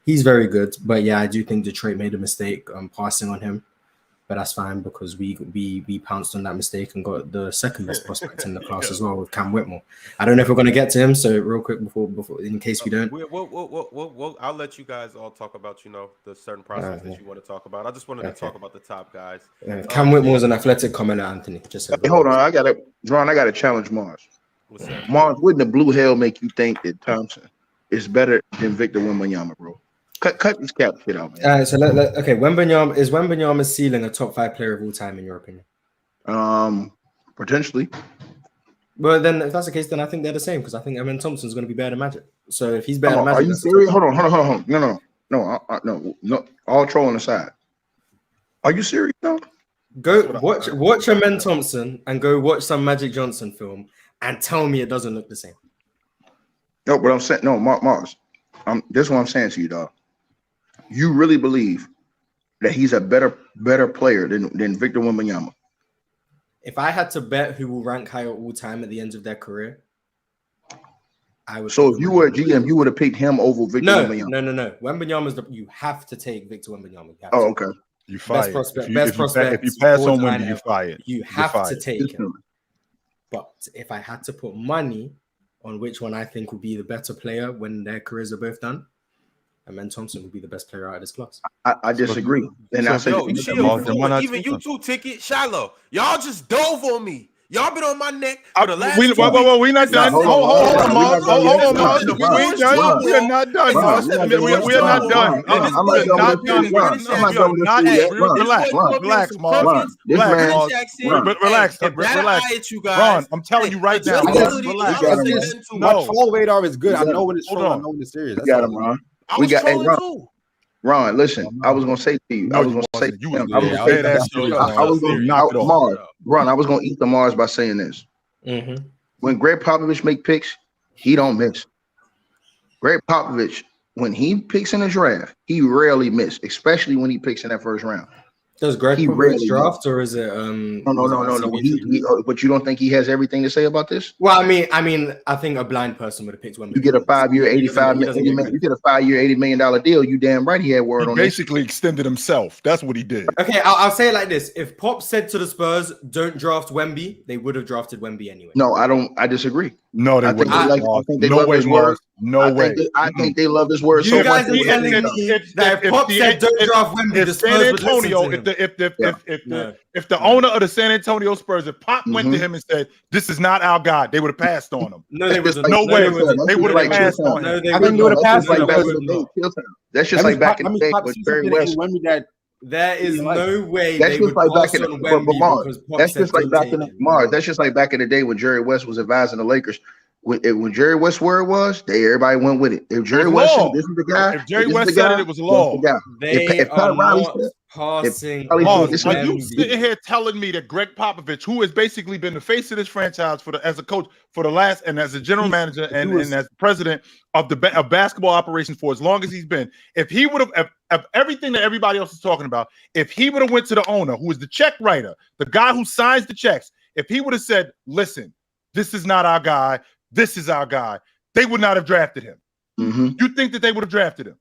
He's very good, but yeah, I do think Detroit made a mistake passing on him, but that's fine because we pounced on that mistake and got the second best prospect in the class as well with Cam Whitmore. I don't know if we're going to get to him, so real quick before in case we don't. I'll let you guys all talk about the certain prospects that you want to talk about. I just wanted to talk about the top guys. Cam Whitmore is an athletic comment, Anthony. Just hey, hold on, I got to challenge Mars. What's that? Mars, wouldn't the blue hell make you think that Thompson is better than Victor Wembanyama, bro? Cut this cap shit out, man. All right, so okay, Wembanyama's ceiling a top 5 player of all time in your opinion? Potentially. Well, then if that's the case, then I think they're the same because I think Amen Thompson's going to be better than Magic. So if he's better than Magic, are you serious? Hold on. No. All trolling aside, are you serious? No. Go watch Amen Thompson and go watch some Magic Johnson film and tell me it doesn't look the same. No, but I'm saying Mars. This is what I'm saying to you, dog. You really believe that he's a better player than Victor Wembanyama? If I had to bet who will rank higher all time at the end of their career, I would. So if you were a GM, you would have picked him over Victor Wembanyama. No. Wembanyama's you have to take Victor Wembanyama. Oh, okay. You fired. Best prospect. If you pass on Wemby, you fired. You have to take him. But if I had to put money on which one I think will be the better player when their careers are both done, Amen Thompson will be the best player out of this class. I disagree. And I say even you too, Ticket, Shiloh. Y'all just dove on me. Y'all been on my neck for the last. We not done. Hold on, Mars. We are not done. We are not done. Relax, Mars. Relax. Ron, I'm telling you right now. Relax. No, troll radar is good. I know when it's troll. I know when it's serious. We got him, Ron. We got Ron, listen, I was gonna say to you, I was gonna eat the Mars by saying this. Mm-hmm. When Greg Popovich make picks, he don't miss. Greg Popovich, when he picks in a draft, he rarely miss, especially when he picks in that first round. Does Greg Popovich draft or is it No. But you don't think he has everything to say about this? Well, I mean, I think a blind person would have picked Wemby. You get a 5-year, $80 million deal. You damn right he had word on it. Basically extended himself. That's what he did. Okay, I'll say it like this: if Pop said to the Spurs, "Don't draft Wemby," they would have drafted Wemby anyway. No, I disagree. No, they wouldn't. No way, Mars. No way. I think they love his word so much. You guys are telling me that if Pop said, "Don't draft Wemby," the Spurs would listen to him. If the owner of the San Antonio Spurs, if Pop went to him and said, "This is not our guy," they would have passed on him. No, they wouldn't. No way. They would have passed on him. I think they would have passed on him. That's just like back in the day with Jerry West. There is no way. That's just like back in the That's just like back in Mars. That's just like back in the day when Jerry West was advising the Lakers. When Jerry West's word was, everybody went with it. If Jerry West said this is the guy, if Jerry West said it was law. If Pat Riley said, Passing. Mars, are you sitting here telling me that Greg Popovich, who has basically been the face of this franchise as a coach for the last, and as a general manager and as president of of basketball operations for as long as he's been, if he would have everything that everybody else is talking about, if he would have went to the owner, who is the check writer, the guy who signs the checks, if he would have said, "Listen, this is not our guy, this is our guy," they would not have drafted him. Mm-hmm. You think that they would have drafted him?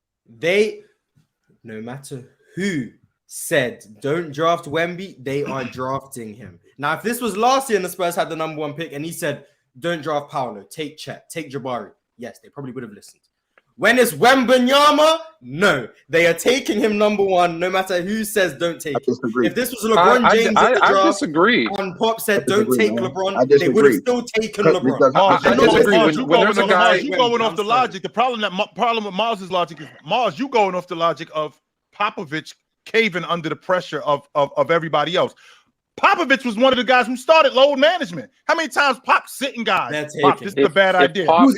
No matter who said don't draft Wemby, they are drafting him. Now, if this was last year and the Spurs had the number 1 pick and he said don't draft Paolo, take Chet, take Jabari, yes, they probably would have listened. When it's Wembanyama, no, they are taking him number 1, no matter who says don't take him. If this was LeBron James at the draft, I disagree. And Pop said don't take LeBron, they would have still taken LeBron. I disagree. You going off the logic. The problem with Mars' logic is Mars. You going off the logic of Popovich caving under the pressure of everybody else. Popovich was one of the guys who started load management. How many times Pop sitting guys? Pop, this is a bad idea. So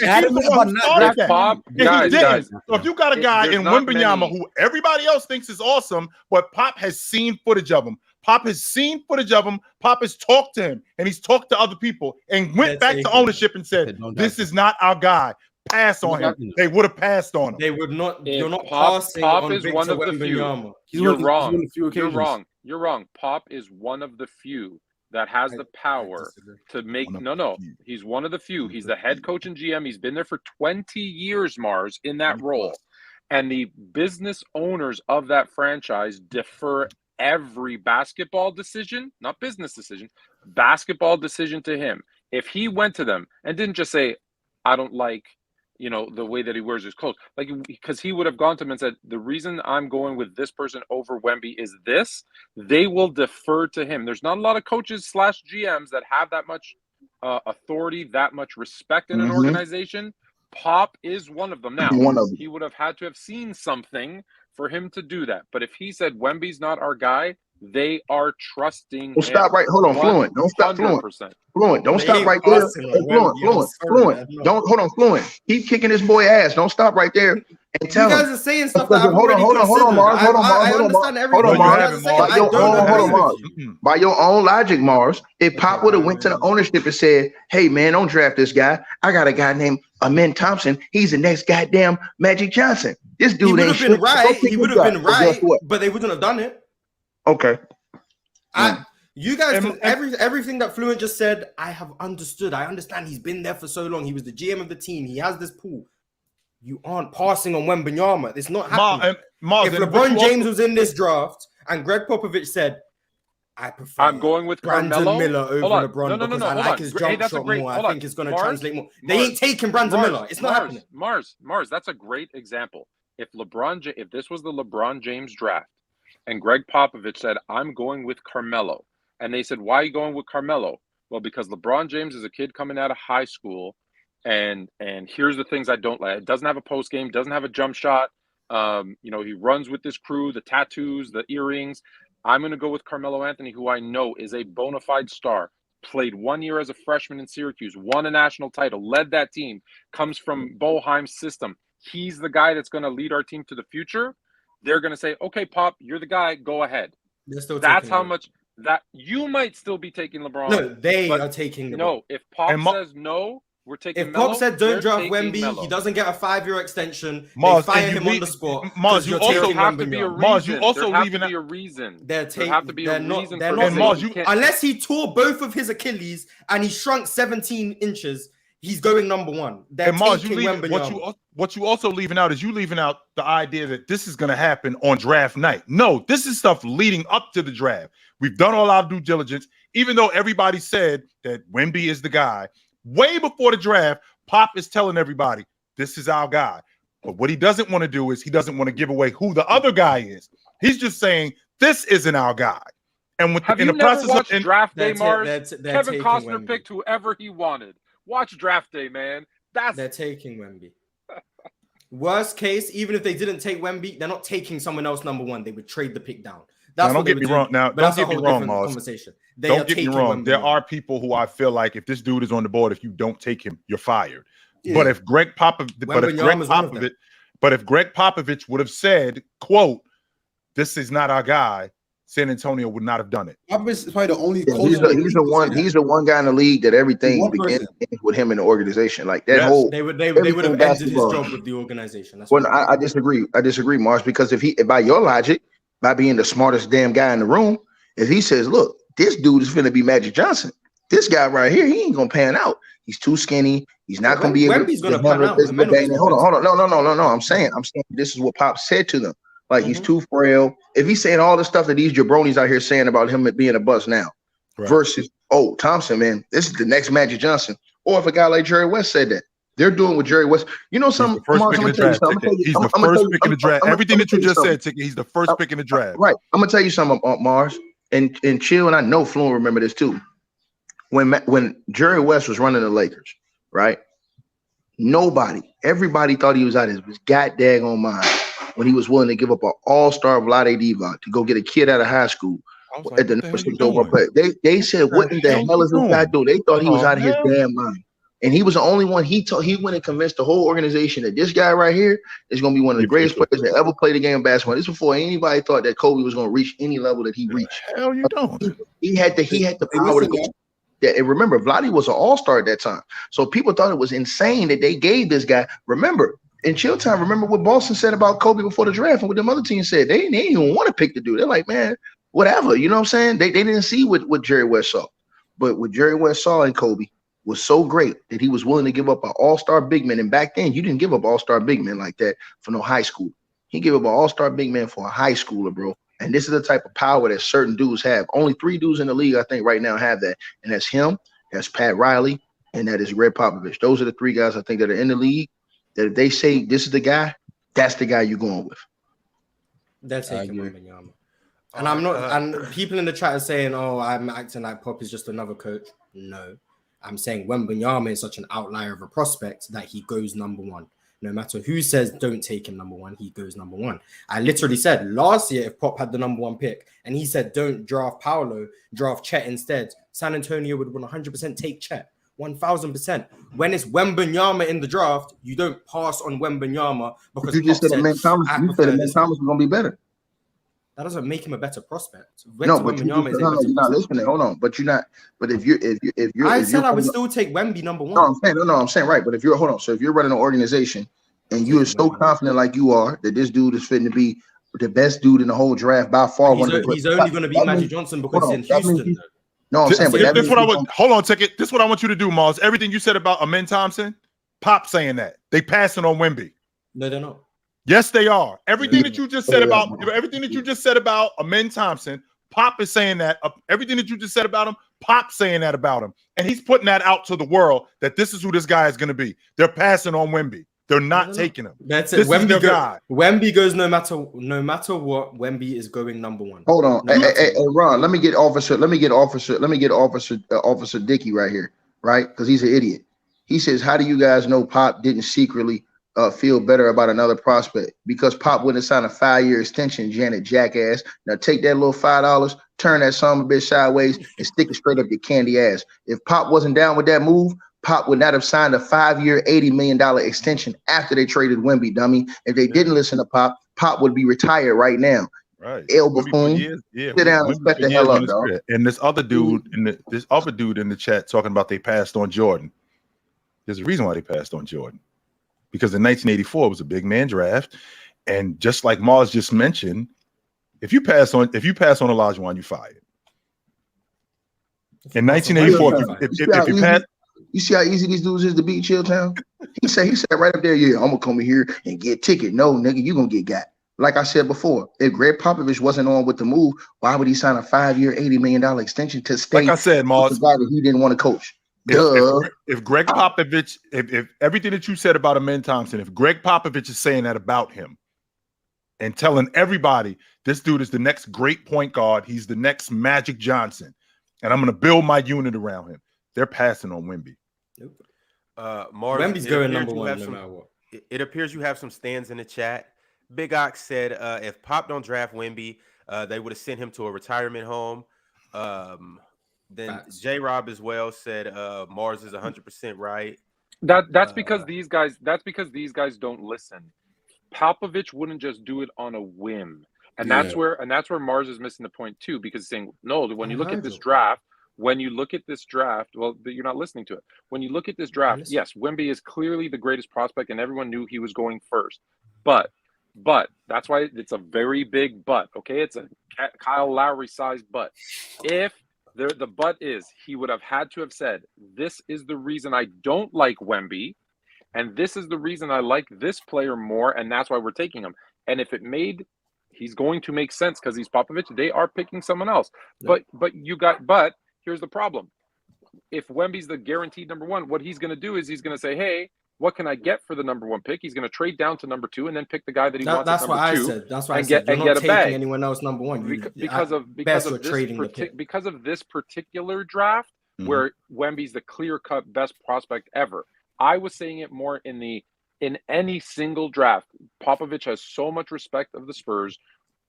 if you got a guy in Wembanyama who everybody else thinks is awesome, but Pop has seen footage of him. Pop has seen footage of him. Pop has talked to him, and he's talked to other people and went back to ownership and said, "This is not our guy. Pass on him." They would have passed on him. They would not. You're not passing on Pop is Victor one of the Wembanyama. few. You're wrong. You're wrong. You're wrong. Pop is one of the few that has the power to make. No. He's one of the few. He's the head coach and GM. He's been there for 20 years, Mars, in that role. And the business owners of that franchise defer every basketball decision, not business decision, basketball decision to him. If he went to them and didn't just say, "I don't like, the way that he wears his clothes," like, because he would have gone to him and said, "The reason I'm going with this person over Wemby is this," they will defer to him. There's not a lot of coaches / GMs that have that much authority, that much respect in an organization. Pop is one of them. Now, he would have had to have seen something for him to do that. But if he said Wemby's not our guy, they are trusting him. Stop right. Hold on, Fluent. Don't stop, Fluent. Fluent. Don't stop right there. Fluent. Don't hold on, Fluent. Keep kicking this boy ass. Don't stop right there and tell him. You guys are saying stuff that hold on, Mars. I understand everything. Hold on, Mars. By your own logic, Mars, if Pop would have went to the ownership and said, "Hey man, don't draft this guy. I got a guy named Amen Thompson. He's the next goddamn Magic Johnson. This dude ain't shit." He would have been right, but they wouldn't have done it. Okay. You guys, everything that Fluent just said, I have understood. I understand. He's been there for so long. He was the GM of the team. He has this pool. You aren't passing on Wembanyama. It's not happening. If LeBron James was in this draft and Greg Popovich said, I'm going with Brandon Carmelo. Miller over LeBron because I like his jump shot more. I think it's going to translate more. They ain't taking Brandon Miller. It's not happening. Mars, that's a great example. If this was the LeBron James draft, and Greg Popovich said, "I'm going with Carmelo," and they said, "Why are you going with Carmelo?" Well, because LeBron James is a kid coming out of high school, and here's the things I don't like. It doesn't have a post game, doesn't have a jump shot. He runs with this crew, the tattoos, the earrings. I'm going to go with Carmelo Anthony, who I know is a bona fide star. Played 1 year as a freshman in Syracuse, won a national title, led that team, comes from Boheim's system. He's the guy that's going to lead our team to the future. They're going to say, "Okay, Pop, you're the guy. Go ahead." That's how much that you might still be taking LeBron. No, they are taking LeBron. No, if Pop says no, we're taking. If Melo, Pop said don't draft Wemby, Melo. He doesn't get a 5-year extension. Mars, they fire him on the spot. Mars, you also have to be a reason. Mars, you also there leaving have to be a reason. There have to be a reason. Unless he tore both of his Achilles and he shrunk 17 inches. He's going number 1. They're Mars, taking what you also leaving out is you leaving out the idea that this is going to happen on draft night. No, this is stuff leading up to the draft. We've done all our due diligence, even though everybody said that Wemby is the guy. Way before the draft, Pop is telling everybody, this is our guy. But what he doesn't want to do is he doesn't want to give away who the other guy is. He's just saying, this isn't our guy. And in the process of draft day, Mars, Kevin Costner picked whoever he wanted. Watch draft day, man. They're taking Wemby. Worst case, even if they didn't take Wemby, they're not taking someone else number 1. They would trade the pick down. That's don't get me wrong. Now, don't get me wrong, Mars. Don't get me wrong. There are people who I feel like if this dude is on the board, if you don't take him, you're fired. Yeah. But if Greg Popovich would have said, quote, this is not our guy, San Antonio would not have done it. Pop is probably the only Yeah, he's the one guy in the league that everything begins with him in the organization. Like that whole they would have ended his job with the organization. That's I disagree. I disagree, Mars, because if by your logic, by being the smartest damn guy in the room, if he says, look, this dude is finna be Magic Johnson, this guy right here, he ain't gonna pan out. He's too skinny. He's not gonna be able Wemby's gonna pan out. Hold on. No. I'm saying this is what Pop said to them. Like he's too frail. If he's saying all the stuff that these jabronis out here saying about him being a bust now, versus Thompson, man, this is the next Magic Johnson. Or if a guy like Jerry West said that, they're doing with Jerry West. You know something? He's the first pick in the draft. Everything that you just said, Ticket, he's the first pick in the draft. Right. I'm gonna tell you something, Mars and Chill, and I know Fluent remember this too. When Jerry West was running the Lakers, right? Everybody thought he was out of his goddamn mind when he was willing to give up an all-star Vlade Divac to go get a kid out of high school at the number 6 overall player. They said, what in the hell is this guy doing? They thought he was out of his damn mind. And he was the only one. He went and convinced the whole organization that this guy right here is going to be one of the greatest players that ever played the game of basketball. This before anybody thought that Kobe was going to reach any level that he reached. Hell, you don't. He had the power to go. Yeah, and remember, Vlade was an all-star at that time. So people thought it was insane that they gave this guy. Remember, in chill time, remember what Boston said about Kobe before the draft and what them other teams said. They didn't even want to pick the dude. They're like, man, whatever. You know what I'm saying? They didn't see what Jerry West saw. But what Jerry West saw in Kobe was so great that he was willing to give up an all-star big man. And back then, you didn't give up all-star big men like that for no high school. He gave up an all-star big man for a high schooler, bro. And this is the type of power that certain dudes have. Only 3 dudes in the league, I think, right now have that. And that's him, that's Pat Riley, and that is Greg Popovich. Those are the 3 guys I think that are in the league that if they say this is the guy, that's the guy you're going with. That's taking Wembanyama. And I'm not. And people in the chat are saying, "Oh, I'm acting like Pop is just another coach." No, I'm saying Wembanyama is such an outlier of a prospect that he goes number 1. No matter who says don't take him number 1, he goes number 1. I literally said last year if Pop had the number 1 pick and he said don't draft Paolo, draft Chet instead, San Antonio would 100% take Chet. 1,000%. When it's Wembanyama in the draft, you don't pass on Wembanyama because you just said that Thomas was going to be better. That doesn't make him a better prospect. No, but you're not listening. Hold on, but you're not. But if you're, I would still take Wemby number 1. No, I'm saying right. But if you're so if you're running an organization and you are so confident like you are that this dude is fitting to be the best dude in the whole draft by far, he's only going to be Magic Johnson because he's in Houston. No, I'm saying, but this what I would hold on, Ticket. This is what I want you to do, Mars. Everything you said about Amen Thompson, Pop saying that they passing on Wemby. No, they're not. Yes, they are. Everything that you just said about Amen Thompson, Pop is saying that. Everything that you just said about him, Pop saying that about him, and he's putting that out to the world that this is who this guy is going to be. They're passing on Wemby. They're not taking him. That's it. Wemby goes no matter what. Wemby is going number 1. Hold on, hey, Ron. Let me get Officer Dickey right here, right? Because he's an idiot. He says, "How do you guys know Pop didn't secretly feel better about another prospect? Because Pop wouldn't sign a 5-year extension, Janet jackass. Now take that little $5, turn that son of a bitch sideways, and stick it straight up your candy ass. If Pop wasn't down with that move, Pop would not have signed a 5-year, $80 million extension after they traded Wemby, dummy. If they didn't listen to Pop, Pop would be retired right now." Right. El Buffoon, sit down and shut the hell up, dog. And this other dude in the chat talking about they passed on Jordan. There's a reason why they passed on Jordan. Because in 1984 it was a big man draft, and just like Mars just mentioned, if you pass on Olajuwon, you fired. In 1984, if you pass, you see how easy these dudes is to beat Chilltown? He said right up there, yeah, I'm gonna come in here and get a ticket. No, nigga, you gonna get got. Like I said before, if Greg Popovich wasn't on with the move, why would he sign a 5-year, $80 million extension to stay? Like I said, Mars, the guy that he didn't want to coach. If Greg Popovich, if everything that you said about Amen Thompson, if Greg Popovich is saying that about him and telling everybody this dude is the next great point guard, he's the next Magic Johnson, and I'm going to build my unit around him, they're passing on Wemby. Mars, Wemby's going number 1 no matter what. It appears you have some stands in the chat. Big Ox said if Pop don't draft Wemby, they would have sent him to a retirement home. Then J Rob as well said Mars is 100% right. That's because these guys don't listen. Popovich wouldn't just do it on a whim. And that's where Mars is missing the point too, because saying no, when you look at this draft, well, you're not listening to it. When you look at this draft, yes, Wemby is clearly the greatest prospect, and everyone knew he was going first. But that's why it's a very big but. Okay, it's a Kyle Lowry sized but. If the but is, he would have had to have said, this is the reason I don't like Wemby, and this is the reason I like this player more, and that's why we're taking him. And if it made, he's going to make sense because he's Popovich. They are picking someone else. But here's the problem. If Wemby's the guaranteed number one, what he's going to do is he's going to say, hey, what can I get for the number one pick? He's going to trade down to number two and then pick the guy that he wants. That's at what number I two said. That's why I said. You're not taking bag. anyone else number one. Because of this particular draft, where Wemby's the clear-cut best prospect ever. I was saying it more in any single draft. Popovich has so much respect of the Spurs.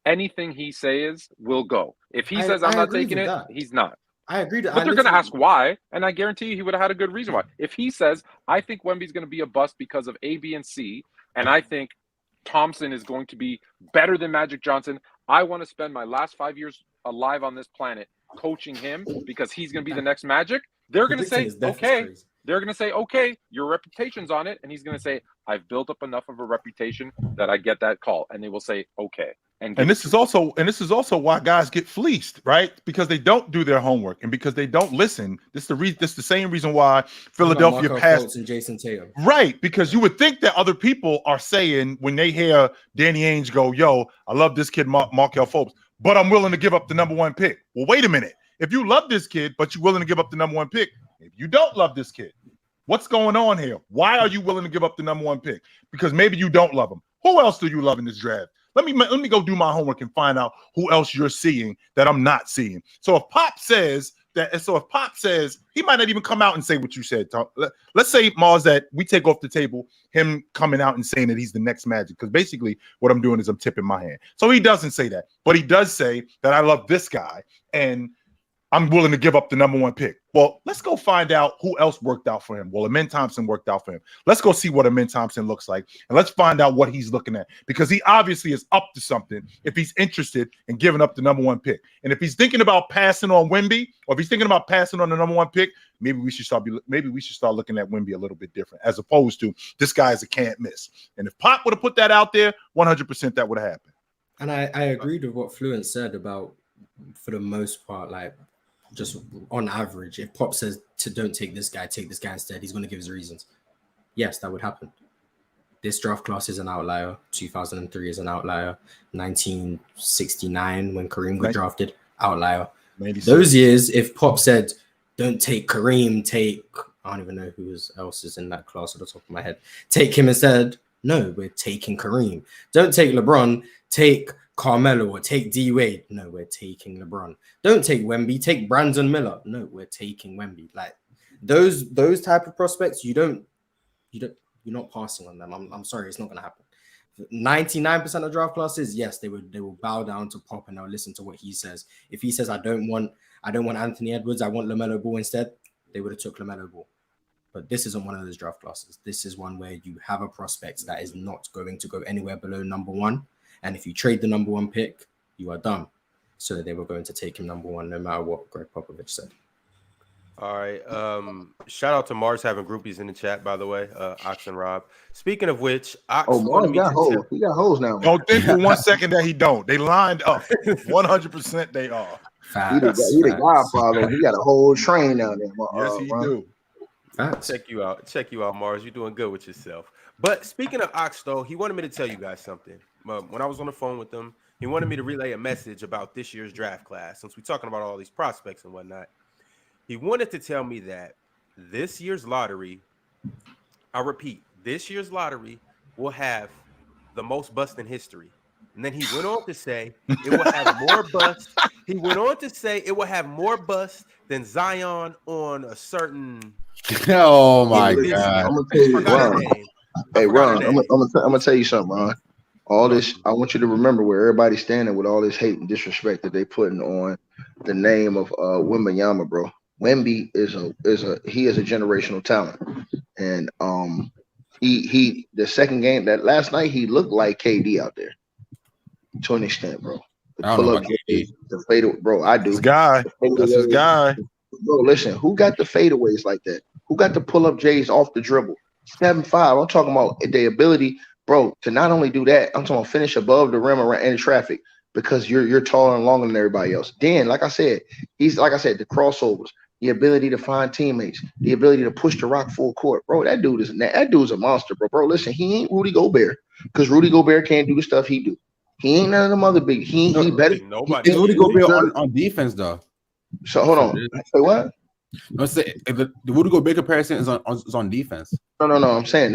Anything he says will go. If he says I'm not taking it, he's not. I agree. But they're going to ask why, and I guarantee you he would have had a good reason why. If he says, I think Wemby's going to be a bust because of A, B, and C, and I think Thompson is going to be better than Magic Johnson, I want to spend my last 5 years alive on this planet coaching him because he's going to be the next Magic, they're going to say, okay. They're going to say, okay, your reputation's on it. And he's going to say, I've built up enough of a reputation that I get that call. And they will say, okay. And this is also why guys get fleeced, right? Because they don't do their homework and because they don't listen. This is the same reason why Philadelphia passed and Jason Tatum. Right, because you would think that other people are saying when they hear Danny Ainge go, yo, I love this kid, Markelle Fultz, but I'm willing to give up the number one pick. Well, wait a minute. If you love this kid, but you're willing to give up the number one pick, if you don't love this kid, what's going on here? Why are you willing to give up the number one pick? Because maybe you don't love him. Who else do you love in this draft? Let me go do my homework and find out who else you're seeing that I'm not seeing. So if Pop says he might not even come out and say what you said, Tom. Let's say, Mars, that we take off the table him coming out and saying that he's the next Magic, because basically what I'm doing is I'm tipping my hand. So he doesn't say that, but he does say that I love this guy and I'm willing to give up the number one pick. Well, let's go find out who else worked out for him. Well, Amen Thompson worked out for him. Let's go see what Amen Thompson looks like, and let's find out what he's looking at, because he obviously is up to something if he's interested in giving up the number one pick. And if he's thinking about passing on Wemby, or if he's thinking about passing on the number one pick, maybe we should start looking at Wemby a little bit different, as opposed to this guy is a can't miss. And if Pop would have put that out there, 100% that would have happened. And I agreed with what Fluent said about, for the most part, like, just on average, if Pop says don't take this guy instead, he's going to give his reasons. Yes, that would happen. This draft class is an outlier. 2003 is an outlier. 1969, when Kareem got drafted, outlier. 96. Those years, if Pop said, don't take Kareem, I don't even know who else is in that class at the top of my head. Take him instead. No, we're taking Kareem. Don't take LeBron, take Carmelo, or take D Wade. No, we're taking LeBron. Don't take Wemby, take Brandon Miller. No, we're taking Wemby. Like those type of prospects, you're not passing on them. I'm sorry, it's not gonna happen. 99% of draft classes, yes, they will bow down to Pop and they'll listen to what he says. If he says I don't want Anthony Edwards, I want LaMelo Ball instead, they would have took LaMelo Ball. But this isn't one of those draft classes. This is one where you have a prospect that is not going to go anywhere below number one. And if you trade the number one pick, you are done. So they were going to take him number one, no matter what Greg Popovich said. All right. Shout out to Mars having groupies in the chat, by the way. Ox and Rob. Speaking of which, Ox Mars got hoes. He got hoes now. Don't think for 1 second that he don't. They lined up. 100% they are. He the godfather. He got a whole train down there. Yes, he do. Check you out, Mars. You're doing good with yourself. But speaking of Ox, though, he wanted me to tell you guys something. When I was on the phone with him, he wanted me to relay a message about this year's draft class. Since we're talking about all these prospects and whatnot, he wanted to tell me that this year's lottery, I repeat, this year's lottery will have the most busts in history. And then he went on to say it will have more busts. He went on to say it will have more busts than Zion on a certain. Oh my God! I'm gonna tell you, Ron. Hey, Ron, I'm gonna tell you something, Ron. All this, I want you to remember where everybody's standing with all this hate and disrespect that they putting on the name of Wembanyama, bro. Wemby is a generational talent, and he the second game that last night he looked like KD out there. to an extent, bro. The I don't know pull up about J's, the fadeaway, bro. I do. This guy. That's his guy. Bro, listen, who got the fadeaways like that? Who got the pull up J's off the dribble? 7'5". I'm talking about the ability, bro, to not only do that. I'm talking about finish above the rim around in traffic because you're taller and longer than everybody else. Then, like I said, the crossovers, the ability to find teammates, the ability to push the rock full court, bro. That dude's a monster, bro. Bro, listen, he ain't Rudy Gobert because Rudy Gobert can't do the stuff he do. He ain't none of them other big. He better. Nobody. Rudy Gobert on defense though. So hold on. Say what? No, say the Rudy Gobert comparison is on defense. No. I'm saying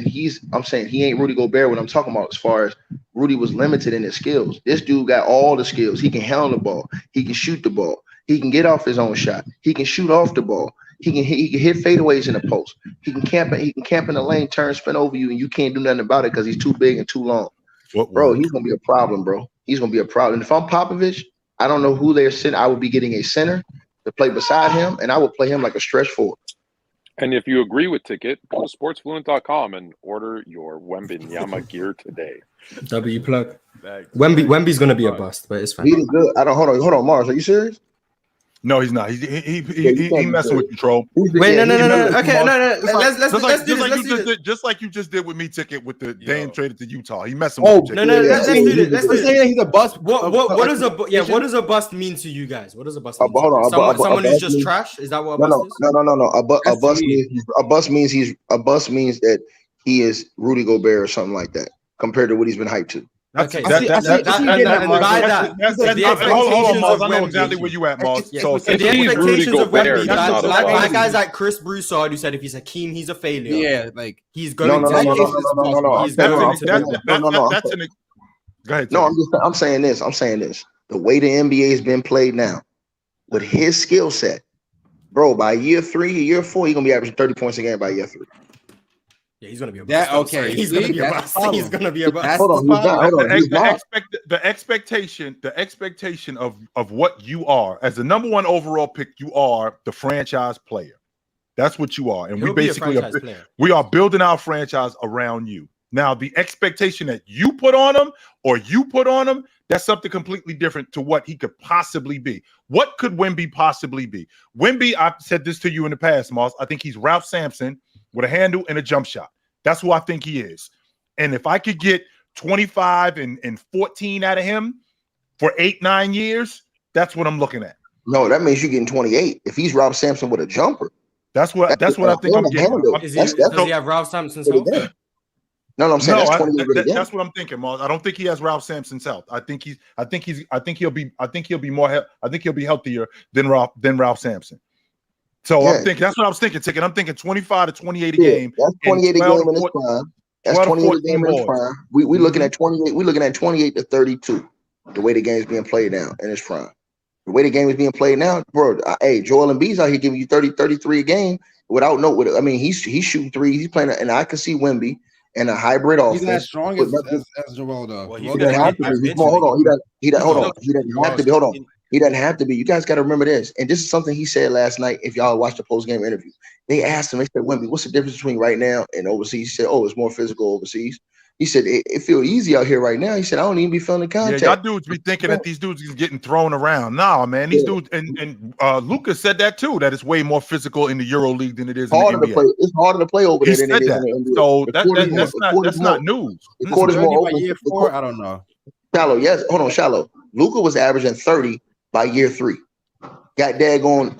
he ain't Rudy Gobert. What I'm talking about as far as Rudy was limited in his skills. This dude got all the skills. He can handle the ball. He can shoot the ball. He can get off his own shot. He can shoot off the ball. He can hit fadeaways in the post. He can camp in the lane, turn, spin over you, and you can't do nothing about it because he's too big and too long. Bro, he's gonna be a problem, bro. He's gonna be a problem. And if I'm Popovich, I don't know who they're sitting. I would be getting a center to play beside him, and I would play him like a stretch forward. And if you agree with Ticket, go to sportsfluent.com and order your Wembanyama gear today. W plug. Wemby's gonna be a bust, but it's fine. He's good. Hold on, Mars. Are you serious? No, he's not. He messing with you, troll. Wait, no. Okay, no. Let's do this. Just like you just did with me, Ticket, with the Dame traded to Utah. He messing with you. No. Let's do this. Let's say he's a bust. What does a bust mean to you guys? What does a bust mean? Hold on. Someone who's just trash? Is that what a bust is? No. A bust means that he is Rudy Gobert or something like that compared to what he's been hyped to. Okay, hold on, Mars. I know exactly where you at, Mars. So the expectations of Wemby, like guys like Chris Broussard who said if he's Hakeem, he's a failure. Yeah, like he's going to. Go ahead. No, I'm saying this. The way the NBA has been played now, with his skill set, bro, by year 3, year 4, he's gonna be averaging 30 points a game by year 3. Yeah, he's gonna be a bust. Okay, he's gonna be a bust. He's gonna be a bust. Hold on. The expectation of what you are as the number 1 overall pick, you are the franchise player. That's what you are, and we basically are building our franchise around you. Now, the expectation that you put on him, that's something completely different to what he could possibly be. What could Wemby possibly be? Wemby, I've said this to you in the past, Moss. I think he's Ralph Sampson with a handle and a jump shot. That's who I think he is. And if I could get 25 and 14 out of him for 8-9 years, that's what I'm looking at. No, that means you're getting 28. If he's Ralph Sampson with a jumper. That's what I think I'm getting. Does he have Ralph Sampson's health? No, I'm saying that's what I'm thinking, Mars. I don't think he has Ralph Sampson's health. I think he'll be healthier than Ralph Sampson. So I'm thinking that's what I was thinking. Ticket. I'm thinking 25 to 28 a game. That's 28 a game in his prime. That's 28 a game in his prime. We looking at 28. We're looking at 28 to 32. The way the game's being played now in his prime. The way the game is being played now, bro. Hey, Joel Embiid's out here giving you 30, 33 a game without he's shooting threes. He's playing, and I can see Wemby in a hybrid offense. He's not as strong as Joel though. Well, he doesn't have to be. Hold on. He doesn't have to be. Hold on. He doesn't have to be. You guys got to remember this. And this is something he said last night. If y'all watched the post-game interview, they asked him, they said, Wemby, what's the difference between right now and overseas? He said, it's more physical overseas. He said, it feels easy out here right now. He said, I don't even be feeling the contact. Yeah, y'all dudes be thinking that these dudes is getting thrown around. Nah, man. These dudes, and Lucas said that too, that it's way more physical in the Euro League than it is in the NBA. It's harder to play over there than it is in the NBA. So that's not news. The court is more open. Year 4, I don't know. Shallow, yes. Hold on, Shallow. Luka was averaging 30 by year 3. Got daggone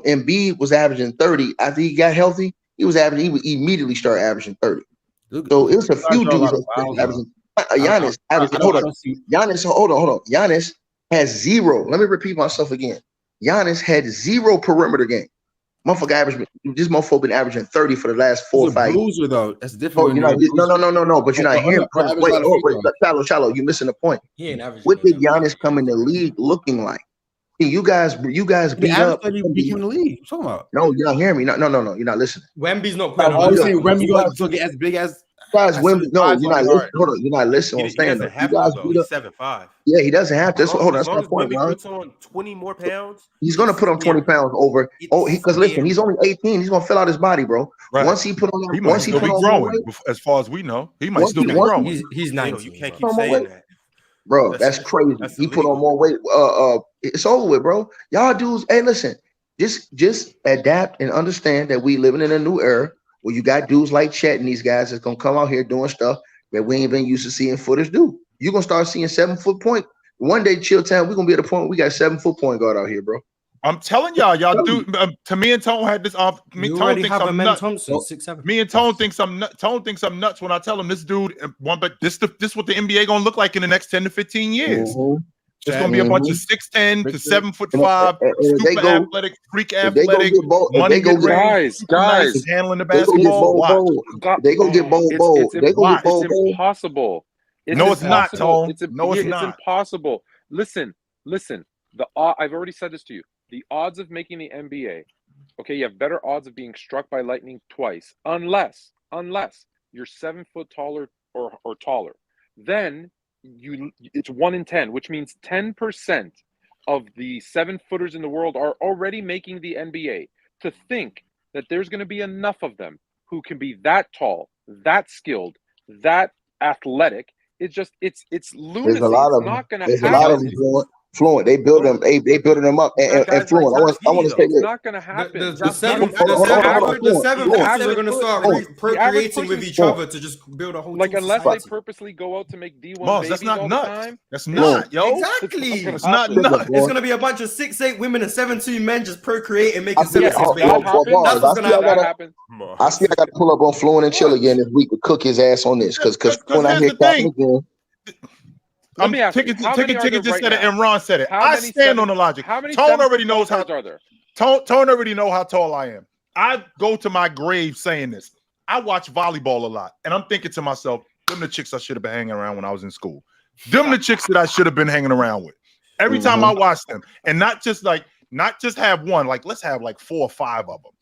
Embiid was averaging 30. After he got healthy, he would immediately start averaging 30. So it was a few dudes averaging. Giannis averaging. Hold on. Giannis has 0. Let me repeat myself again. Giannis had 0 perimeter game. This motherfucker been averaging 30 for the last 4 or 5 years. Though that's different. No. But you're not hearing. Wait, Shallow, you're missing the point. He ain't averaging. What did Giannis come in the league looking like? You guys beat up. In the league. What talking about? No, you're not hearing me. No, you're not listening. Wemby's not putting. Wemby going to get as big as. Guys, Wemby. No, you're not listening. Hold on, you're not listeing. He doesn't have to, though. He's 7'5". Yeah, he doesn't have to. Hold on, that's my point, man. Puts on 20 more pounds. He's gonna put on 20 pounds over. Because listen, he's only 18. He's gonna fill out his body, bro. Right. Once he put on, he might still be growing. As far as we know, he might still be growing. He's 19. You can't keep saying that. Bro, that's crazy. He put on more weight. It's over with, bro. Y'all dudes, hey, listen, just adapt and understand that we living in a new era where you got dudes like Chet and these guys that's gonna come out here doing stuff that we ain't been used to seeing footers do. You're gonna start seeing 7-foot point. One day, chill time, we're gonna be at a point where we got 7-foot point guard out here, bro. I'm telling y'all do. To me and Tone had this off. You Tone already thinks have a I'm man nuts. Thompson 6'7". Me and Tone thinks I'm nuts. Tone thinks I'm nuts when I tell him this dude. But this what the NBA gonna look like in the next 10 to 15 years. It's gonna be a bunch of 6'10" to 7'5", super athletic, freak athletic. Guys, handling the basketball. They gonna get bold. It's impossible. No, it's not, Tone. No, it's not. It's impossible. Listen. I've already said this to you. The odds of making the NBA, okay, you have better odds of being struck by lightning twice, unless you're 7 foot taller or taller. Then it's 1 in 10, which means 10% of the 7-footers in the world are already making the NBA. To think that there's going to be enough of them who can be that tall, that skilled, that athletic, it's lunacy. There's a lot of it's not going to There's happen. a lot of them Fluent. They build them. They building them up. And Fluent. I want to say this. It's not going to happen. The seventh are going to start procreating with each other to just build a whole. Like unless they purposely go out to make D1 babies that's not all nuts. the time. That's not, yo. Exactly. It's not nuts. It's going to be a bunch of 6'8" women and 7'2" men just procreate and making 7'6" babies. That's what's going to happen. I see. I got to pull up on Fluent and Chill again this week to cook his ass on this because when I hear again. Ticket just said it, and Ron said it. I stand on the logic. Tone already knows how. Tone already know how tall I am. I go to my grave saying this. I watch volleyball a lot, and I'm thinking to myself, them the chicks I should have been hanging around when I was in school. Them the chicks that I should have been hanging around with. Every time I watch them, and not just have one. Like let's have like 4 or 5 of them.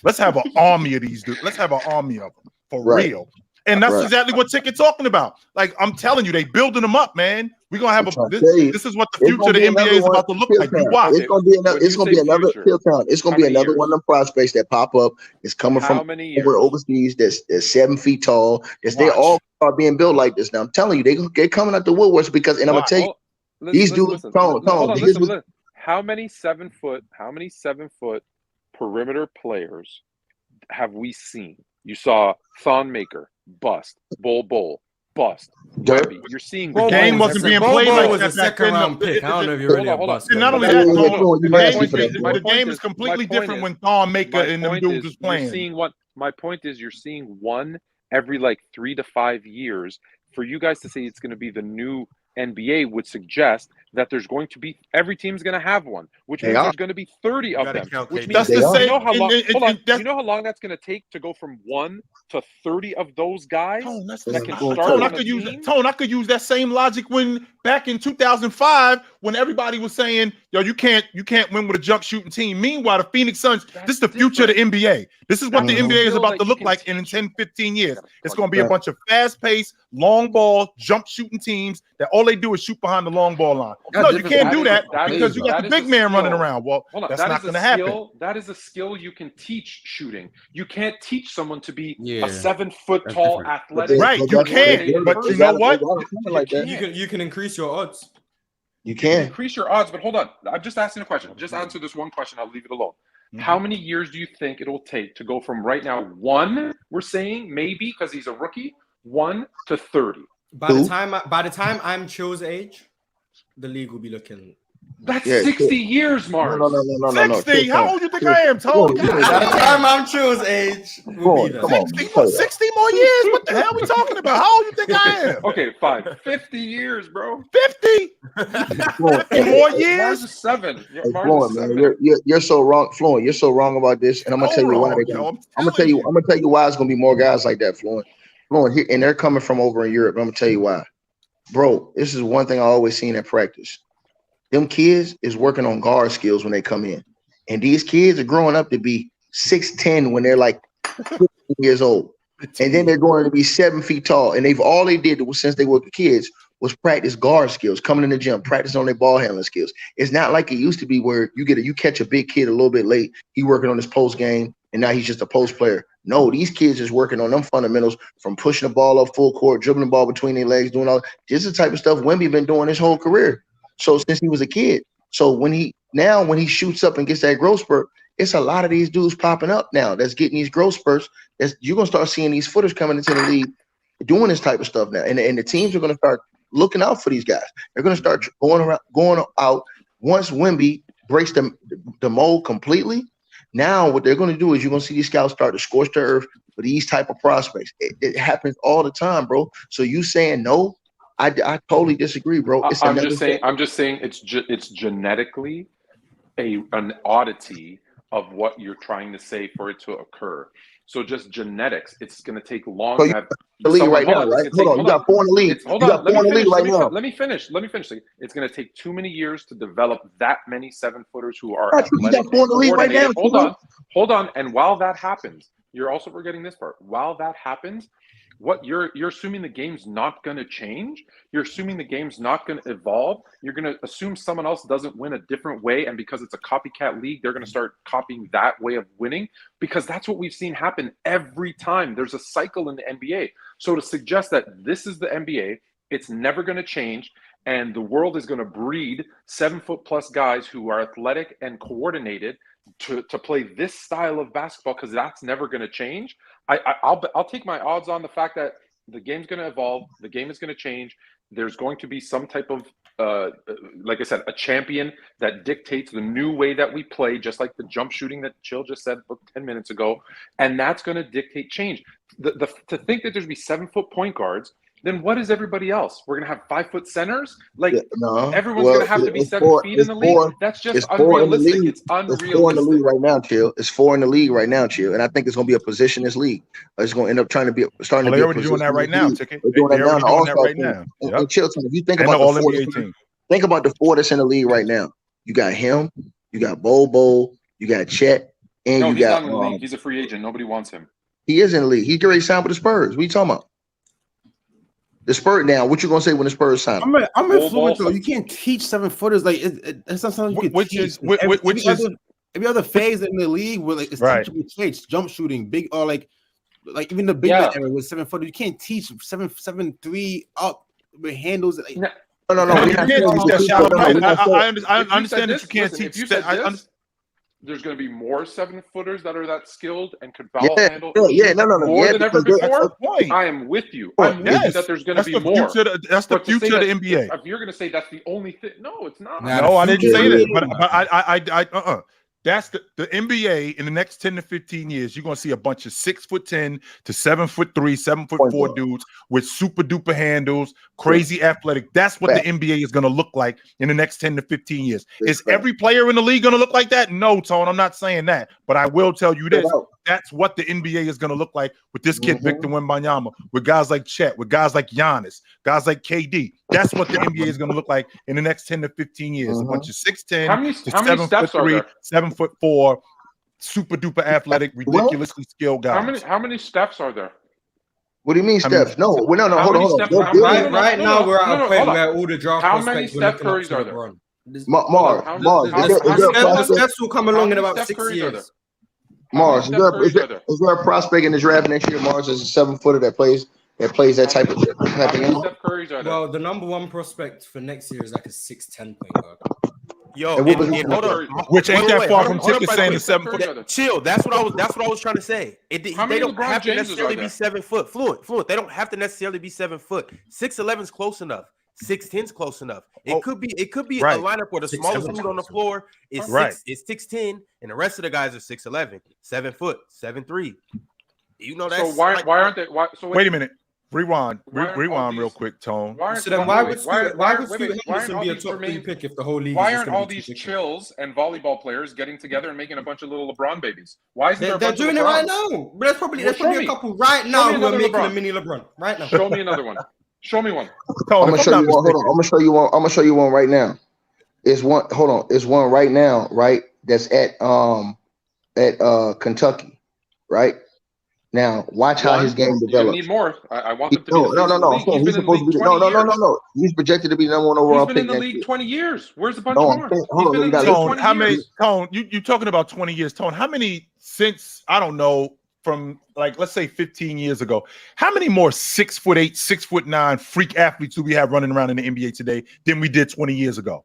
Let's have an army of these dudes. Let's have an army of them for real. And that's exactly what Ticket talking about. Like I'm telling you, they building them up, man. We're gonna have this is what the future of the NBA is about to look like. You watch. It's gonna be another It's gonna be another one of them prospects that pop up. It's coming from overseas. That's 7 feet tall. They all are being built like this. Now I'm telling you, they're coming out the woodworks because, and I'm gonna tell you, these dudes. How many 7 foot perimeter players have we seen? You saw Thonmaker. Bust. Bull. Bust. Wemby. You're seeing the game wasn't being played like was a second round pick. I don't know if you're really a bust. Not only that, the game is completely different when Thonmaker and them dudes is playing. My point is, you're seeing one every like 3 to 5 years. For you guys to say it's going to be the new NBA would suggest that there's going to be every team's going to have one, which means there's going to be 30 of them. Which means you know how long? You know how long that's going to take to go from 1 to 30 of those guys? I could use that same logic when back in 2005 when everybody was saying, "Yo, you can't win with a jump shooting team." Meanwhile, the Phoenix Suns, this is the future of the NBA. This is what the NBA is about to look like in 10, 15 years. It's going to be a bunch of fast-paced, long ball, jump shooting teams that all they do is shoot behind the long ball line. No, you can't do that because you got the big man running around. Well, that's not going to happen. That is a skill you can teach shooting. You can't teach someone to be a 7 foot tall athletic. Right, you can, but you know what? You can increase your odds. You can increase your odds, but hold on. I'm just asking a question. Just answer this one question. I'll leave it alone. How many years do you think it will take to go from right now 1? We're saying maybe because he's a rookie, 1 to 30. By the time I'm Chill's age, the league will be looking. That's 60 years, Mark. No. 60? How old you think I am, Tone? By the time I'm Chill's age, we'll be there. 60 more years? What the hell are we talking about? How old you think I am? Okay, fine. 50 years, bro. 50? More years? Mars is 7. Fluent, man. You're so wrong, Fluent. You're so wrong about this, and I'm gonna tell you why. I'm gonna tell you why it's gonna be more guys like that, Fluent. Here, and they're coming from over in Europe. I'm gonna tell you why, bro. This is one thing I always seen at practice. Them kids is working on guard skills when they come in, and these kids are growing up to be 6'10" when they're like 15 years old, and then they're going to be 7 feet tall. And all they did since they were kids was practice guard skills, coming in the gym, practicing on their ball handling skills. It's not like it used to be where you catch a big kid a little bit late. He working on his post game, and now he's just a post player. No, these kids is working on them fundamentals from pushing the ball up full court, dribbling the ball between their legs, doing all this is the type of stuff Wemby been doing his whole career. So since he was a kid. So when he shoots up and gets that growth spurt, it's a lot of these dudes popping up now that's getting these growth spurts. You're gonna start seeing these footers coming into the league doing this type of stuff now. And the teams are gonna start looking out for these guys. They're gonna start going out once Wemby breaks the mold completely. Now what they're going to do is you're going to see these scouts start to scorch the earth for these type of prospects. It happens all the time, bro. So you saying no? I totally disagree, bro. I'm just saying it's genetically an oddity of what you're trying to say for it to occur. So just genetics, it's going to take long. So you got the league right now, right? Hold on, you got 4 in the league. You got 4 in the league right now. Let me finish. It's going to take too many years to develop that many 7-footers who are you got 4 in the league right now. Hold on. And while that happens, you're also forgetting this part. While that happens, what you're assuming the game's not going to change. You're assuming the game's not going to evolve. You're going to assume someone else doesn't win a different way, and because it's a copycat league, they're going to start copying that way of winning, because that's what we've seen happen every time. There's a cycle in the NBA. So to suggest that this is the NBA, it's never going to change, and the world is going to breed 7-foot-plus guys who are athletic and coordinated to play this style of basketball, because that's never going to change. I'll take my odds on the fact that the game's going to evolve, the game is going to change. There's going to be some type of, like I said, a champion that dictates the new way that we play, just like the jump shooting that Chill just said 10 minutes ago, and that's going to dictate change. To think that there's be 7-foot point guards, then what is everybody else? We're going to have 5-foot centers? Everyone's going to have to be 7 feet in the league? That's just unrealistic. It's unrealistic. It's 4 in the league right now, Chill. It's 4 in the league right now, Chill. And I think it's going to be a positionless league. It's going to end up starting to be they're already doing that right now, Ticket. They're doing that right now. And Chill, if you think about the 4 team. Think about the 4 that's in the league right now. You got him, you got Bobo, you got Chet, and you got. He's not in the league. He's a free agent. Nobody wants him. He is in the league. He's already signed with the Spurs. What are you talking about? The Spurs now. What you gonna say when the Spurs sign? I'm influenced though. You can't teach 7-footers like it's not something you can teach. Every other phase in the league where like it's teachable traits, jump shooting, big or like even the big man era with 7-footers. You can't teach 7'3" up with handles. Like, no. You can't teach that shot. I understand that you can't teach that. There's going to be more 7-footers that are that skilled and could ball handle more than ever before. I am with you. I'm with you that there's going to be more. That's the future of the NBA. If you're going to say that's the only thing, no, it's not. No, I didn't say that. But that's the NBA in the next 10 to 15 years. You're going to see a bunch of 6'10" to 7'3", 7'4" dudes with super duper handles, crazy athletic. That's what the NBA is going to look like in the next 10 to 15 years. Is every player in the league going to look like that? No, Tone, I'm not saying that. But I will tell you this. That's what the NBA is going to look like with this kid, Victor Wembanyama, with guys like Chet, with guys like Giannis, guys like KD. That's what the NBA is going to look like in the next 10 to 15 years. A bunch of 6'10" to 7'3", 7'4", super duper athletic, ridiculously skilled guys. How many Stephs are there? What do you mean, Steph? No, hold on. Right now, we're at a point where all the draft prospects. How many Steph Currys are there? Mars. Stephs will come along in about 6 years. Mars, is there a prospect in the draft next year? Mars is a 7-footer that plays that type of game. Well, the number 1 prospect for next year is like a 6'10" point guard. Yo, hold on. Which ain't that far from Ticket saying the 7-foot. Chill. That's what I was trying to say. They don't have to necessarily be 7 foot. Fluent. They don't have to necessarily be 7 foot. 6'11" is close enough. 6'10" is close enough. It could be a lineup where the smallest dude on the floor is 6'10", and the rest of the guys are 6'11", 7 foot, 7'3". You know that's so why aren't they? Wait a minute. Rewind real quick, Tone. Why would Henderson be a top 3 pick if the whole league? Why aren't all these chills and volleyball players getting together and making a bunch of little LeBron babies? Why isn't they're doing it right now? But there's probably a couple right now who are making a mini LeBron right now. Show me another one. Show me one. I'm gonna show you one. Hold on. I'm gonna show you one right now. It's one. Hold on. It's one right now. Right. That's at Kentucky. Right. Now watch how his game develops. Need more. I want them to. No. He's supposed to be. No. He's projected to be the number 1 overall pick. He's been in the league 20 years. Where's the bunch more? Hold on. Tone, how many? Tone, you talking about 20 years? Tone, how many since I don't know from like, let's say 15 years ago, how many more 6'8", 6'9" freak athletes do we have running around in the NBA today than we did 20 years ago?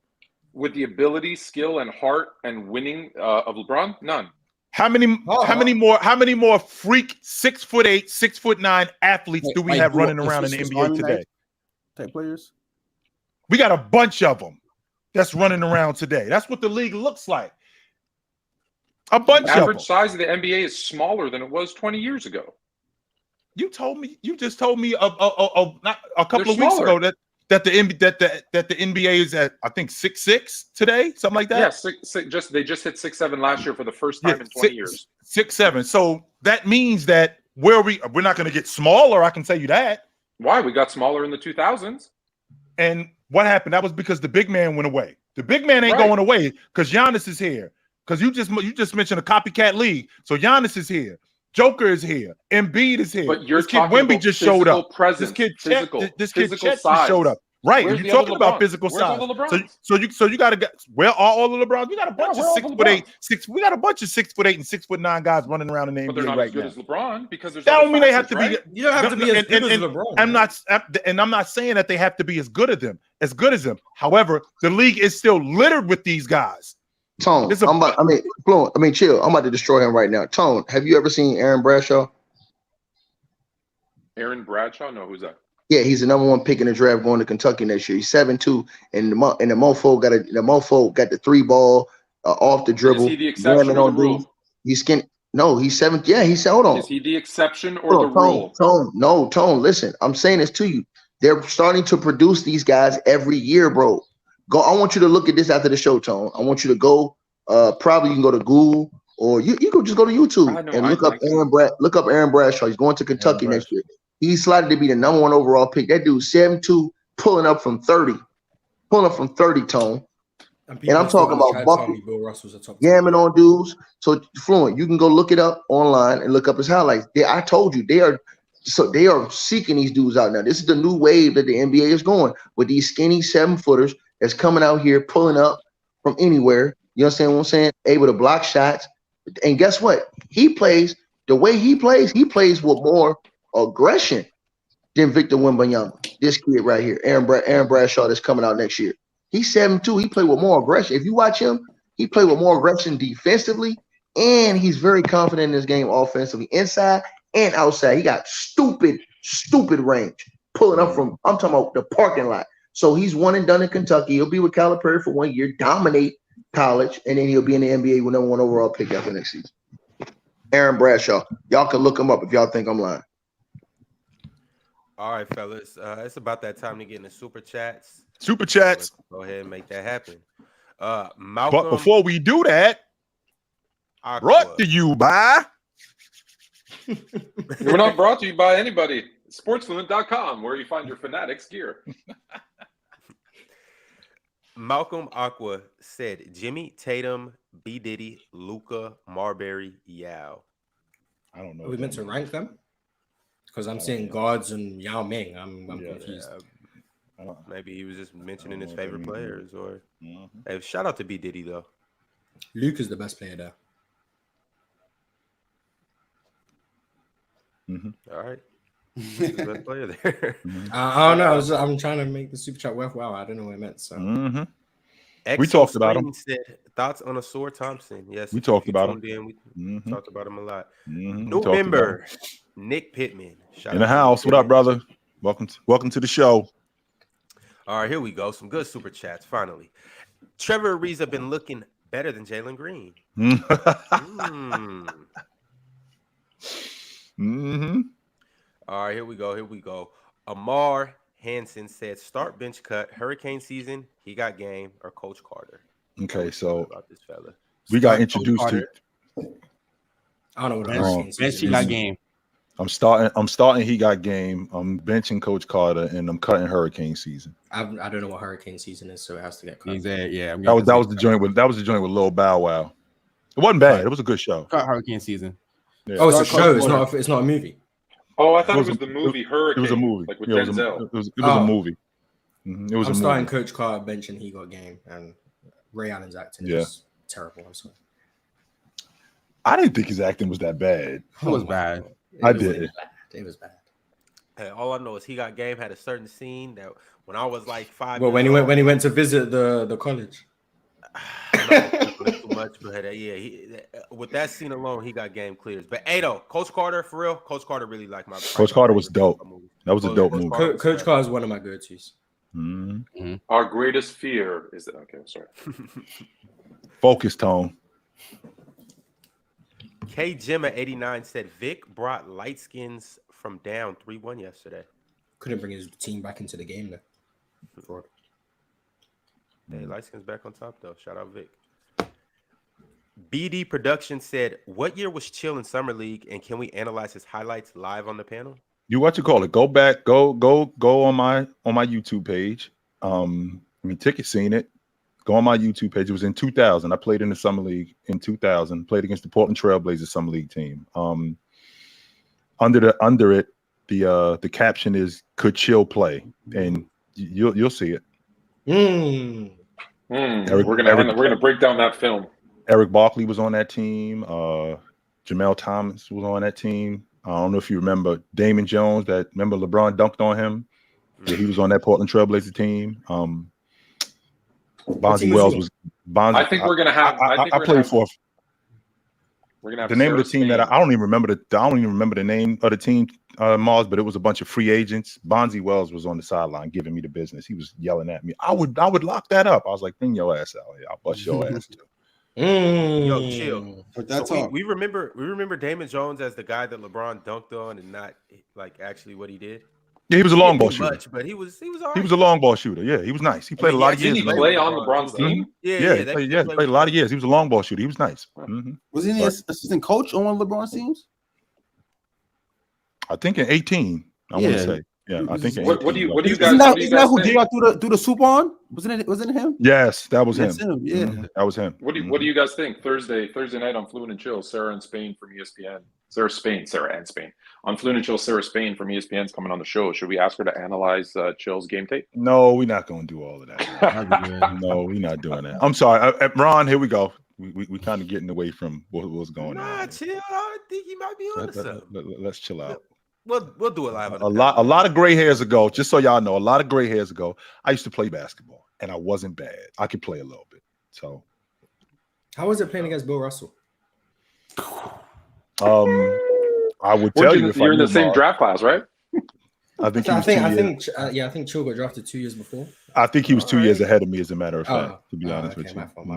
With the ability, skill, and heart and winning of LeBron, none. How many more freak 6'8", 6'9" athletes do we have running around in the NBA today? Type players. We got a bunch of them that's running around today. That's what the league looks like. A bunch of them. Average size of the NBA is smaller than it was 20 years ago. You just told me a couple of weeks ago that the NBA is at, I think, 6'6" today, something like that. Yeah, they just hit 6'7" last year for the first time in 20 years. 6'7". So that means that we're not going to get smaller. I can tell you that. Why? We got smaller in the 2000s. And what happened? That was because the big man went away. The big man ain't going away because Giannis is here. Because you just mentioned a copycat league. So Giannis is here. Joker is here. Embiid is here. But you're this kid talking Wemby about just showed up. Presence, this kid physical Chet size. just showed up. Right. Where's You're talking about physical Where's size. all the LeBrons? So you got to get where are all the LeBrons? You got a bunch of 6'8". We got a bunch of 6'8" and 6'9" guys running around in the NBA right now. But they're not as good as LeBron because there's. That don't mean they have to be. You don't have to be as good as LeBron. I'm not saying that they have to be as good as them. However, the league is still littered with these guys. Tone, chill. I'm about to destroy him right now. Tone, have you ever seen Aaron Bradshaw? Aaron Bradshaw? No, who's that? Yeah, he's the number 1 pick in the draft going to Kentucky next year. He's 7'2", and the mofo got the 3 ball off the dribble. Is he the exception or the rule? He's skinny. No, he's 7. Yeah, hold on. Is he the exception or the rule? Tone. Listen, I'm saying this to you. They're starting to produce these guys every year, bro. I want you to look at this after the show, Tone. I want you to go. Probably you can go to Google or you could just go to YouTube and look up Aaron Bradshaw. He's going to Kentucky next year. He's slotted to be the number 1 overall pick. That dude's 7'2", pulling up from 30, Tone. And I'm talking about bucket, yamming on dudes. So Fluent, you can go look it up online and look up his highlights. I told you they are seeking these dudes out now. This is the new wave that the NBA is going with these skinny 7-footers that's coming out here pulling up from anywhere. You understand what I'm saying? Able to block shots. And guess what? He plays with more aggression than Victor Wembanyama. This kid right here, Aaron Bradshaw, that's coming out next year. He's 7'2". He played with more aggression. If you watch him, he played with more aggression defensively, and he's very confident in his game offensively, inside and outside. He got stupid range. Pulling up from, I'm talking about the parking lot. So he's one and done in Kentucky. He'll be with Calipari for 1 year, dominate college, and then he'll be in the NBA with number 1 overall pick after next season. Aaron Bradshaw. Y'all can look him up if y'all think I'm lying. All right, fellas. It's about that time to get in the super chats. Let's go ahead and make that happen. Malcolm. But before we do that, brought to you by. We're not brought to you by anybody. Sportsfluent.com, where you find your Fanatics gear. Malcolm Aqua said Jimmy, Tatum, B. Diddy, Luka, Marbury, Yao. I don't know. Are we meant to rank them? Because I'm seeing guards and Yao Ming. I'm confused. Maybe he was just mentioning his favorite players. Or hey, shout out to B. Diddy though. Luke is the best player there. All right. The best player there. I don't know. I'm trying to make the super chat worthwhile. I don't know what I meant. So we talked about him. Said, thoughts on Ausar Thompson? Yes, we talked about him. We talked about him a lot. New member, Nick Pittman. In the house. What up, brother? Welcome to the show. All right, here we go. Some good super chats. Finally, Trevor Ariza been looking better than Jalen Green. All right, here we go. Amar Hansen said, "Start bench cut. Hurricane season. He got game or Coach Carter." Okay, so about this fella, we got introduced to. I don't know what bench. He got game. I'm starting. He got game. I'm benching Coach Carter, and I'm cutting hurricane season. I don't know what hurricane season is, so it has to get cut. Exactly. Yeah, that was the joint with Lil Bow Wow. It wasn't bad. It was a good show. Cut hurricane season. Yeah. Oh, it's a show. It's not a movie. Oh, I thought it was the movie Hurricane. It was a movie. Like with Denzel. It was a movie. It was. I'm starting Coach Carter bench, and he got game, and Ray Allen's acting is terrible. I'm sorry. I didn't think his acting was that bad. It was bad. I did. It was bad. Hey, all I know is He Got Game had a certain scene that when I was like 5. Well, when he went to visit the college. Too much, but with that scene alone, He Got Game clears. But Ado, Coach Carter, for real, Coach Carter really liked my. Coach Carter was dope. That was a dope movie. Coach Carter is one of my go-tos. Mm-hmm. Our greatest fear is that. Okay, sorry. Focus tone. K Jimma 89 said Vic brought light skins from down 3-1 yesterday. Couldn't bring his team back into the game though. Fraud. Hey, light skins back on top though. Shout out Vic. BD Production said, "What year was Chill in Summer League, and can we analyze his highlights live on the panel?" You what you call it? Go back, go on my YouTube page. Ticket seen it. Go on my YouTube page. It was in 2000. I played in the Summer League in 2000. Played against the Portland Trailblazers Summer League team. Under it, the caption is "Could Chill play?" and you'll see it. We're gonna break down that film. Eric Barkley was on that team. Jamel Thomas was on that team. I don't know if you remember Damon Jones. Remember LeBron dunked on him. Yeah, he was on that Portland Trailblazer team. Bonzi Wells was. I think we're gonna have. I played for. We're gonna have the name of the team that I don't even remember the name of the team, Mars, but it was a bunch of free agents. Bonzi Wells was on the sideline giving me the business. He was yelling at me. I would lock that up. I was like, bring your ass out here. I'll bust your ass too. Yo, chill. That's so we remember Damon Jones as the guy that LeBron dunked on, and not like actually what he did. Yeah, he was a long ball shooter. But he was all right. He was a long ball shooter. Yeah, he was nice. He played a lot of years. Didn't he play on LeBron's team? He played a lot of years. He was a long ball shooter. He was nice. Mm-hmm. Was he an assistant coach on one of LeBron's teams? I think in 18. I want to say. Yeah, I think. What do you guys? Isn't that who J.R. threw the soup on? Wasn't it him? Yes, that was him. Yeah, that was him. What do you guys think? Thursday night on Fluent and Chill, Sarah and Spain from ESPN. Sarah and Spain on Fluent and Chill. Sarah Spain from ESPN's coming on the show. Should we ask her to analyze Chill's game tape? No, we're not going to do all of that. No, we're not doing that. I'm sorry, Ron. Here we go. We kind of getting away from what was going on. Chill. I think he might be on something. Let's chill out. We'll do it live. A lot of gray hairs ago, just so y'all know, a lot of gray hairs ago, I used to play basketball, and I wasn't bad. I could play a little bit. So, how was it playing against Bill Russell? I would tell you if you're in the same draft class, right? I think Chill got drafted 2 years before. I think he was 2 years ahead of me, as a matter of fact. To be honest with you. My fault.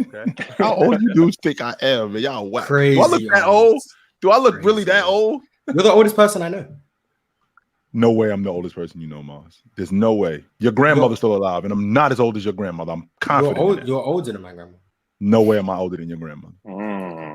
Okay. How old you dudes think I am? Man, y'all whack. Crazy. Do I look that old? Do I look really that old? You're the oldest person I know. No way I'm the oldest person you know, Mars. There's no way. Your grandmother's still alive, and I'm not as old as your grandmother. I'm confident. You're older than my grandmother. No way am I older than your grandmother.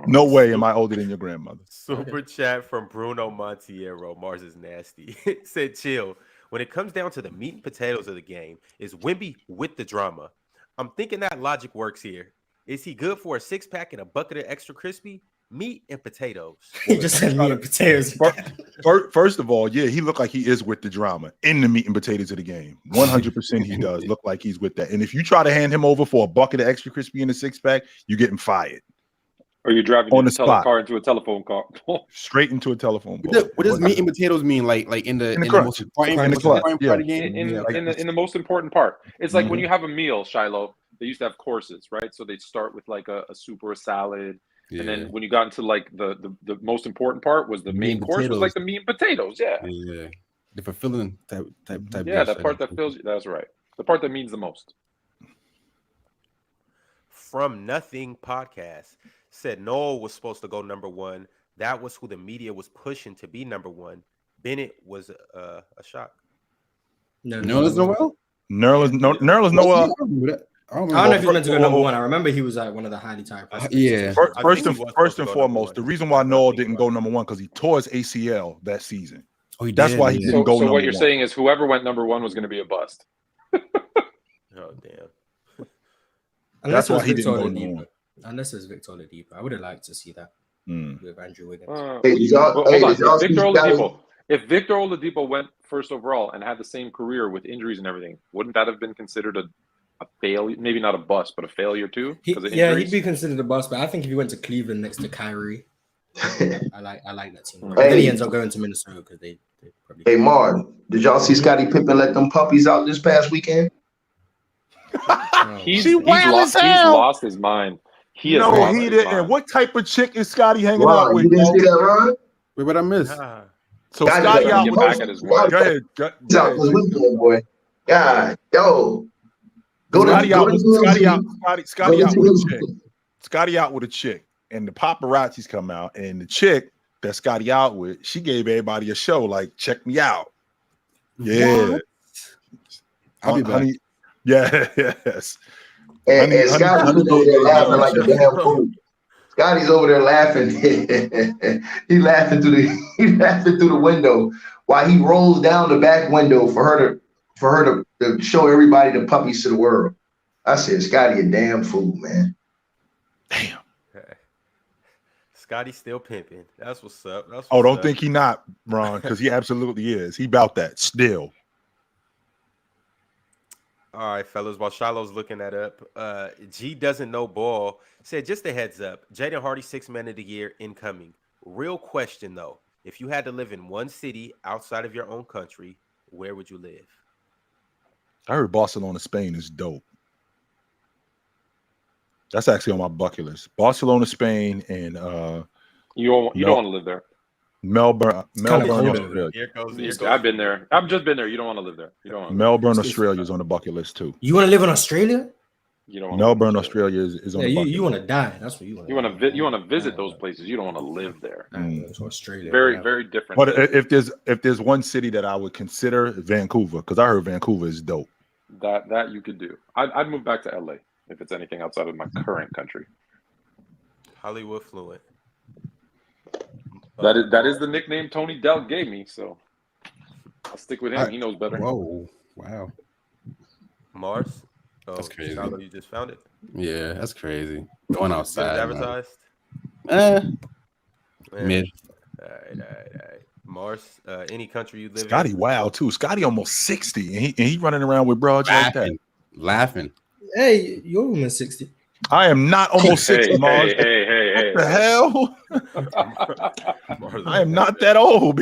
No way am I older than your grandmother. Super chat from Bruno Montiero. Mars is nasty. Said, chill. When it comes down to the meat and potatoes of the game, is Wemby with the drama? I'm thinking that logic works here. Is he good for a 6-pack and a bucket of extra crispy? Meat and potatoes. He just said meat and potatoes. First of all, yeah, he looked like he is with the drama in the meat and potatoes of the game. 100% he does look like he's with that. And if you try to hand him over for a bucket of extra crispy in a 6-pack, you're getting fired. Or you're driving on the car into a telephone car. Straight into a telephone car. What does meat and potatoes mean? Like in the most important part of the game? In the most important part. It's like when you have a meal, Shiloh, they used to have courses, right? So they'd start with like a soup or a salad. Yeah. And then when you got into like the most important part was the main course was like the meat and potatoes. Yeah. Yeah. The fulfilling type. Yeah, that part that fills you. That's right. The part that means the most. From Nothing Podcast said Noel was supposed to go number 1. That was who the media was pushing to be number 1. Bennett was a shock. Nerlens Noel? Nerlens Noel. I don't know if he meant to go number 1. I remember he was like one of the highly tied. Yeah. First and foremost, the reason why Noel didn't go number 1 because he tore his ACL that season. That's why he didn't go number 1. So what you're saying is whoever went number 1 was going to be a bust. Oh damn. Unless it was Victor Oladipo. Unless it's Victor Oladipo, I would have liked to see that with Andrew Wiggins. If Victor Oladipo went first overall and had the same career with injuries and everything, wouldn't that have been considered failure, maybe not a bust, but a failure too. He'd be considered a bust. But I think if he went to Cleveland next to Kyrie, I like that team. Hey. Then he ends up going to Minnesota because they probably. Hey, Mark, did y'all see Scottie Pippen let them puppies out this past weekend? He's lost his mind. He didn't. What type of chick is Scottie hanging out with? You didn't see that, Ron? Wait, what I missed? So Scottie out back at his wife. Go ahead. This weekend, boy. God, yo. Scottie out with a chick. Scottie out with a chick. And the paparazzis come out. And the chick that Scottie out with, she gave everybody a show like, check me out. Yeah. What? I'll be back. Yes. And Scottie's over there laughing like a damn fool. Scotty's over there laughing. He's laughing through the window while he rolls down the back window for her to show everybody the puppies to the world. I said, Scotty, a damn fool, man. Damn. Scotty's still pimping. That's what's up. Don't think he not, Ron, because he absolutely is. He about that still. All right, fellas, while Shiloh's looking that up, G doesn't know ball said, just a heads up, Jaden Hardy 6th Man of the Year incoming. Real question, though. If you had to live in one city outside of your own country, where would you live? I heard Barcelona, Spain is dope. That's actually on my bucket list. Barcelona, Spain, and you don't want to live there. Melbourne, Australia. I've been there. I've just been there. You don't want to live there. You don't. Melbourne, Australia is on the bucket list too. You want to live in Australia? You don't. Melbourne, Australia is on the bucket list. You want to die. That's what you want. You want to visit those places. You don't want to live there. It's Australia. Very, very different. But if there's one city that I would consider, Vancouver, because I heard Vancouver is dope. That you could do. I'd move back to LA if it's anything outside of my current country. Hollywood fluent. That is the nickname Tony Dell gave me, so I'll stick with him. He knows better. Whoa, wow. Mars? Oh, that's crazy. Shiloh, you just found it? Yeah, that's crazy. Going outside. Advertised? Mid. All right. Mars, any country you live in? Scotty, wow, too. Scotty almost 60, and he running around with broads like that. Laughing. Hey, you're almost 60. I am not almost 60, Mars. Hey. What the hell? I am not that old.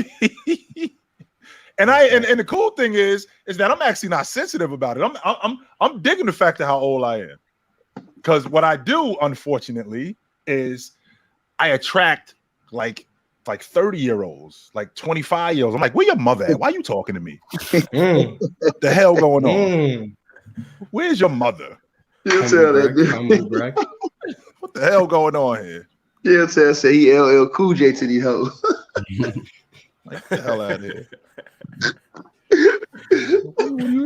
And the cool thing is that I'm actually not sensitive about it. I'm digging the fact of how old I am. Because what I do, unfortunately, is I attract like 30-year-olds, like 25-year-olds. I'm like, where your mother at? Why are you talking to me? What the hell going on? Where's your mother? You tell that dude. What the hell going on here? Yeah, say he LL Cool J to these hoes. Like, the hell out of here.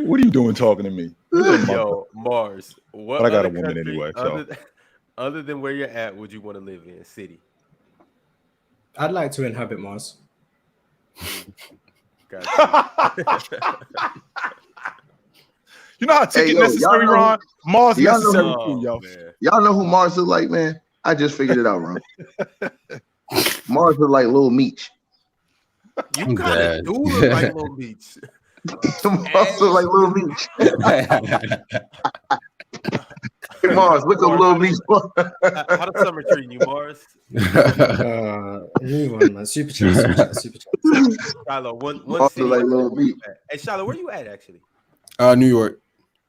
What are you doing talking to me? Yo, Mars. What? But I got a woman anyway. Other than where you're at, would you want to live in? City? I'd like to inhabit Mars. You know how ticket necessary, Ron? Mars necessary too, yo. Y'all know who Mars look like, man? I just figured it out, Ron. Mars look like Lil Meech. You kind of do look like Lil Meech. Mars look like Lil Meech. Hey, Mars, look up Lil Meech. How the summer treating you, Mars? New one, man. Superchats. Shiloh, one city. Like Lil Meech. Hey, Shiloh, where you at actually? New York.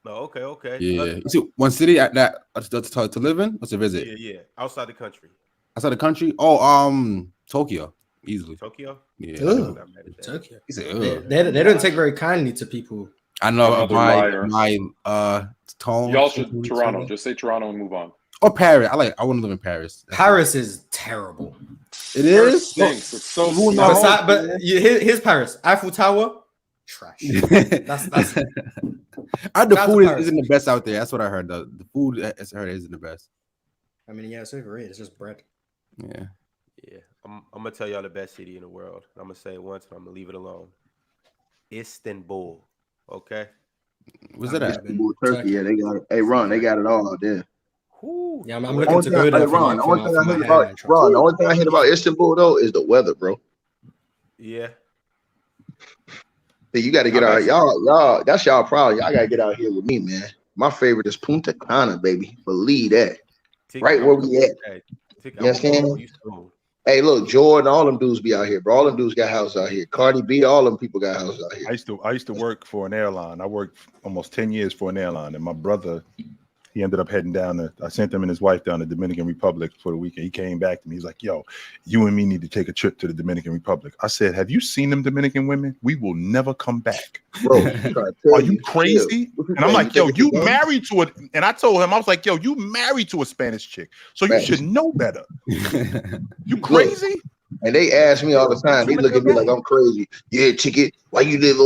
Oh, okay. Yeah. You see, one city at that to live in or to visit? Yeah. Outside the country. Outside the country? Oh, Tokyo. Easily. Tokyo? Yeah. Tokyo. He said, they don't take very kindly to people. I know my tone. Y'all should Toronto. Just say Toronto and move on. Or Paris. I want to live in Paris. Paris is terrible. It is. It's so but here's Paris. Eiffel Tower. Trash. That's the food isn't the best out there. That's what I heard. The food isn't the best. I mean, yeah, it's overrated. It's just bread. Yeah. I'm gonna tell y'all the best city in the world. I'm gonna say it once, and I'm gonna leave it alone. Istanbul. Okay. What's that at? Istanbul, Turkey. Yeah, they got it. Hey, Ron, they got it all out there. Yeah, I'm looking to go there. Ron, the only thing I heard about Istanbul though is the weather, bro. Yeah. Hey, you got to get out. Y'all. That's y'all problem. Y'all got to get out here with me, man. My favorite is Punta Cana, baby. Believe that. Right where we at. You know what I'm saying? Hey, look, Jordan, all them dudes be out here, bro. All them dudes got houses out here. Cardi B, all them people got houses out here. I used to work for an airline. I worked almost 10 years for an airline, and my brother, he ended up heading down I sent him and his wife down to the Dominican Republic for the weekend. He came back to me. He's like, yo, you and me need to take a trip to the Dominican Republic. I said, have you seen them Dominican women? We will never come back. Bro, are you crazy? And I'm like, yo, you married to it. And I told him, I was like, yo, you married to a Spanish chick. So you should know better. You crazy? Look, and they ask me all the time. They look at me like I'm crazy. Yeah, chicken. Why you live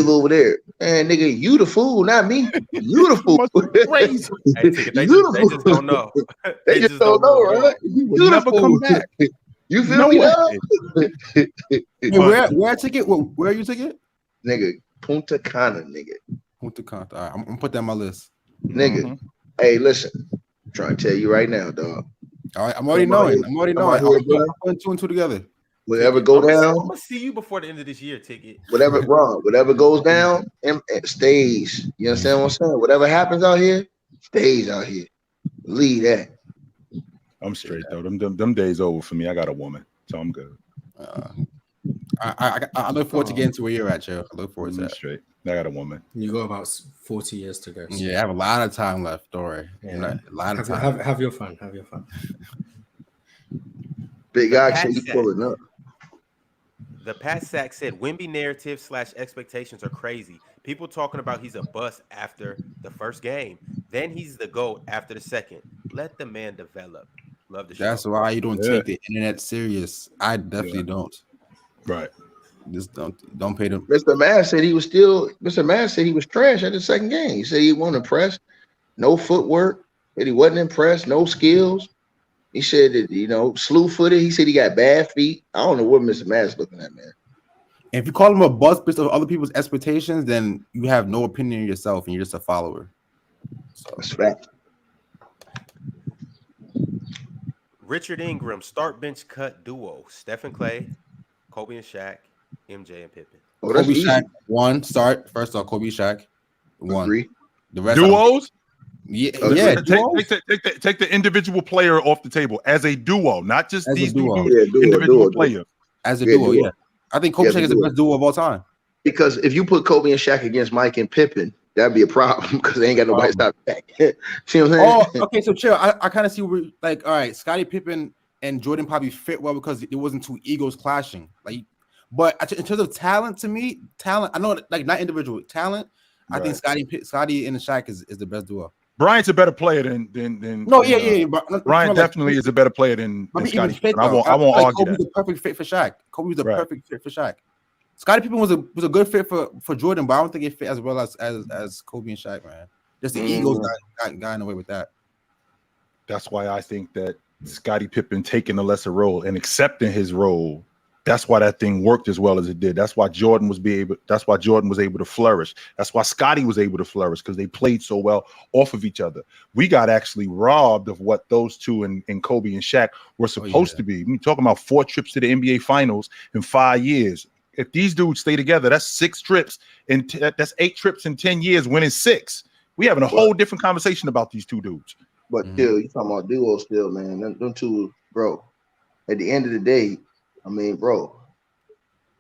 over there? Man, nigga, you the fool, not me. You the fool. Crazy. Hey, they just don't know. They just don't know, right? You never come back. You feel me? Where ticket? Where are you ticket? Nigga, Punta Cana, nigga. Punta Cana. All right, I'm gonna put that on my list. Nigga, hey, listen. I'm trying to tell you right now, dog. All right, I'm already knowing. I'm putting two and two together. Whatever go down, I'm gonna see you before the end of this year. Ticket. Whatever goes down, and stays. You understand what I'm saying? Whatever happens out here, stays out here. Leave that. I'm straight though. Them days over for me. I got a woman, so I'm good. I look forward to getting to where you're at, Joe. I look forward to that. Straight. I got a woman. You got about 40 years to go. So. Yeah, I have a lot of time left, Dory. Yeah. A lot of time. Have your fun. Have your fun. Big action, you pulling up. The Pat Sack said Wemby narrative / expectations are crazy. People talking about he's a bust after the first game. Then he's the GOAT after the second. Let the man develop. Love the show. That's why you don't take the internet serious. I definitely don't. Right. Just don't pay them. Mr. Mass said he was trash at the second game. He said he wasn't impressed. No footwork. That he wasn't impressed. No skills. He said that, slew-footed. He said he got bad feet. I don't know what Mr. Mass looking at, man. If you call him a bust based on other people's expectations, then you have no opinion of yourself and you're just a follower. So. That's fact. Richard Ingram, start bench cut duo. Stephen Clay, Kobe and Shaq, MJ and Pippen. Oh, Kobe Shaq, one start. First off, Kobe Shaq, one. Agree. The rest duos? Yeah. Take the individual player off the table as a duo, not just as these duo. individual players. As a duo, yeah. I think Kobe Shaq is the best duo of all time. Because if you put Kobe and Shaq against Mike and Pippen, that'd be a problem because they ain't got nobody stop back. See what I'm saying? Oh, okay. So chill. I kind of see where, like, all right, Scottie Pippen and Jordan probably fit well because it wasn't two egos clashing. Like, but in terms of talent, to me, I know, like, not individual talent. Right. I think Scottie and Shaq is the best duo. Bryant's a better player than no, yeah. Bryant definitely is a better player than Scottie. I won't argue Kobe that. Was the perfect fit for Shaq. Kobe was the perfect fit for Shaq. Scottie Pippen was a good fit for Jordan, but I don't think it fit as well as Kobe and Shaq, man. Just the egos got in the way with that. That's why I think that Scottie Pippen taking a lesser role and accepting his role. That's why that thing worked as well as it did. That's why Jordan was able to flourish. That's why Scottie was able to flourish because they played so well off of each other. We got actually robbed of what those two and Kobe and Shaq were supposed to be. We're talking about 4 trips to the NBA Finals in 5 years. If these dudes stay together, that's 6 trips and that's 8 trips in 10 years, winning 6. We having a whole different conversation about these two dudes. But still, you talking about duos still, man. Them two, bro. At the end of the day, I mean, bro,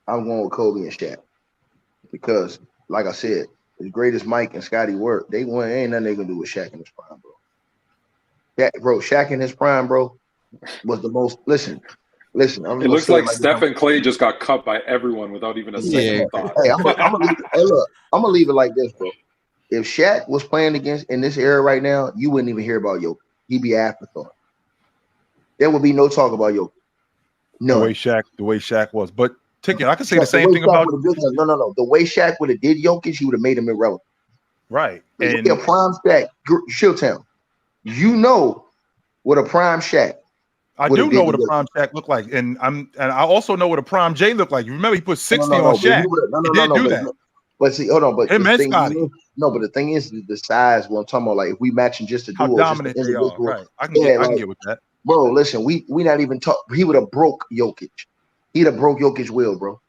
I'm going with Kobe and Shaq because, like I said, as great as Mike and Scottie were, ain't nothing they gonna do with Shaq in his prime, bro. Shaq in his prime, bro, was the most. Listen. It looks like Stephen Clay just got cut by everyone without even a second thought. Hey, I'm gonna leave it like this, bro. If Shaq was playing in this era right now, you wouldn't even hear about Jokic. He'd be afterthought. There would be no talk about Jokic. No, the way Shaq was, but Ticket, I can say the same thing about no. The way Shaq would have did Jokic, he would have made him irrelevant. Right. And a prime Shaq, Shilltown, you know what a prime Shaq. I do know what a prime Shaq looked like, and I also know what a prime J looked like. You remember he put 60 on Shaq. He did do that. But see, hold on. But him and Scottie. No, but the thing is the size. What I'm talking about, like if we matching just the duo, how dominant they are. Right. I can get with that. Bro, listen, we not even talk. He would have broke Jokic. He'd have broke Jokic will, bro.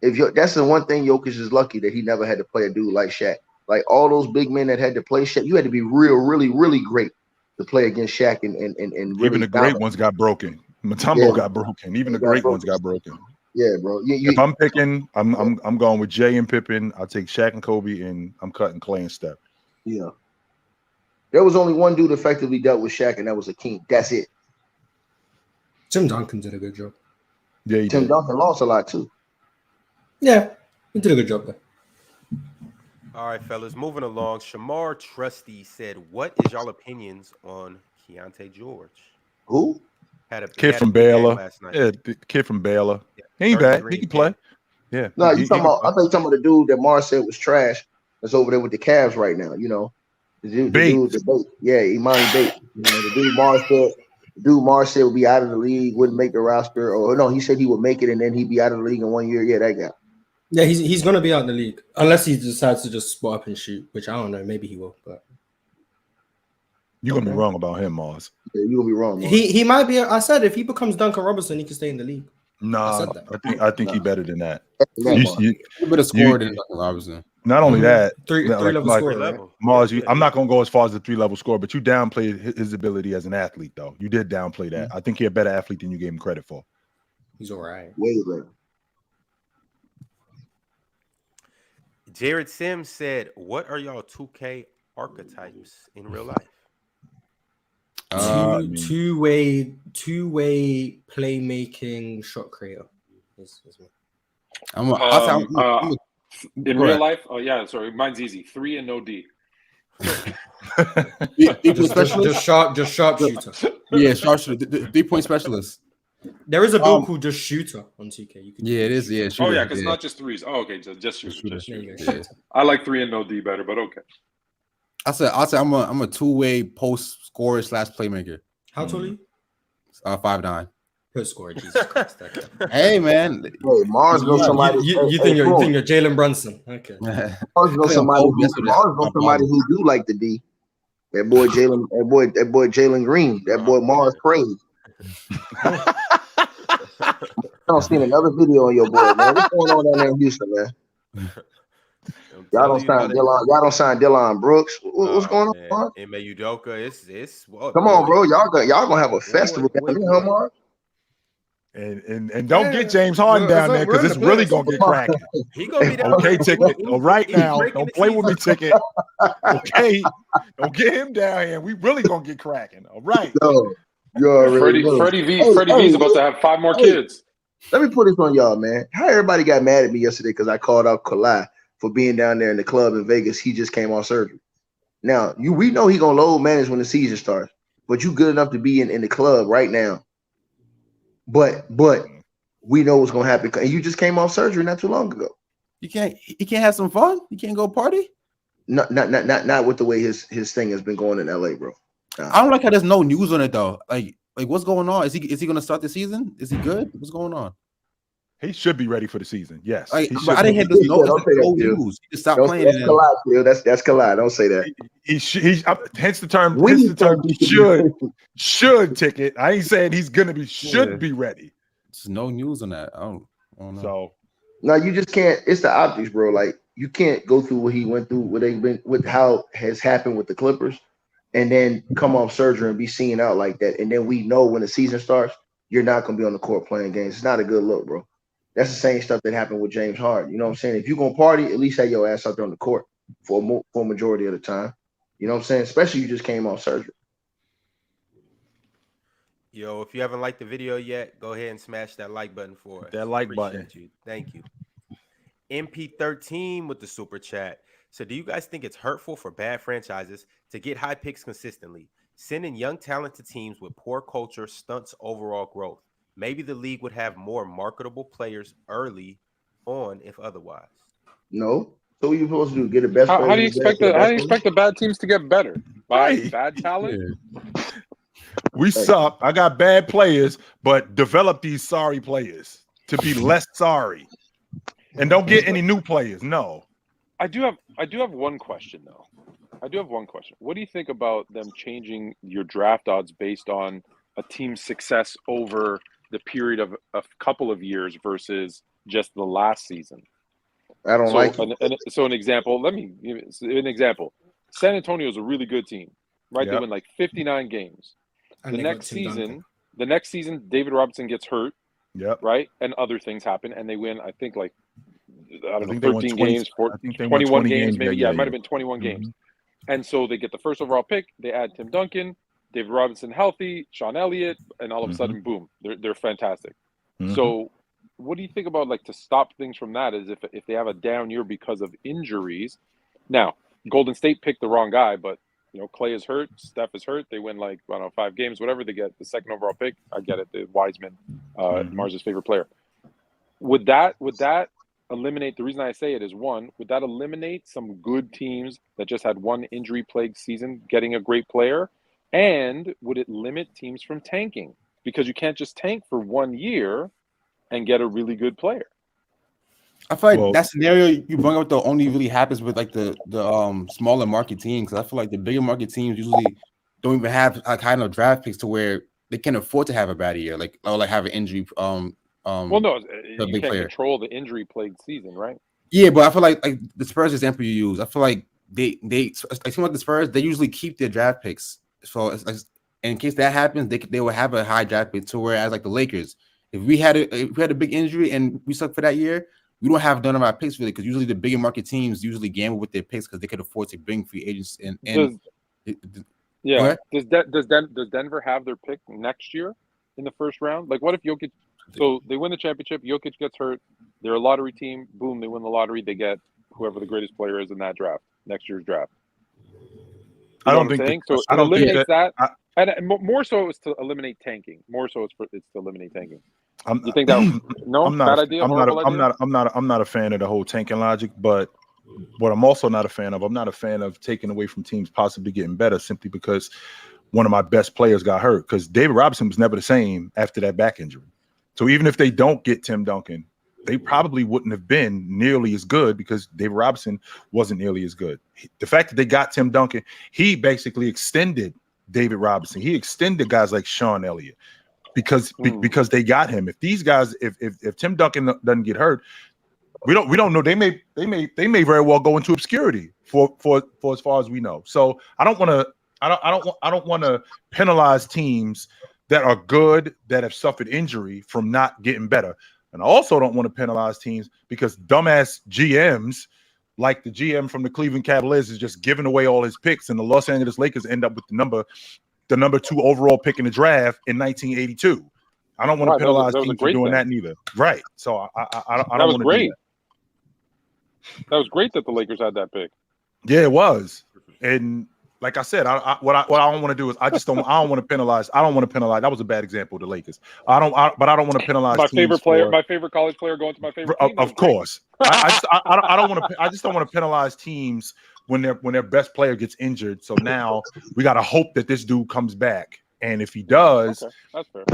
That's the one thing Jokic is lucky that he never had to play a dude like Shaq. Like all those big men that had to play Shaq, you had to be really, really great to play against Shaq and really even the great ones got broken. Mutombo got broken. Even the great ones got broken. Yeah, bro. If I'm picking, I'm going with Jay and Pippen. I'll take Shaq and Kobe, and I'm cutting Clay and Steph. Yeah. There was only one dude effectively dealt with Shaq, and that was Akeem. That's it. Tim Duncan did a good job. Yeah, Tim Duncan lost a lot too. Yeah, he did a good job there. All right, fellas, moving along. Shamar Trusty said, "What is y'all opinions on Keontae George?" Who? Had a kid from Baylor. Yeah, the kid from Baylor. Yeah. He ain't bad. He can play. Yeah. No, you talking about? I think some of the dude that Mars said was trash. That's over there with the Cavs right now. You know, the dude, yeah, Imani Bates. You know, the dude Mars said would be out of the league, wouldn't make the roster, or no, he said he would make it and then he'd be out of the league in 1 year. Yeah, that guy. Yeah, he's gonna be out in the league unless he decides to just spot up and shoot, which I don't know. Maybe he will, but you're gonna be wrong about him, Mars. Yeah, you're gonna be wrong. Mars. He might be. I said if he becomes Duncan Robinson, he can stay in the league. Nah, I think he's better than that. You better score than Duncan Robinson. Not only that, three level score, right? Mars, I'm not gonna go as far as the 3-level score, but you downplayed his ability as an athlete, though. You did downplay that. I think he's a better athlete than you gave him credit for. He's all right. Way better. Jared Sims said, "What are y'all 2K archetypes in real life?" Two-way playmaking shot creator. In real life, oh yeah, sorry, mine's easy. 3 and no D. Just sharp shooter. Yeah, sharp shooter. 3-point specialist. There is a build called Just Shooter on 2K. Yeah, it is. Yeah, shooter, oh yeah, because not just threes. Oh, okay, just shooter. Yeah. I like 3 and no D better, but okay. I said I'm a two-way post scorer / playmaker. How tall are you? 5'9". Post scorer, Jesus Christ. Okay. Hey man, Mars knows somebody. You think you're Jalen Brunson? Okay. Mars knows somebody who do like the D. That boy Jalen. That boy Jalen Green. That boy Mars crazy. I don't seen another video on your boy, man. What's going on down there in Houston, man? Y'all don't sign Dillon Brooks. What's going on? Ime Udoka, it's come on, bro. Y'all gonna have a festival down there, Mars. And don't get James Harden down there because it's really gonna get cracking. He gonna be down okay, Ticket. All right now, don't play with me, Ticket. Okay, don't get him down here. We really gonna get cracking. All right. Freddie V's about to have 5 more kids. Let me put this on y'all, man. How everybody got mad at me yesterday because I called out Kawhi for being down there in the club in Vegas. He just came off surgery. Now, we know he gonna load manage when the season starts, but you good enough to be in the club right now. But we know what's gonna happen. And you just came off surgery not too long ago. You can't have some fun? You can't go party? Not with the way his thing has been going in LA, bro. I don't like how there's no news on it though. Like what's going on? Is he gonna start the season? Is he good? What's going on? He should be ready for the season. Yes. But I didn't hear this no news. He just stopped playing it. That's Kawhi. Don't say that. He hence the term should Ticket. I ain't saying he's gonna be be ready. There's no news on that. I don't know. So no, you just can't. It's the optics, bro. Like you can't go through what he went through, what they've been with, how has happened with the Clippers, and then come off surgery and be seen out like that. And then we know when the season starts, you're not gonna be on the court playing games. It's not a good look, bro. That's the same stuff that happened with James Harden. You know what I'm saying? If you're gonna party, at least have your ass out there on the court for a majority of the time. You know what I'm saying? Especially you just came off surgery. Yo, if you haven't liked the video yet, go ahead and smash that like button for us. That like button. You. Thank you. MP13 with the super chat. So do you guys think it's hurtful for bad franchises to get high picks consistently? Sending young talent to teams with poor culture stunts overall growth. Maybe the league would have more marketable players early on if otherwise. No. So what are you supposed to do? Get the best How do you expect the bad teams to get better? By bad talent? Yeah. We suck. I got bad players, but develop these sorry players to be less sorry. And don't get any new players. No. I do have one question though. What do you think about them changing your draft odds based on a team's success over the period of a couple of years versus just the last season? I don't like it. So an example. Let me give an example. San Antonio is a really good team, right? They win like 59 games. And the next season, David Robinson gets hurt. Yep. Right, and other things happen, and they win. I think like I don't know, 13 games, 21 games, maybe. Yeah, it might have been 21 Mm-hmm. games. And so they get the first overall pick. They add Tim Duncan, David Robinson healthy, Sean Elliott, and all of a sudden, boom, they're fantastic. Mm-hmm. So, what do you think about like to stop things from that? Is if they have a down year because of injuries? Now, Golden State picked the wrong guy, but you know, Clay is hurt, Steph is hurt. They win like I don't know 5 games, whatever. They get the second overall pick. I get it. The Wiseman, Mars' favorite player. Would that eliminate? The reason I say it is one. Would that eliminate some good teams that just had one injury-plagued season getting a great player? And would it limit teams from tanking? Because you can't just tank for 1 year and get a really good player. I feel like that scenario you bring up though only really happens with like the smaller market teams. Because I feel like the bigger market teams usually don't even have like high enough draft picks to where they can afford to have a bad year, like or like have an injury. Well, no, you can't control the injury-plagued season, right? Yeah, but I feel like the Spurs example you use, I feel like they like the Spurs, they usually keep their draft picks. So it's like, in case that happens, they will have a high draft pick. To whereas like the Lakers, if we had a big injury and we suck for that year, we don't have none of our picks really, because usually the bigger market teams usually gamble with their picks because they could afford to bring free agents in. Does Denver have their pick next year in the first round? Like, what if Jokic? So they win the championship. Jokic gets hurt. They're a lottery team. Boom, they win the lottery. They get whoever the greatest player is in that draft, next year's draft. I don't think so. It eliminates that. And more so, it's to eliminate tanking. More so, it's to eliminate tanking. You think that? No, bad idea. I'm not a fan of the whole tanking logic, but what I'm also not a fan of, I'm not a fan of taking away from teams possibly getting better simply because one of my best players got hurt. Because David Robinson was never the same after that back injury. So even if they don't get Tim Duncan, they probably wouldn't have been nearly as good because David Robinson wasn't nearly as good. The fact that they got Tim Duncan, he basically extended David Robinson. He extended guys like Sean Elliott because they got him. If these guys, if Tim Duncan doesn't get hurt, we don't know. They may very well go into obscurity for as far as we know. So I don't want to penalize teams that are good that have suffered injury from not getting better. And I also don't want to penalize teams because dumbass GMs, like the GM from the Cleveland Cavaliers, is just giving away all his picks, and the Los Angeles Lakers end up with the number 2 overall pick in the draft in 1982. I don't want to penalize teams for doing that neither. Right. So I don't want to do that. That was great that the Lakers had that pick. Yeah, it was. And like I said, what I don't want to do is I don't want to penalize. I don't want to penalize. That was a bad example of the Lakers. But I don't want to penalize my favorite player, my favorite college player going to my favorite team. Of course. I don't want to. I just don't want to penalize teams when their best player gets injured. So now we got to hope that this dude comes back. And if he does, that's fair.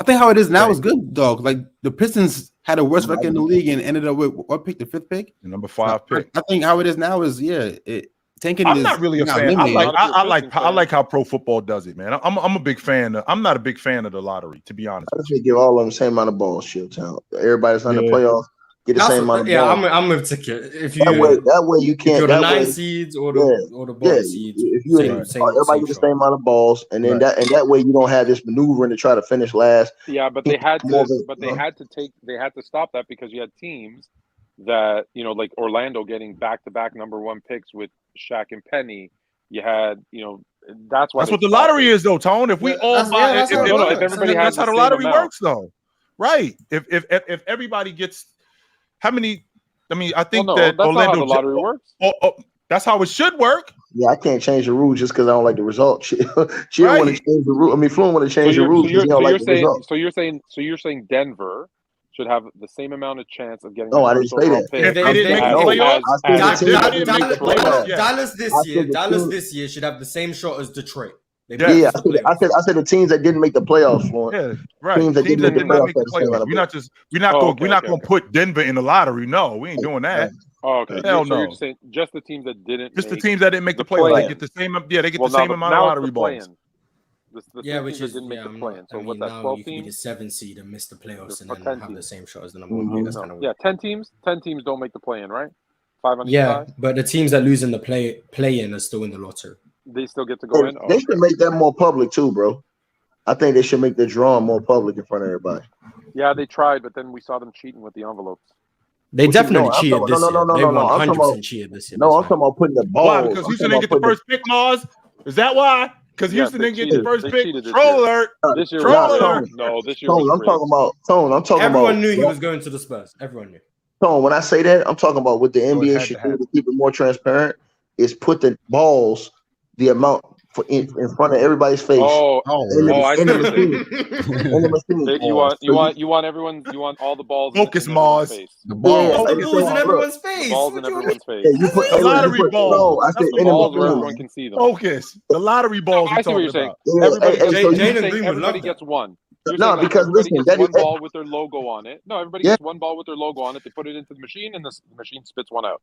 I think how it is now is good, dog. Like the Pistons had a worst record in the league and ended up with what pick? The 5th pick, the number 5 pick. I think how it is now is tanking. I'm not really a fan. I like how pro football does it, man. I'm a big fan. I'm not a big fan of the lottery, to be honest. I just give all of them the same amount of balls, Shieldtown. Everybody's on the playoff. Get the same amount of balls. I'm with Ticket. If you that way you can't. If you're the 9 seeds or the bottom seeds. If you everybody get the same amount of balls, and then that way you don't have this maneuvering to try to finish last. Yeah, but they had to stop that because you had teams that like Orlando getting back-to-back number 1 picks with Shaq and Penny. You had that's what the lottery is, though, Tone. If we all buy, if everybody has, that's how the lottery works, though. Right? If everybody gets. How many? I mean, I think that that's Orlando. Not how the lottery works. That's how it should work. Yeah, I can't change the rules just because I don't like the result. She want to change the rule. I mean, Fluent want to change the rules because he don't like the result. So you're saying Denver should have the same amount of chance of getting. No, I didn't say that. Dallas this year should have the same shot as Detroit. I said the teams that didn't make the playoffs. Yeah, right. Teams that didn't make the playoffs. We're not going to put Denver in the lottery. No, we ain't doing that. Oh, okay. Hell no. You're just saying just the teams that didn't. Just the teams that didn't make the playoffs. They get the same. Yeah, they get the same amount of lottery balls. Yeah, which is didn't make the play-in. So what's that? now 12 you can be the teams? 7th seed and miss the playoffs and Or then 10 have the teams. same shot as the number 1 pick. That's kind of weird. Yeah, 10 teams. 10 teams don't make the play-in, right? 5 on each Yeah, side. but the teams that lose in the play-in are still in the lottery. They still get to go in. They should make that more public too, bro. I think they should make the drawing more public in front of everybody. Yeah, they tried, but then we saw them cheating with the envelopes. They definitely cheated this year. They No. 100% cheated this year. No, I'm talking about putting the balls. Why? Because Houston didn't get the first pick, Mars? Is that why? Because Houston didn't get the first pick? Troll alert. This year, Troll alert. No, this year. Tone, I'm talking about. Everyone knew he was going to the Spurs. Everyone knew. Tone, when I say that, I'm talking about what the NBA should do to keep it more transparent is put the balls, the amount in front of everybody's face. I see. You want all the balls. Focus, Mars. The balls in everyone's face. The balls in everyone's face. You put the lottery balls. No, I said the balls where everyone can see them. Focus. The lottery balls. I see what you're saying. Everybody gets one. No, because listen, gets one ball with their logo on it. No, everybody gets one ball with their logo on it. They put it into the machine, and the machine spits one out.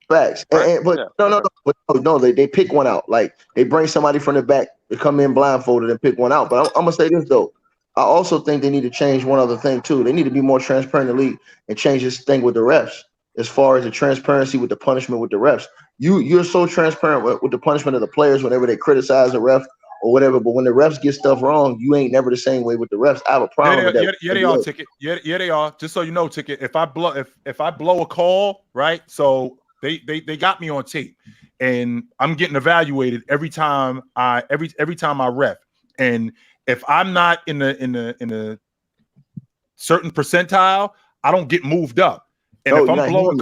Facts. No, they pick one out. Like they bring somebody from the back to come in blindfolded and pick one out. But I'm gonna say this though. I also think they need to change one other thing too. They need to be more transparent in the league and change this thing with the refs. As far as the transparency with the punishment with the refs. You're so transparent with the punishment of the players whenever they criticize the ref or whatever. But when the refs get stuff wrong, you ain't never the same way with the refs. I have a problem with that. Yeah, they are, Ticket. Yeah, they are. Just so you know, Ticket. If I blow a call, right? So they got me on tape, and I'm getting evaluated every time I ref. And if I'm not in a certain percentile, I don't get moved up. And if I'm blowing,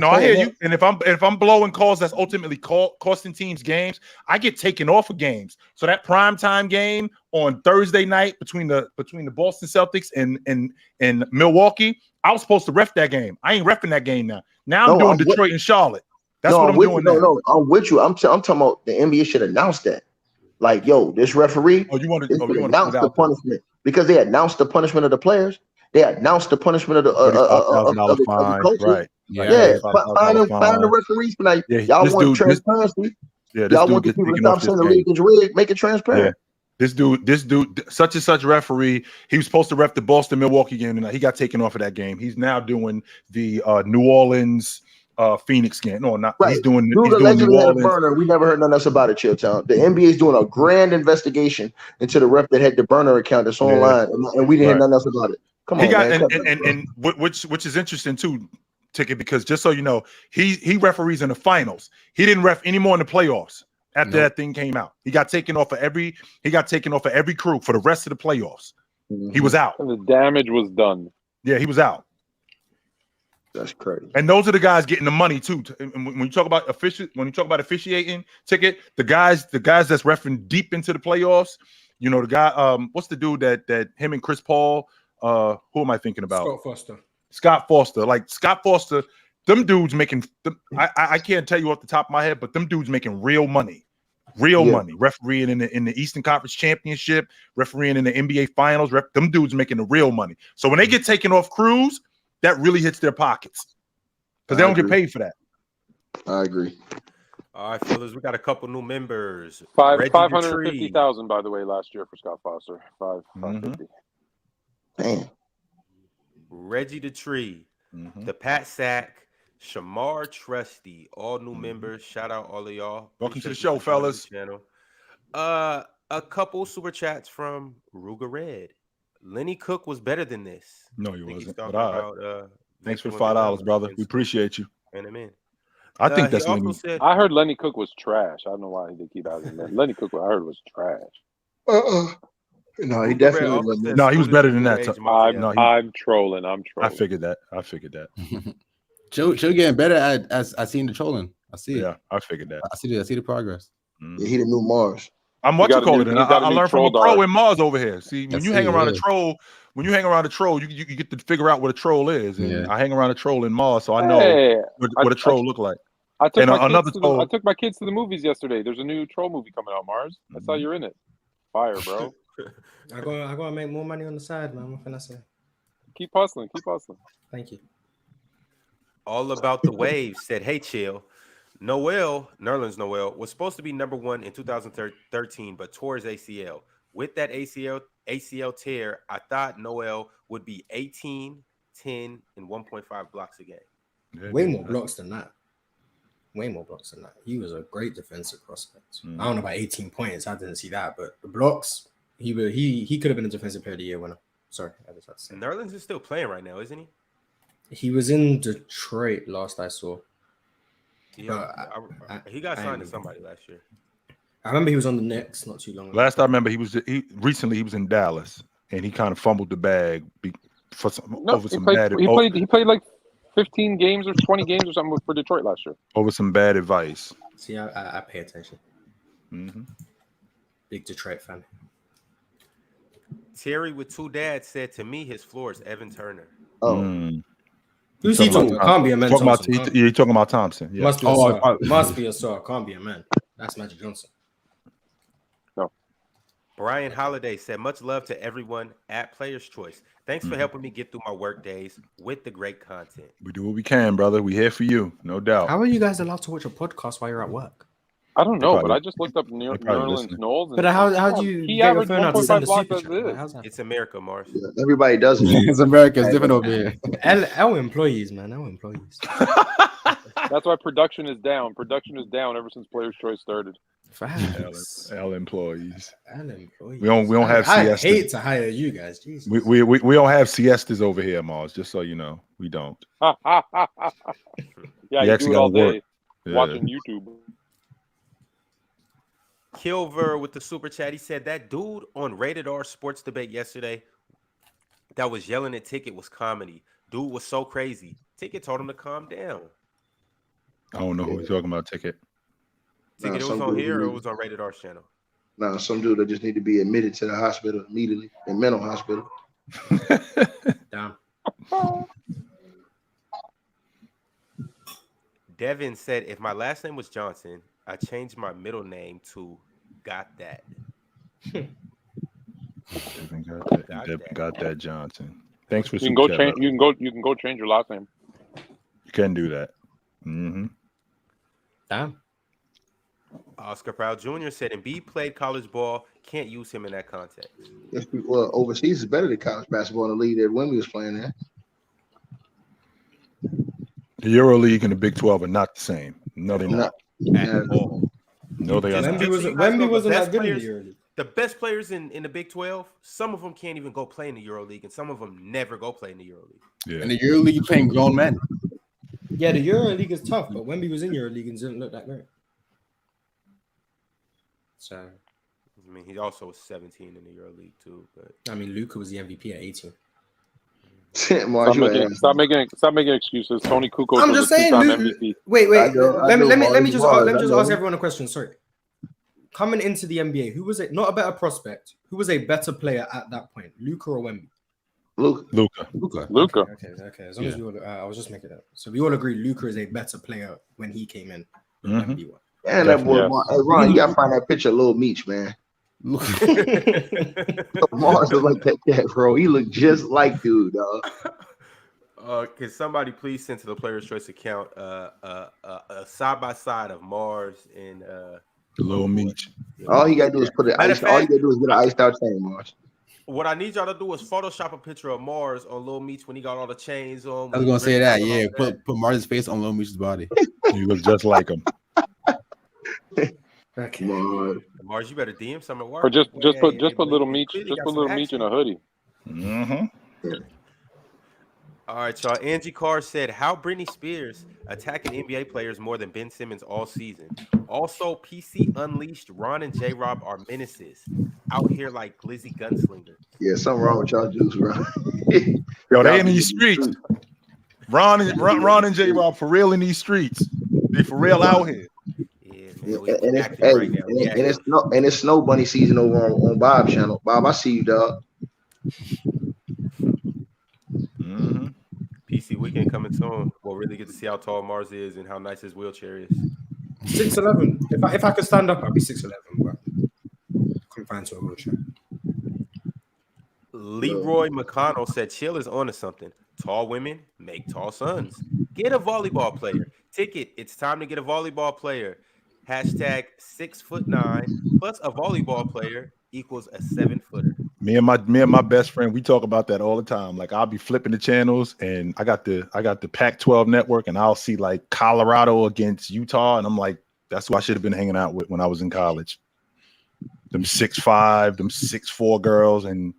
I hear you. And if I'm blowing calls that's ultimately costing teams games, I get taken off of games. So that primetime game on Thursday night between the Boston Celtics and Milwaukee, I was supposed to ref that game. I ain't reffing that game now. Now I'm doing Detroit and Charlotte. That's what I'm doing now. No, I'm with you. I'm talking about the NBA should announce that. Like, yo, this referee. You want to announce the punishment because they announced the punishment of the players. They announced the punishment of the coaches. Right. Yeah, find the referees for like y'all want transparency. Y'all want the people to stop saying the league is rigged. Make it transparent. Yeah. This dude, such and such referee, he was supposed to ref the Boston Milwaukee game tonight. He got taken off of that game. He's now doing the New Orleans Phoenix game. No, not right. He's doing New Orleans. Burner. We never heard nothing else about it, Chilltown. The NBA is doing a grand investigation into the ref that had the burner account that's online, and we didn't hear nothing else about it. Come on, he got man. And which is interesting too, Ticket, because just so you know, he referees in the finals. He didn't ref anymore in the playoffs after that thing came out. He got taken off of every crew for the rest of the playoffs. Mm-hmm. He was out. And the damage was done. Yeah, he was out. That's crazy. And those are the guys getting the money too. When you talk about officiating, Ticket, the guys that's reffing deep into the playoffs. You know the guy. What's the dude that him and Chris Paul? Who am I thinking about? Scott Foster. Like Scott Foster, them dudes making. I can't tell you off the top of my head, but them dudes making real money. Money. Refereeing in the Eastern Conference Championship, refereeing in the NBA Finals. Them dudes making the real money. So when they get taken off crews, that really hits their pockets because they don't get paid for that. I agree. All right, fellas, we got a couple new members. 550,000, by the way, last year for Scott Foster. 550. Man. Reggie the Tree, the Pat Sack, Shamar Trusty, all new members. Shout out all of y'all. Welcome to the show, fellas. Channel. A couple super chats from Ruger Red. Lenny Cook was better than this. No, he wasn't. But thanks for the $5, brother. We appreciate you. And I'm in. I think that's Lenny. I heard Lenny Cook was trash. I don't know why they keep asking that. Lenny Cook, I heard, was trash. No, he definitely wasn't. No, he was better than that. I'm trolling. I figured that. Joe getting better as I seen the trolling. I see it. Yeah, I figured that. I see the progress. Yeah, he the new Mars. I'm what you call it. I learned from a pro in Mars over here. See, when you hang around a troll, you get to figure out what a troll is. And I hang around a troll in Mars, so I know what a troll look like. I took my kids to the movies yesterday. There's a new troll movie coming out, Mars. I saw you're in it. Fire, bro. I gotta make more money on the side, man. What can I say? Keep hustling. Thank you. All About the Waves said, "Hey, chill. Nerlens Noel was supposed to be number 1 in 2013, but tore his ACL. With that ACL tear, I thought Noel would be 18, 10, and 1.5 blocks a game. Yeah, way more blocks than that. Way more blocks than that. He was a great defensive prospect. I don't know about 18 points. I didn't see that, but the blocks, he could have been a defensive player of the year winner. Sorry, I just had to say. Nerlens is still playing right now, isn't he? He was in Detroit last I saw. Yeah, he got signed to somebody last year. I remember he was on the Knicks not too long ago. Last I remember, he was in Dallas, and he kind of fumbled the bag over some bad. He played like 15 games or 20 games or something for Detroit last year. Over some bad advice. See, I pay attention. Mm-hmm. Big Detroit fan. Terry with two dads said to me his floor is Evan Turner. Oh. Who's he talking about? Can't be a man. You're talking about Thompson. Yeah. Must be a star. Must be a star. Can't be a man. That's Magic Johnson. No. Brian Holiday said, much love to everyone at Players Choice. Thanks for helping me get through my work days with the great content. We do what we can, brother. We here for you, no doubt. How are you guys allowed to watch a podcast while you're at work? I don't know, but I just looked up Nerlens Knowles. But how do you get your phone out to send a super chat? It's America, Mars. Yeah, everybody does it. It's America. It's different over here. Our employees, man. Our employees. That's why production is down. Production is down ever since Players Choice started. L employees. L employees. We don't have siestas. I hate to hire you guys. Jesus. We don't have siestas over here, Mars. Just so you know, we don't. Yeah, you do it all day watching YouTube. Kilver with the super chat. He said that dude on Rated R Sports Debate yesterday that was yelling at Ticket was comedy. Dude was so crazy. Ticket told him to calm down. I don't know who he's talking about. Ticket. Ticket, it was on here or it was on Rated R's channel? No, some dude that just need to be admitted to the hospital immediately, in mental hospital. Damn. Devin said, if my last name was Johnson, I changed my middle name to Got That. Got that Johnson. Thanks for you can go change. You can go change your last name. You can do that. Mm-hmm. Damn. Oscar Proud Jr. said, Embiid played college ball. Can't use him in that context. Yes, well, overseas is better than college basketball in the league that Wemby was playing there. The EuroLeague and the Big 12 are not the same. No, they're not. At all. No, they are not. Wemby wasn't that good in the EuroLeague. The best players in the Big 12, some of them can't even go play in the EuroLeague, and some of them never go play in the EuroLeague. Yeah. In the EuroLeague, you're playing grown men. Yeah, the EuroLeague is tough, but Wemby was in EuroLeague and didn't look that great. So, I mean, he also was 17 in the EuroLeague too. But I mean, Luka was the MVP at 18. Stop making excuses. Tony Kukoc. I'm just saying. MVP. Wait. Let me just ask everyone a question. Sorry. Coming into the NBA, who was not a better prospect? Who was a better player at that point, Luka or Wemby? Luka. Okay. As long as we all, I was just making that. So we all agree Luka is a better player when he came in. Mm-hmm. And that boy, hey, Ron, you gotta find that picture of Lil Meech, man. Mars look like that, bro. He looked just like dude, dog. Can somebody please send to the Players' Choice account a side by side of Mars and Lil Meech? All he gotta do is put it. All you gotta do is get an iced out chain, Mars. What I need y'all to do is Photoshop a picture of Mars on Lil Meech when he got all the chains on. I was gonna say that. Yeah, put Mars' face on Lil Meech's body. He looks just like him. Okay. Mars, you better DM some at work. Or just put Little Meech in a hoodie. Mm-hmm. All right, y'all. Angie Carr said, how Britney Spears attacking NBA players more than Ben Simmons all season. Also, PC Unleashed, Ron and J-Rob are menaces. Out here like Glizzy Gunslinger. Yeah, something wrong with y'all dudes, bro. Yo, they in these streets. Ron and J-Rob for real in these streets. They for real out here. It's Snow Bunny season over on Bob's channel. Bob, I see you, dog. Mm-hmm. PC Weekend coming soon. We'll really get to see how tall Mars is and how nice his wheelchair is. 6'11". If I could stand up, I'd be 6'11", but confined to a wheelchair. Leroy McConnell said, Chill is onto something. Tall women make tall sons. Get a volleyball player. Ticket, it's time to get a volleyball player. Hashtag 6'9" plus a volleyball player equals a 7-footer. Me and my best friend, we talk about that all the time. Like I'll be flipping the channels, and I got the Pac-12 network, and I'll see like Colorado against Utah, and I'm like, that's who I should have been hanging out with when I was in college. Them 6'5", them 6'4" girls, and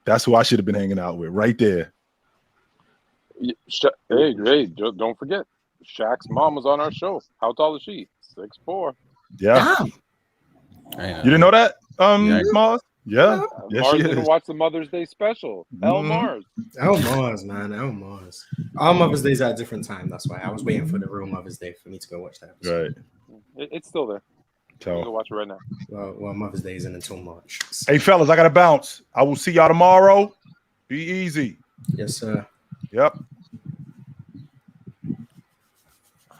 that's who I should have been hanging out with right there. Hey, don't forget, Shaq's mom was on our show. How tall is she? 6'4". Yeah. You didn't know that, Mars? Yeah. Mars didn't watch the Mother's Day special. Mars. Mars, man. Mars. Our Mother's Day's at a different time. That's why I was waiting for the real Mother's Day for me to go watch that episode. Right. It's still there. I'm gonna watch it right now. Well, Mother's Day isn't until March. So. Hey, fellas, I gotta bounce. I will see y'all tomorrow. Be easy. Yes, sir. Yep.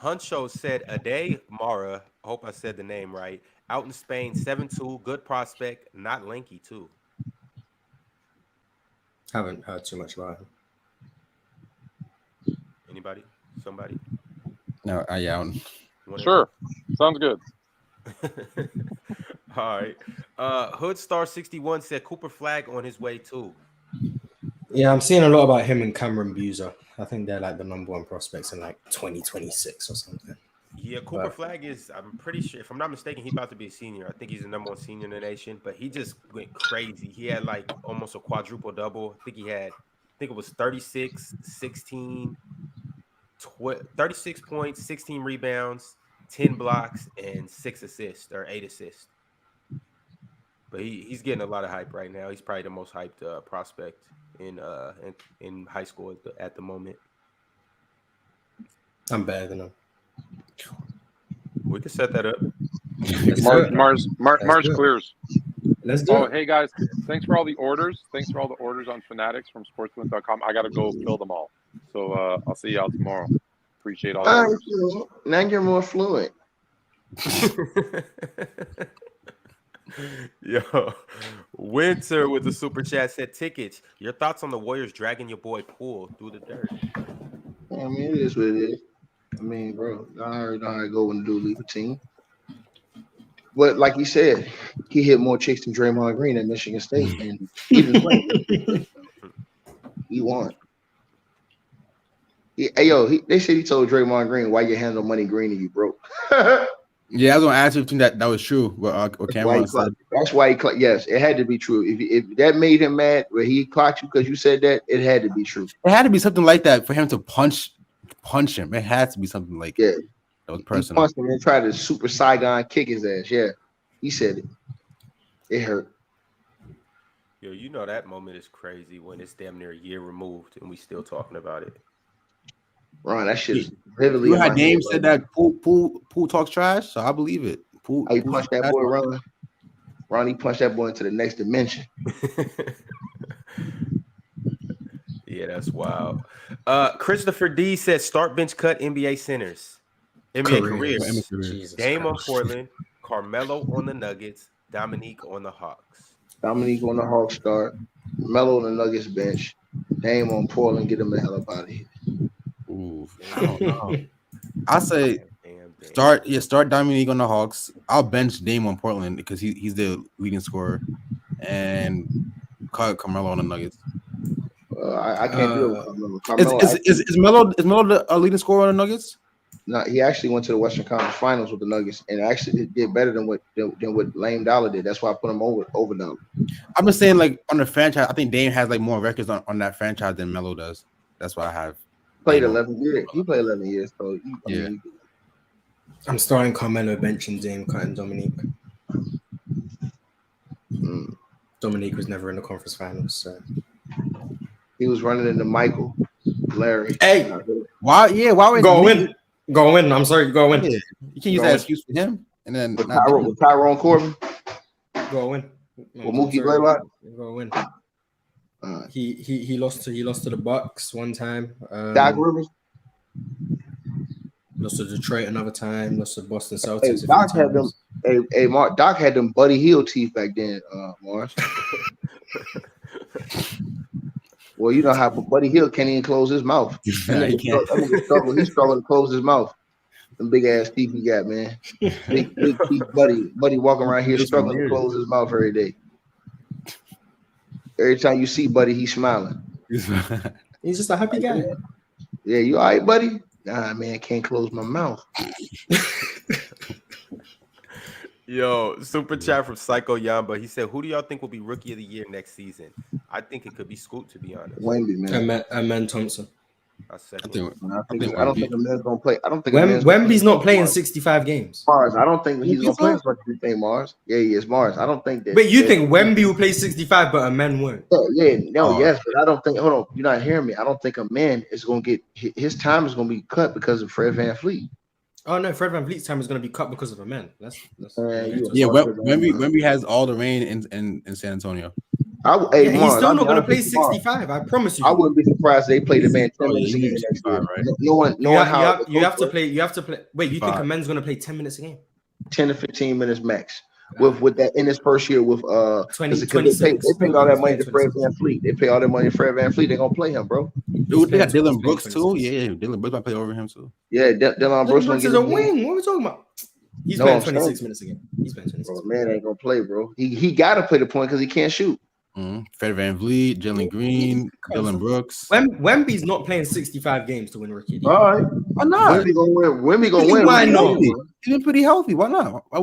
Huncho said Ade Mara. I hope I said the name right. Out in Spain, 7'2", good prospect, not lanky too. Haven't heard too much about him. Anybody? Somebody? No, yeah. Sure. Sounds good. All right. Hoodstar61 said Cooper Flag on his way too. Yeah, I'm seeing a lot about him and Cameron Buser. I think they're like the number one prospects in like 2026 or something. Yeah, Cooper Flag is, I'm pretty sure, if I'm not mistaken, he's about to be a senior. I think he's the number one senior in the nation, but he just went crazy. He had like almost a quadruple double. I think it was 36, 16, 36 points, 16 rebounds, 10 blocks, and 6 assists or 8 assists. But he's getting a lot of hype right now. He's probably the most hyped prospect in high school at the moment. I'm better than him. We can set that up. Mars clears. Let's do it. Hey guys, thanks for all the orders. Thanks for all the orders on Fanatics from sportswin.com. I gotta go fill them all. So I'll see y'all tomorrow. Appreciate all that. Now you're more fluent. Yo, Winter with the super chat said tickets. Your thoughts on the Warriors dragging your boy Poole through the dirt? I mean, it is what it is. I mean, bro, I already know how to go when the dude leave a team. But like he said, he hit more chicks than Draymond Green at Michigan State, and he didn't play. He won. They said he told Draymond Green, "Why you handle money green and you broke." Yeah, I was gonna ask you if you think that was true. But Cameron said that's why he. Yes, it had to be true. If that made him mad, where he clocked you because you said that, it had to be true. It had to be something like that for him to punch him. It had to be something like that was personal. He punched him and tried to super Saigon kick his ass. Yeah, he said it. It hurt. Yo, you know that moment is crazy when it's damn near a year removed and we still talking about it. Ron, that shit is vividly. You had Dame said that Poole talks trash, so I believe it. Poole punched that boy, Ron. Ronnie punched that boy into the next dimension. Yeah, that's wild. Christopher D said start bench cut NBA centers. NBA careers. Dame on Portland, Carmelo on the Nuggets, Dominique on the Hawks. Dominique on the Hawks start. Melo on the Nuggets bench. Dame on Portland, get him the hell up out of here. Ooh, I don't know. I say start Dominique on the Hawks. I'll bench Dame on Portland because he's the leading scorer, and cut Carmelo on the Nuggets. I can't do it. Carmelo, is Melo the leading scorer on the Nuggets? No, he actually went to the Western Conference Finals with the Nuggets and actually did better than what Lame Dollar did. That's why I put him over Dollar. I'm just saying, like on the franchise, I think Dame has like more records on that franchise than Melo does. That's why I have. Played 11 years. He played 11 years, so yeah. I'm starting Carmelo, benching Dame, cutting Dominique. Dominique was never in the conference finals, so he was running into Michael, Larry. Hey, why? Yeah, why would go win? I'm sorry, go win. Yeah. You can't use that excuse for him. And then with Tyrone Corbin, go win. With Mookie Blaylock, go win. He lost to the Bucks one time. Doc Rivers lost to Detroit another time. Lost to Boston Celtics. Hey, Doc had them. Mark. Doc had them Buddy Hield teeth back then. Mars. Well, you know how Buddy Hield can't even close his mouth. He can't. He's struggling to close his mouth. Them big ass teeth he got, man. Big teeth, buddy walking around here struggling to close his mouth every day. Every time you see Buddy, he's smiling. He's just a happy guy. Yeah, you all right, buddy? Nah, man, can't close my mouth. Yo, super chat from Psycho Yamba. He said, "Who do y'all think will be Rookie of the Year next season?" I think it could be Scoot, to be honest. Wemby, man. And Thompson. I don't think a man's gonna play. I don't think Wemby's not playing 65 games. Mars, I don't think he's gonna play as much as you think, Mars. Yeah, he is Mars. I don't think that. But you think Wemby will play 65, but a man won't? Yes, but I don't think. Hold on, you're not hearing me. I don't think a man is gonna get his time is gonna be cut because of Fred VanVleet. Oh no, Fred VanVleet's time is going to be cut because of a man. Wemby has all the rain in San Antonio. He's still not going to play 65. I promise you. I wouldn't be surprised they play the man 10 minutes a game. Right? You have to play. Wait, you think a man's going to play 10 minutes a game? 10 to 15 minutes max. With that in his first year with 26. They paid all that money to Fred VanVleet. They pay all that money to Fred VanVleet. They're gonna play him, bro. Dude, they got Dylan Brooks too. Yeah, Dylan Brooks might play over him too. Yeah, Dylan Brooks is a wing. What are we talking about? He's playing 26 minutes a game. He's playing 26. Man ain't gonna play, bro. He got to play the point because he can't shoot. Fred VanVleet, Jalen Green, Dylan Brooks. Wemby's not playing 65 games to win Rookie. All right, why not? Wemby gonna win. Why not? He's been pretty healthy. Why not? I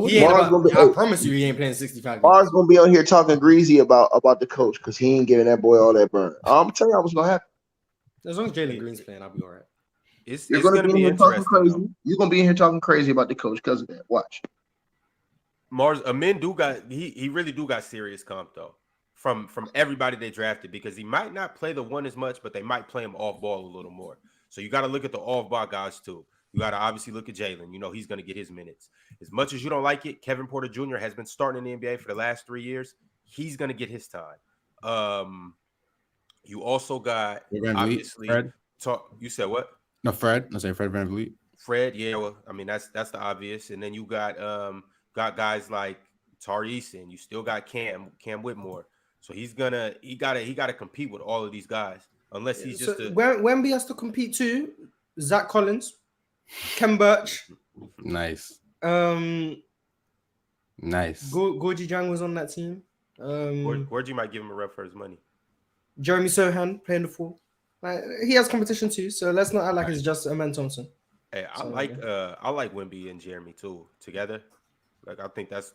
promise you, he ain't playing 65 games. Mars gonna be out here talking greasy about the coach because he ain't giving that boy all that burn. I'm telling you what's gonna happen. As long as Jalen Green's playing, I'll be all right. You're gonna be in here talking crazy. You're gonna be in here talking crazy about the coach because of that. Watch. Mars, Amin he really do got serious comp though. From everybody they drafted, because he might not play the one as much, but they might play him off ball a little more. So you got to look at the off ball guys too. You got to obviously look at Jalen. You know he's going to get his minutes. As much as you don't like it, Kevin Porter Jr. has been starting in the NBA for the last 3 years. He's going to get his time. You also got obviously you said what? No, Fred. I say Fred VanVleet. Fred, yeah. Well, I mean that's the obvious, and then you got guys like Tariq, and you still got Cam Whitmore. So he gotta compete with all of these guys, unless he's just Wemby has to compete too. Zach Collins, Ken Birch, nice. Nice. Gorgie Jang was on that team. Gorgie might give him a rep for his money. Jeremy Sohan playing the 4. He has competition too, so let's not act like it's just Amen Thompson. Hey, I like Wemby and Jeremy too together. Like I think that's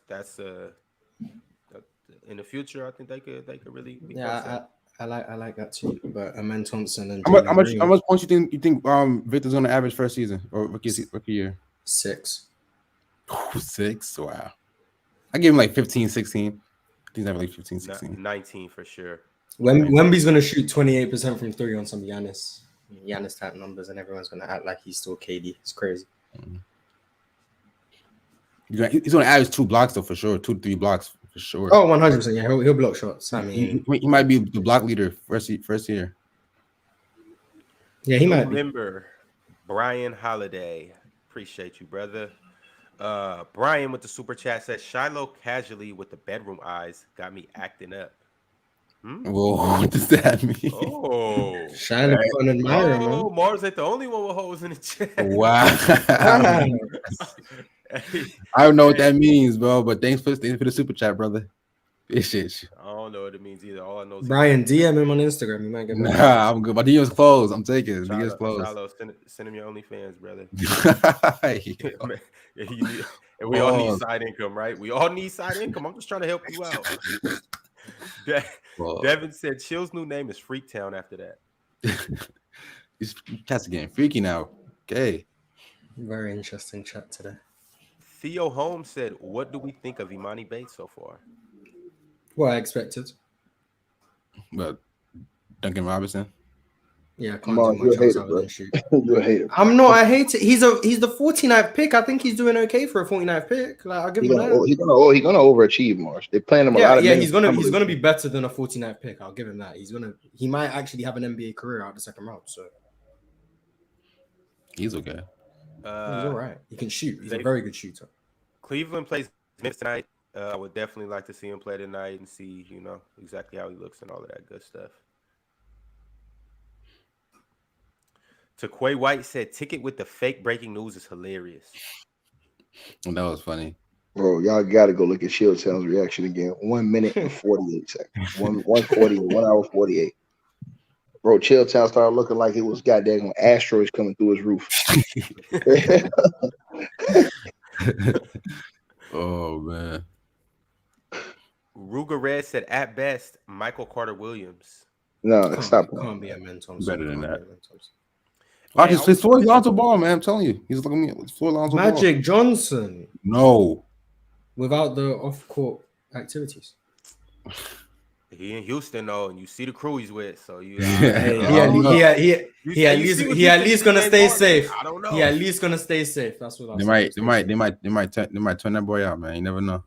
in the future, I think they could really. I like that too. But Amen Thompson and how much points you think Victor's gonna average first season or rookie year? 6. 6. Wow. I give him like 15, 16. He's having like 15, 16. 19 for sure. Wemby's gonna shoot 28% from 3 on some Giannis type numbers, and everyone's gonna act like he's still KD. It's crazy. He's gonna average 2 blocks though for sure, 2 to 3 blocks. For sure. Oh, 100%. Yeah, he'll block shots. I mean, he might be the block leader first year. Yeah, he might. Remember, Brian Holiday. Appreciate you, brother. Brian with the super chat says Shiloh casually with the bedroom eyes got me acting up. Whoa, what does that mean? Oh, Shiloh an admirer, man. Mars ain't the only one with hoes in the chat. Wow. I don't know what that means, bro. But thanks for the super chat, brother. This shit. I don't know what it means either. All I know is Brian, DM him on Instagram. You might get. Nah, I'm good. My DM's closed. I'm taking it. DM's closed. Shiloh, send him your OnlyFans, brother. And we all need side income, right? We all need side income. I'm just trying to help you out. Devin said Chill's new name is Freaktown after that. These cats are getting freaky now. Okay. Very interesting chat today. Theo Holmes said, "What do we think of Imani Bates so far?" What I expected. But Duncan Robinson. Yeah, I can't do much else other than shoot. You're a hater. I'm not. I hate it. He's the 49th pick. I think he's doing okay for a 49th pick. Like I'll give him that. He's gonna overachieve, Marsh. They're playing him a lot of. Yeah, he's gonna be better than a 49th pick. I'll give him that. He might actually have an NBA career out the second round. So he's okay. He's all right. He can shoot. He's a very good shooter. Cleveland plays Knicks tonight. I would definitely like to see him play tonight and see, exactly how he looks and all of that good stuff. Quay White said, "Ticket with the fake breaking news is hilarious." That was funny. Bro, y'all got to go look at Shieldtown's reaction again. 1 minute and 48 seconds. 1:40, 1 hour 48. Bro, Chilltown started looking like it was goddamn asteroids coming through his roof. Oh man. Ruger Red said, "At best, Michael Carter Williams." No, stop. Can't be a man Thompson. Better than that. Hey, It's Floyd Lonzo Ball, man. I'm telling you, he's looking at me. It's Floyd Lonzo Ball. Magic Johnson No. without the off-court activities. He in Houston though, and you see the crew he's with, so you. He at least gonna stay safe. I don't know. He at least gonna stay safe. That's what They might turn that boy out, man. You never know.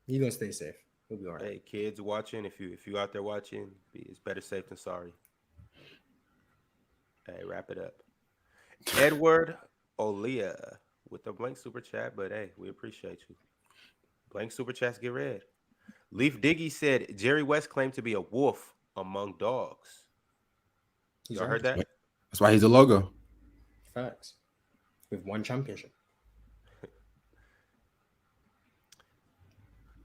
He gonna stay safe. He'll be all right. Hey, kids watching, if you out there watching, it's better safe than sorry. Hey, wrap it up. Edward Olia with the blank super chat, but hey, we appreciate you. Blank super chats get read. Leaf Diggy said Jerry West claimed to be a wolf among dogs. Y'all heard that? That's why he's a logo. Facts. With one championship.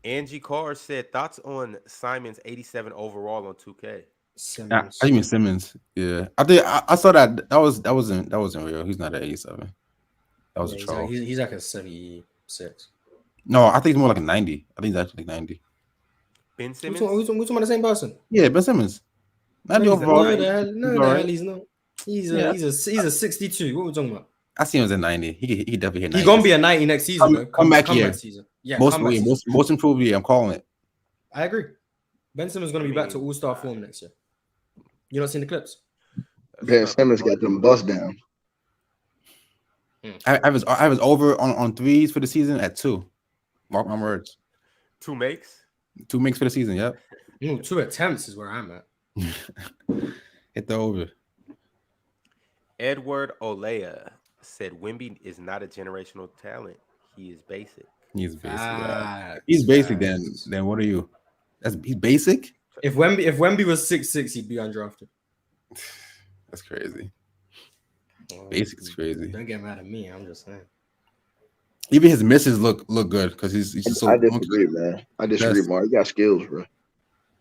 Angie Carr said thoughts on Simon's 87 overall on 2K. Simmons. I mean Simmons. Yeah, I think I saw that. That wasn't real. He's not an 87. That was a troll. He's like a 76. No, I think it's more like a 90. I think he's actually 90. Ben Simmons. We're talking about the same person. Yeah, Ben Simmons. 90 overall. No, he's not. He's a 62. What are we talking about? I see him as a 90. He definitely hit 90. He's gonna be a 90 next season. Come back here. Season. Yeah, most improved year. I'm calling it. I agree. Ben Simmons is gonna be back to all-star form next year. You not seen the clips? Ben Simmons got them bust down. I was over on threes for the season at 2. Mark my words. 2 makes. 2 makes for the season. Yep. 2 attempts is where I'm at. Hit the over. Edward Olea said Wemby is not a generational talent. He is basic. He's basic. He's basic. Then what are you? He's basic. If Wemby was 6'6", he'd be undrafted. That's crazy. Basic is crazy. Don't get mad at me. I'm just saying. Even his misses look good because he's just so. I disagree, man. I disagree, Mark. You got skills, bro.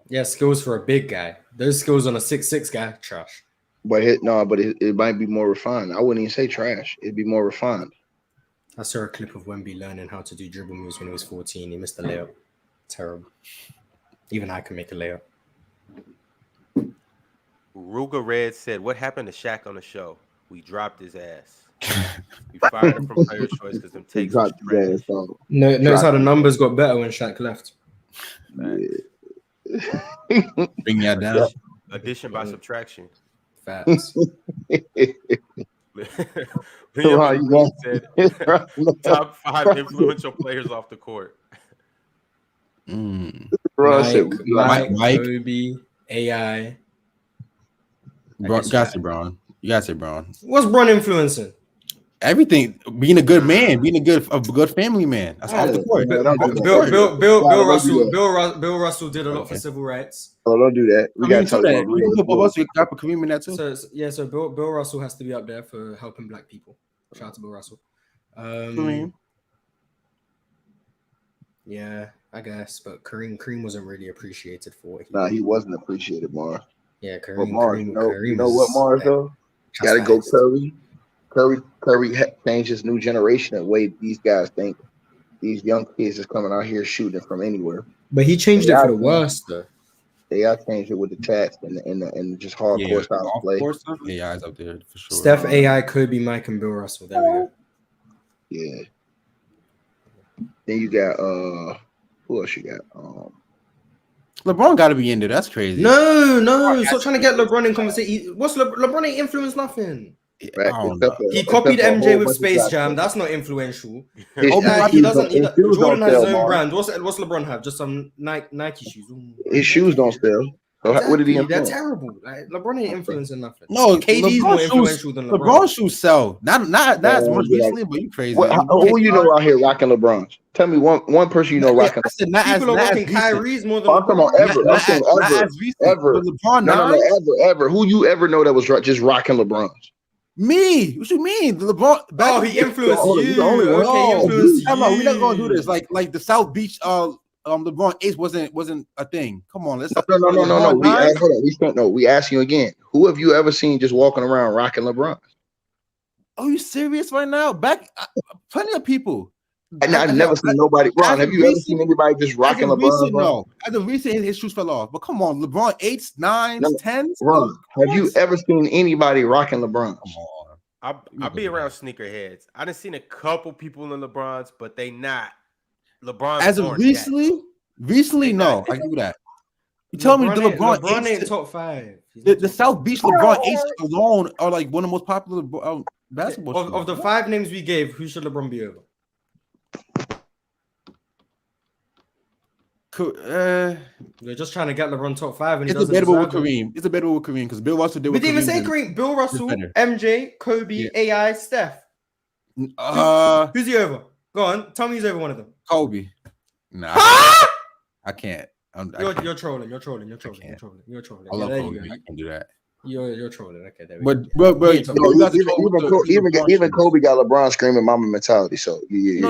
Yeah, skills for a big guy. Those skills on a 6'6" guy, trash. But it might be more refined. I wouldn't even say trash. It'd be more refined. I saw a clip of Wemby learning how to do dribble moves when he was 14. He missed a layup. Terrible. Even I can make a layup. Ruga Red said, "What happened to Shaq on the show? We dropped his ass. We fired him from player choice because them takes was trash." Notice how the numbers got better when Shaq left. Bring that down. Addition by subtraction. Facts. Said, top 5 influential players off the court. Mike, Kobe, AI. Bro, you gotta say Braun. What's Braun influencing? Everything. Being a good man, being a good family man. That's off the court. Bill Russell did a lot for civil rights. Oh, don't do that. We got to talk about So Bill Russell has to be up there for helping black people. Shout out to Bill Russell. Yeah, I guess, but Kareem wasn't really appreciated for what he did. He wasn't appreciated, Mar. Yeah, Kareem. You know what, Mars though? Gotta go Curry. Curry changed this new generation the way these guys think. These young kids is coming out here shooting from anywhere. But he changed it for the worst, though. They got changed it with the tats and just hardcore style of play. AI's up there for sure. Steph, AI, Kobe, Mike, and Bill Russell. There we go. Yeah. Then you got who else you got? LeBron got to be in there. That's crazy. No. Stop trying to get LeBron in conversation. What's LeBron ain't influenced nothing. He copied MJ with Space Jam. That's not influential. He doesn't. Jordan has his own brand. What's LeBron have? Just some Nike shoes. His shoes don't sell. Exactly. What did he influence? They're terrible. Like, LeBron ain't influencing nothing. No, KD's more influential than LeBron. LeBron shoes sell. Not as much recently, but you crazy. Who you know out here rocking LeBrons? Tell me one person you know rocking. People are rocking Kyrie's more than LeBron. Ever. Who you ever know that was just rocking LeBrons? Me? What you mean? LeBron? He influenced you. He's the only one. Okay, he influenced you. We're not gonna do this. Like the South Beach. LeBron Ace wasn't a thing. Come on, let's. No. We ask you again. Who have you ever seen just walking around rocking LeBron? Are you serious right now? Plenty of people. And I've never seen nobody. Ron, have you ever seen anybody just rocking LeBron? No. As of recent, his shoes fell off. But come on, LeBron 8s, 9s, 10s. Ron, have you ever seen anybody rocking LeBron? Come on. I'll be around sneakerheads. I done seen a couple people in LeBron's, but they not LeBron. As of recently, no. I give you that. You tell me the LeBron ain't top 5. The South Beach LeBron 8s alone are like one of the most popular basketball of the 5 names we gave. Who should LeBron be over? We're just trying to get LeBron top 5, and it's debatable with Kareem. It's debatable with Kareem because Bill Russell did. We didn't even say Kareem. Bill Russell, MJ, Kobe, AI, Steph. Who's he over? Go on, tell me he's over one of them. Kobe. Nah, I can't. You're trolling. You're trolling. I love Kobe. I can't do that. You're trolling. Okay, there we go. Even Kobe got LeBron screaming "Mama" mentality. So yeah.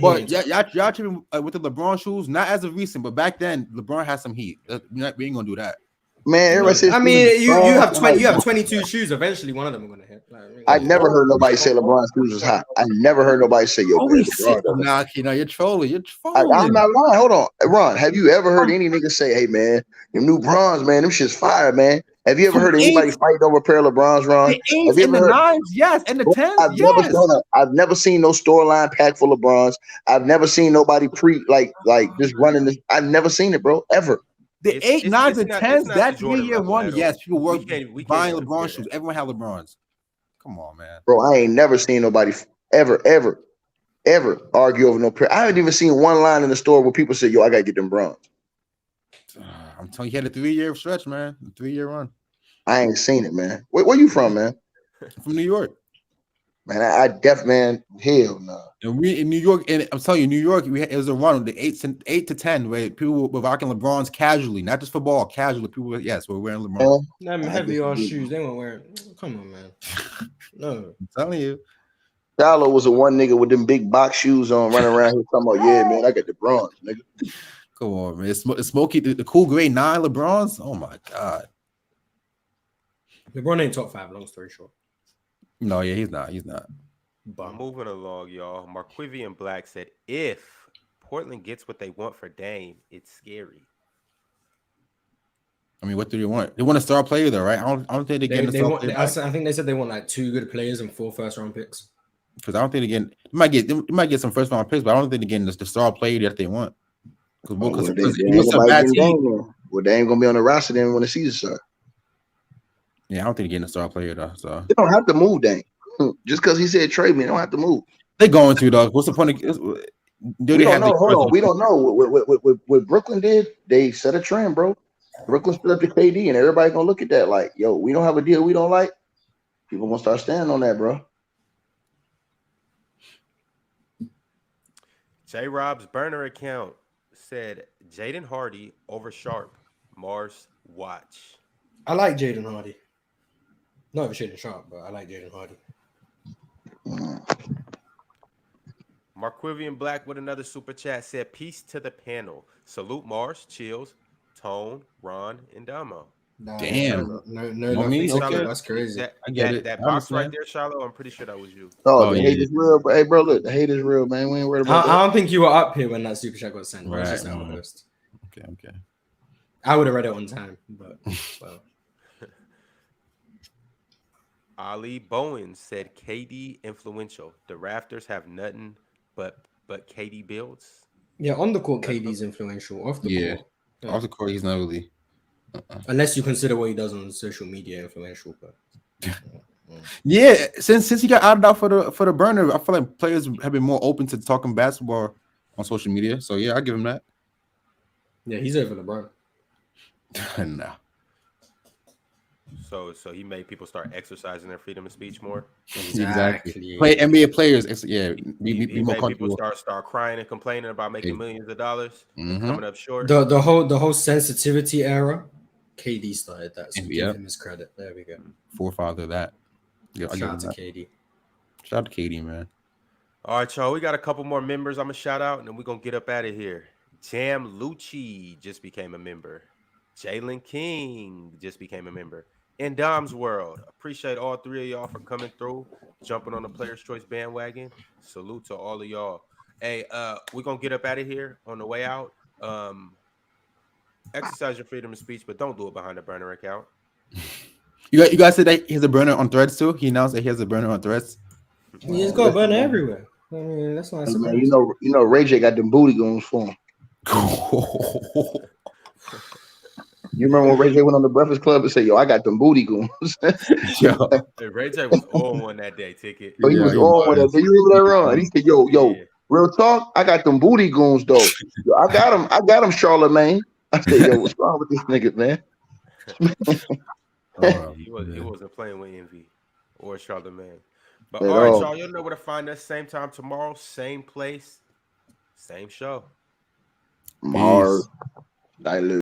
But y'all treating with the LeBron shoes, not as of recent, but back then LeBron had some heat. We ain't gonna do that. Man, everybody says. I mean, you have 22 shoes. Eventually, one of them are gonna hit. I never heard nobody say LeBron's shoes was hot. I never heard nobody say yo. Nah, you're trolling. I'm not lying. Hold on, Ron. Have you ever heard any nigga say, "Hey man, them new bronze, man, them shit's fire, man"? Have you ever heard anybody fight over a pair of LeBrons, Ron? The 8s and the 9s, yes, and the 10s, I've never seen no storyline pack full of bronze. I've never seen nobody like just running this. I've never seen it, bro, ever. The 8, 9s, and 10s, that 3-year run, yes, people were buying LeBron shoes. Everyone had LeBrons. Come on, man. Bro, I ain't never seen nobody ever argue over no pair. I haven't even seen one line in the store where people say, yo, I got to get them bronze. I'm telling you, he had a 3-year stretch, man. A 3-year run. I ain't seen it, man. Where you from, man? From New York. Man, hell no. And we in New York, and I'm telling you, New York, it was a run the 8 to 10 where people were rocking LeBrons casually, not just for ball, casually. People were wearing LeBron. Them heavy on shoes, they weren't wearing. Come on, man. No, I'm telling you. Shallow was a one nigga with them big box shoes on, running around here talking about, yeah, man, I got the bronze, nigga. Come on, man. Smokey, the cool grade 9 LeBrons. Oh my god. LeBron ain't top 5, long story short. No, yeah, he's not. But moving along, y'all. Marquivian Black said, if Portland gets what they want for Dame, it's scary. I mean, what do they want? They want a star player, though, right? I don't think they're getting a star player. I think they said they want like 2 good players and 4 first-round picks. Because I don't think they might get some first-round picks, but I don't think they're getting the star player that they want. Because they ain't gonna be on the roster then when the season starts. Yeah, I don't think they're getting a star player though. So they don't have to move, Dame. Just because he said trade me, they don't have to move. They're going to though. What's the point of? We don't know. What Brooklyn did, they set a trend, bro. Brooklyn split up to KD, and everybody gonna look at that like, yo, we don't have a deal we don't like. People gonna start standing on that, bro. J. Rob's burner account said Jaden Hardy over Sharpe. Mars watch. I like Jaden Hardy. Not over Shaedon Sharpe, but I like Jaden Hardy. Marquivian Black with another super chat said, peace to the panel. Salute Mars, Chills, Tone, Ron, and Damo. Damn. No, okay. That's crazy. I get it. That box right there, Shiloh, I'm pretty sure that was you. Oh, the hate is real. But hey, bro, look, the hate is real, man. We ain't worried about that. I don't think you were up here when that super chat got sent. Right. Okay. I would have read it on time, but well. Ali Bowen said KD influential. The Raptors have nothing but KD builds. Yeah, on the court, KD's influential. Off the court. Yeah. Off the court, he's not really. Unless you consider what he does on social media influential, but yeah, since he got outed out for the burner, I feel like players have been more open to talking basketball on social media. So yeah, I give him that. Yeah, he's over LeBron. No. So he made people start exercising their freedom of speech more. Exactly. Play NBA players. Be more comfortable. People start crying and complaining about making millions of dollars, coming up short. The whole sensitivity era. KD started that. So give him his credit. There we go. Forefather of that. Shout out to KD. Shout out to KD, man. All right, y'all. We got a couple more members I'm going to shout out, and then we're going to get up out of here. Jam Lucci just became a member. Jalen King just became a member. In Dom's World, appreciate all three of y'all for coming through, jumping on the Player's Choice bandwagon. Salute to all of y'all. Hey, we're going to get up out of here on the way out. Exercise your freedom of speech, but don't do it behind a burner account. You guys said that he has a burner on Threads too? He announced that he has a burner on Threads. He's got a burner everywhere. I mean, that's not man, you know, Ray J got them booty goons for him. You remember when Ray J went on the Breakfast Club and said, "Yo, I got them booty goons." Hey, Ray J was on one that day, Ticket. He was on one that day. You remember that, Ron? He said, "Yo, real talk. I got them booty goons though. Yo, I got them, Charlemagne." I said, "Yo, what's wrong with this nigga, man?" He wasn't playing with Envy or Charlemagne. But all right, y'all, you'll know where to find us. Same time tomorrow, same place, same show. Mars, dilute.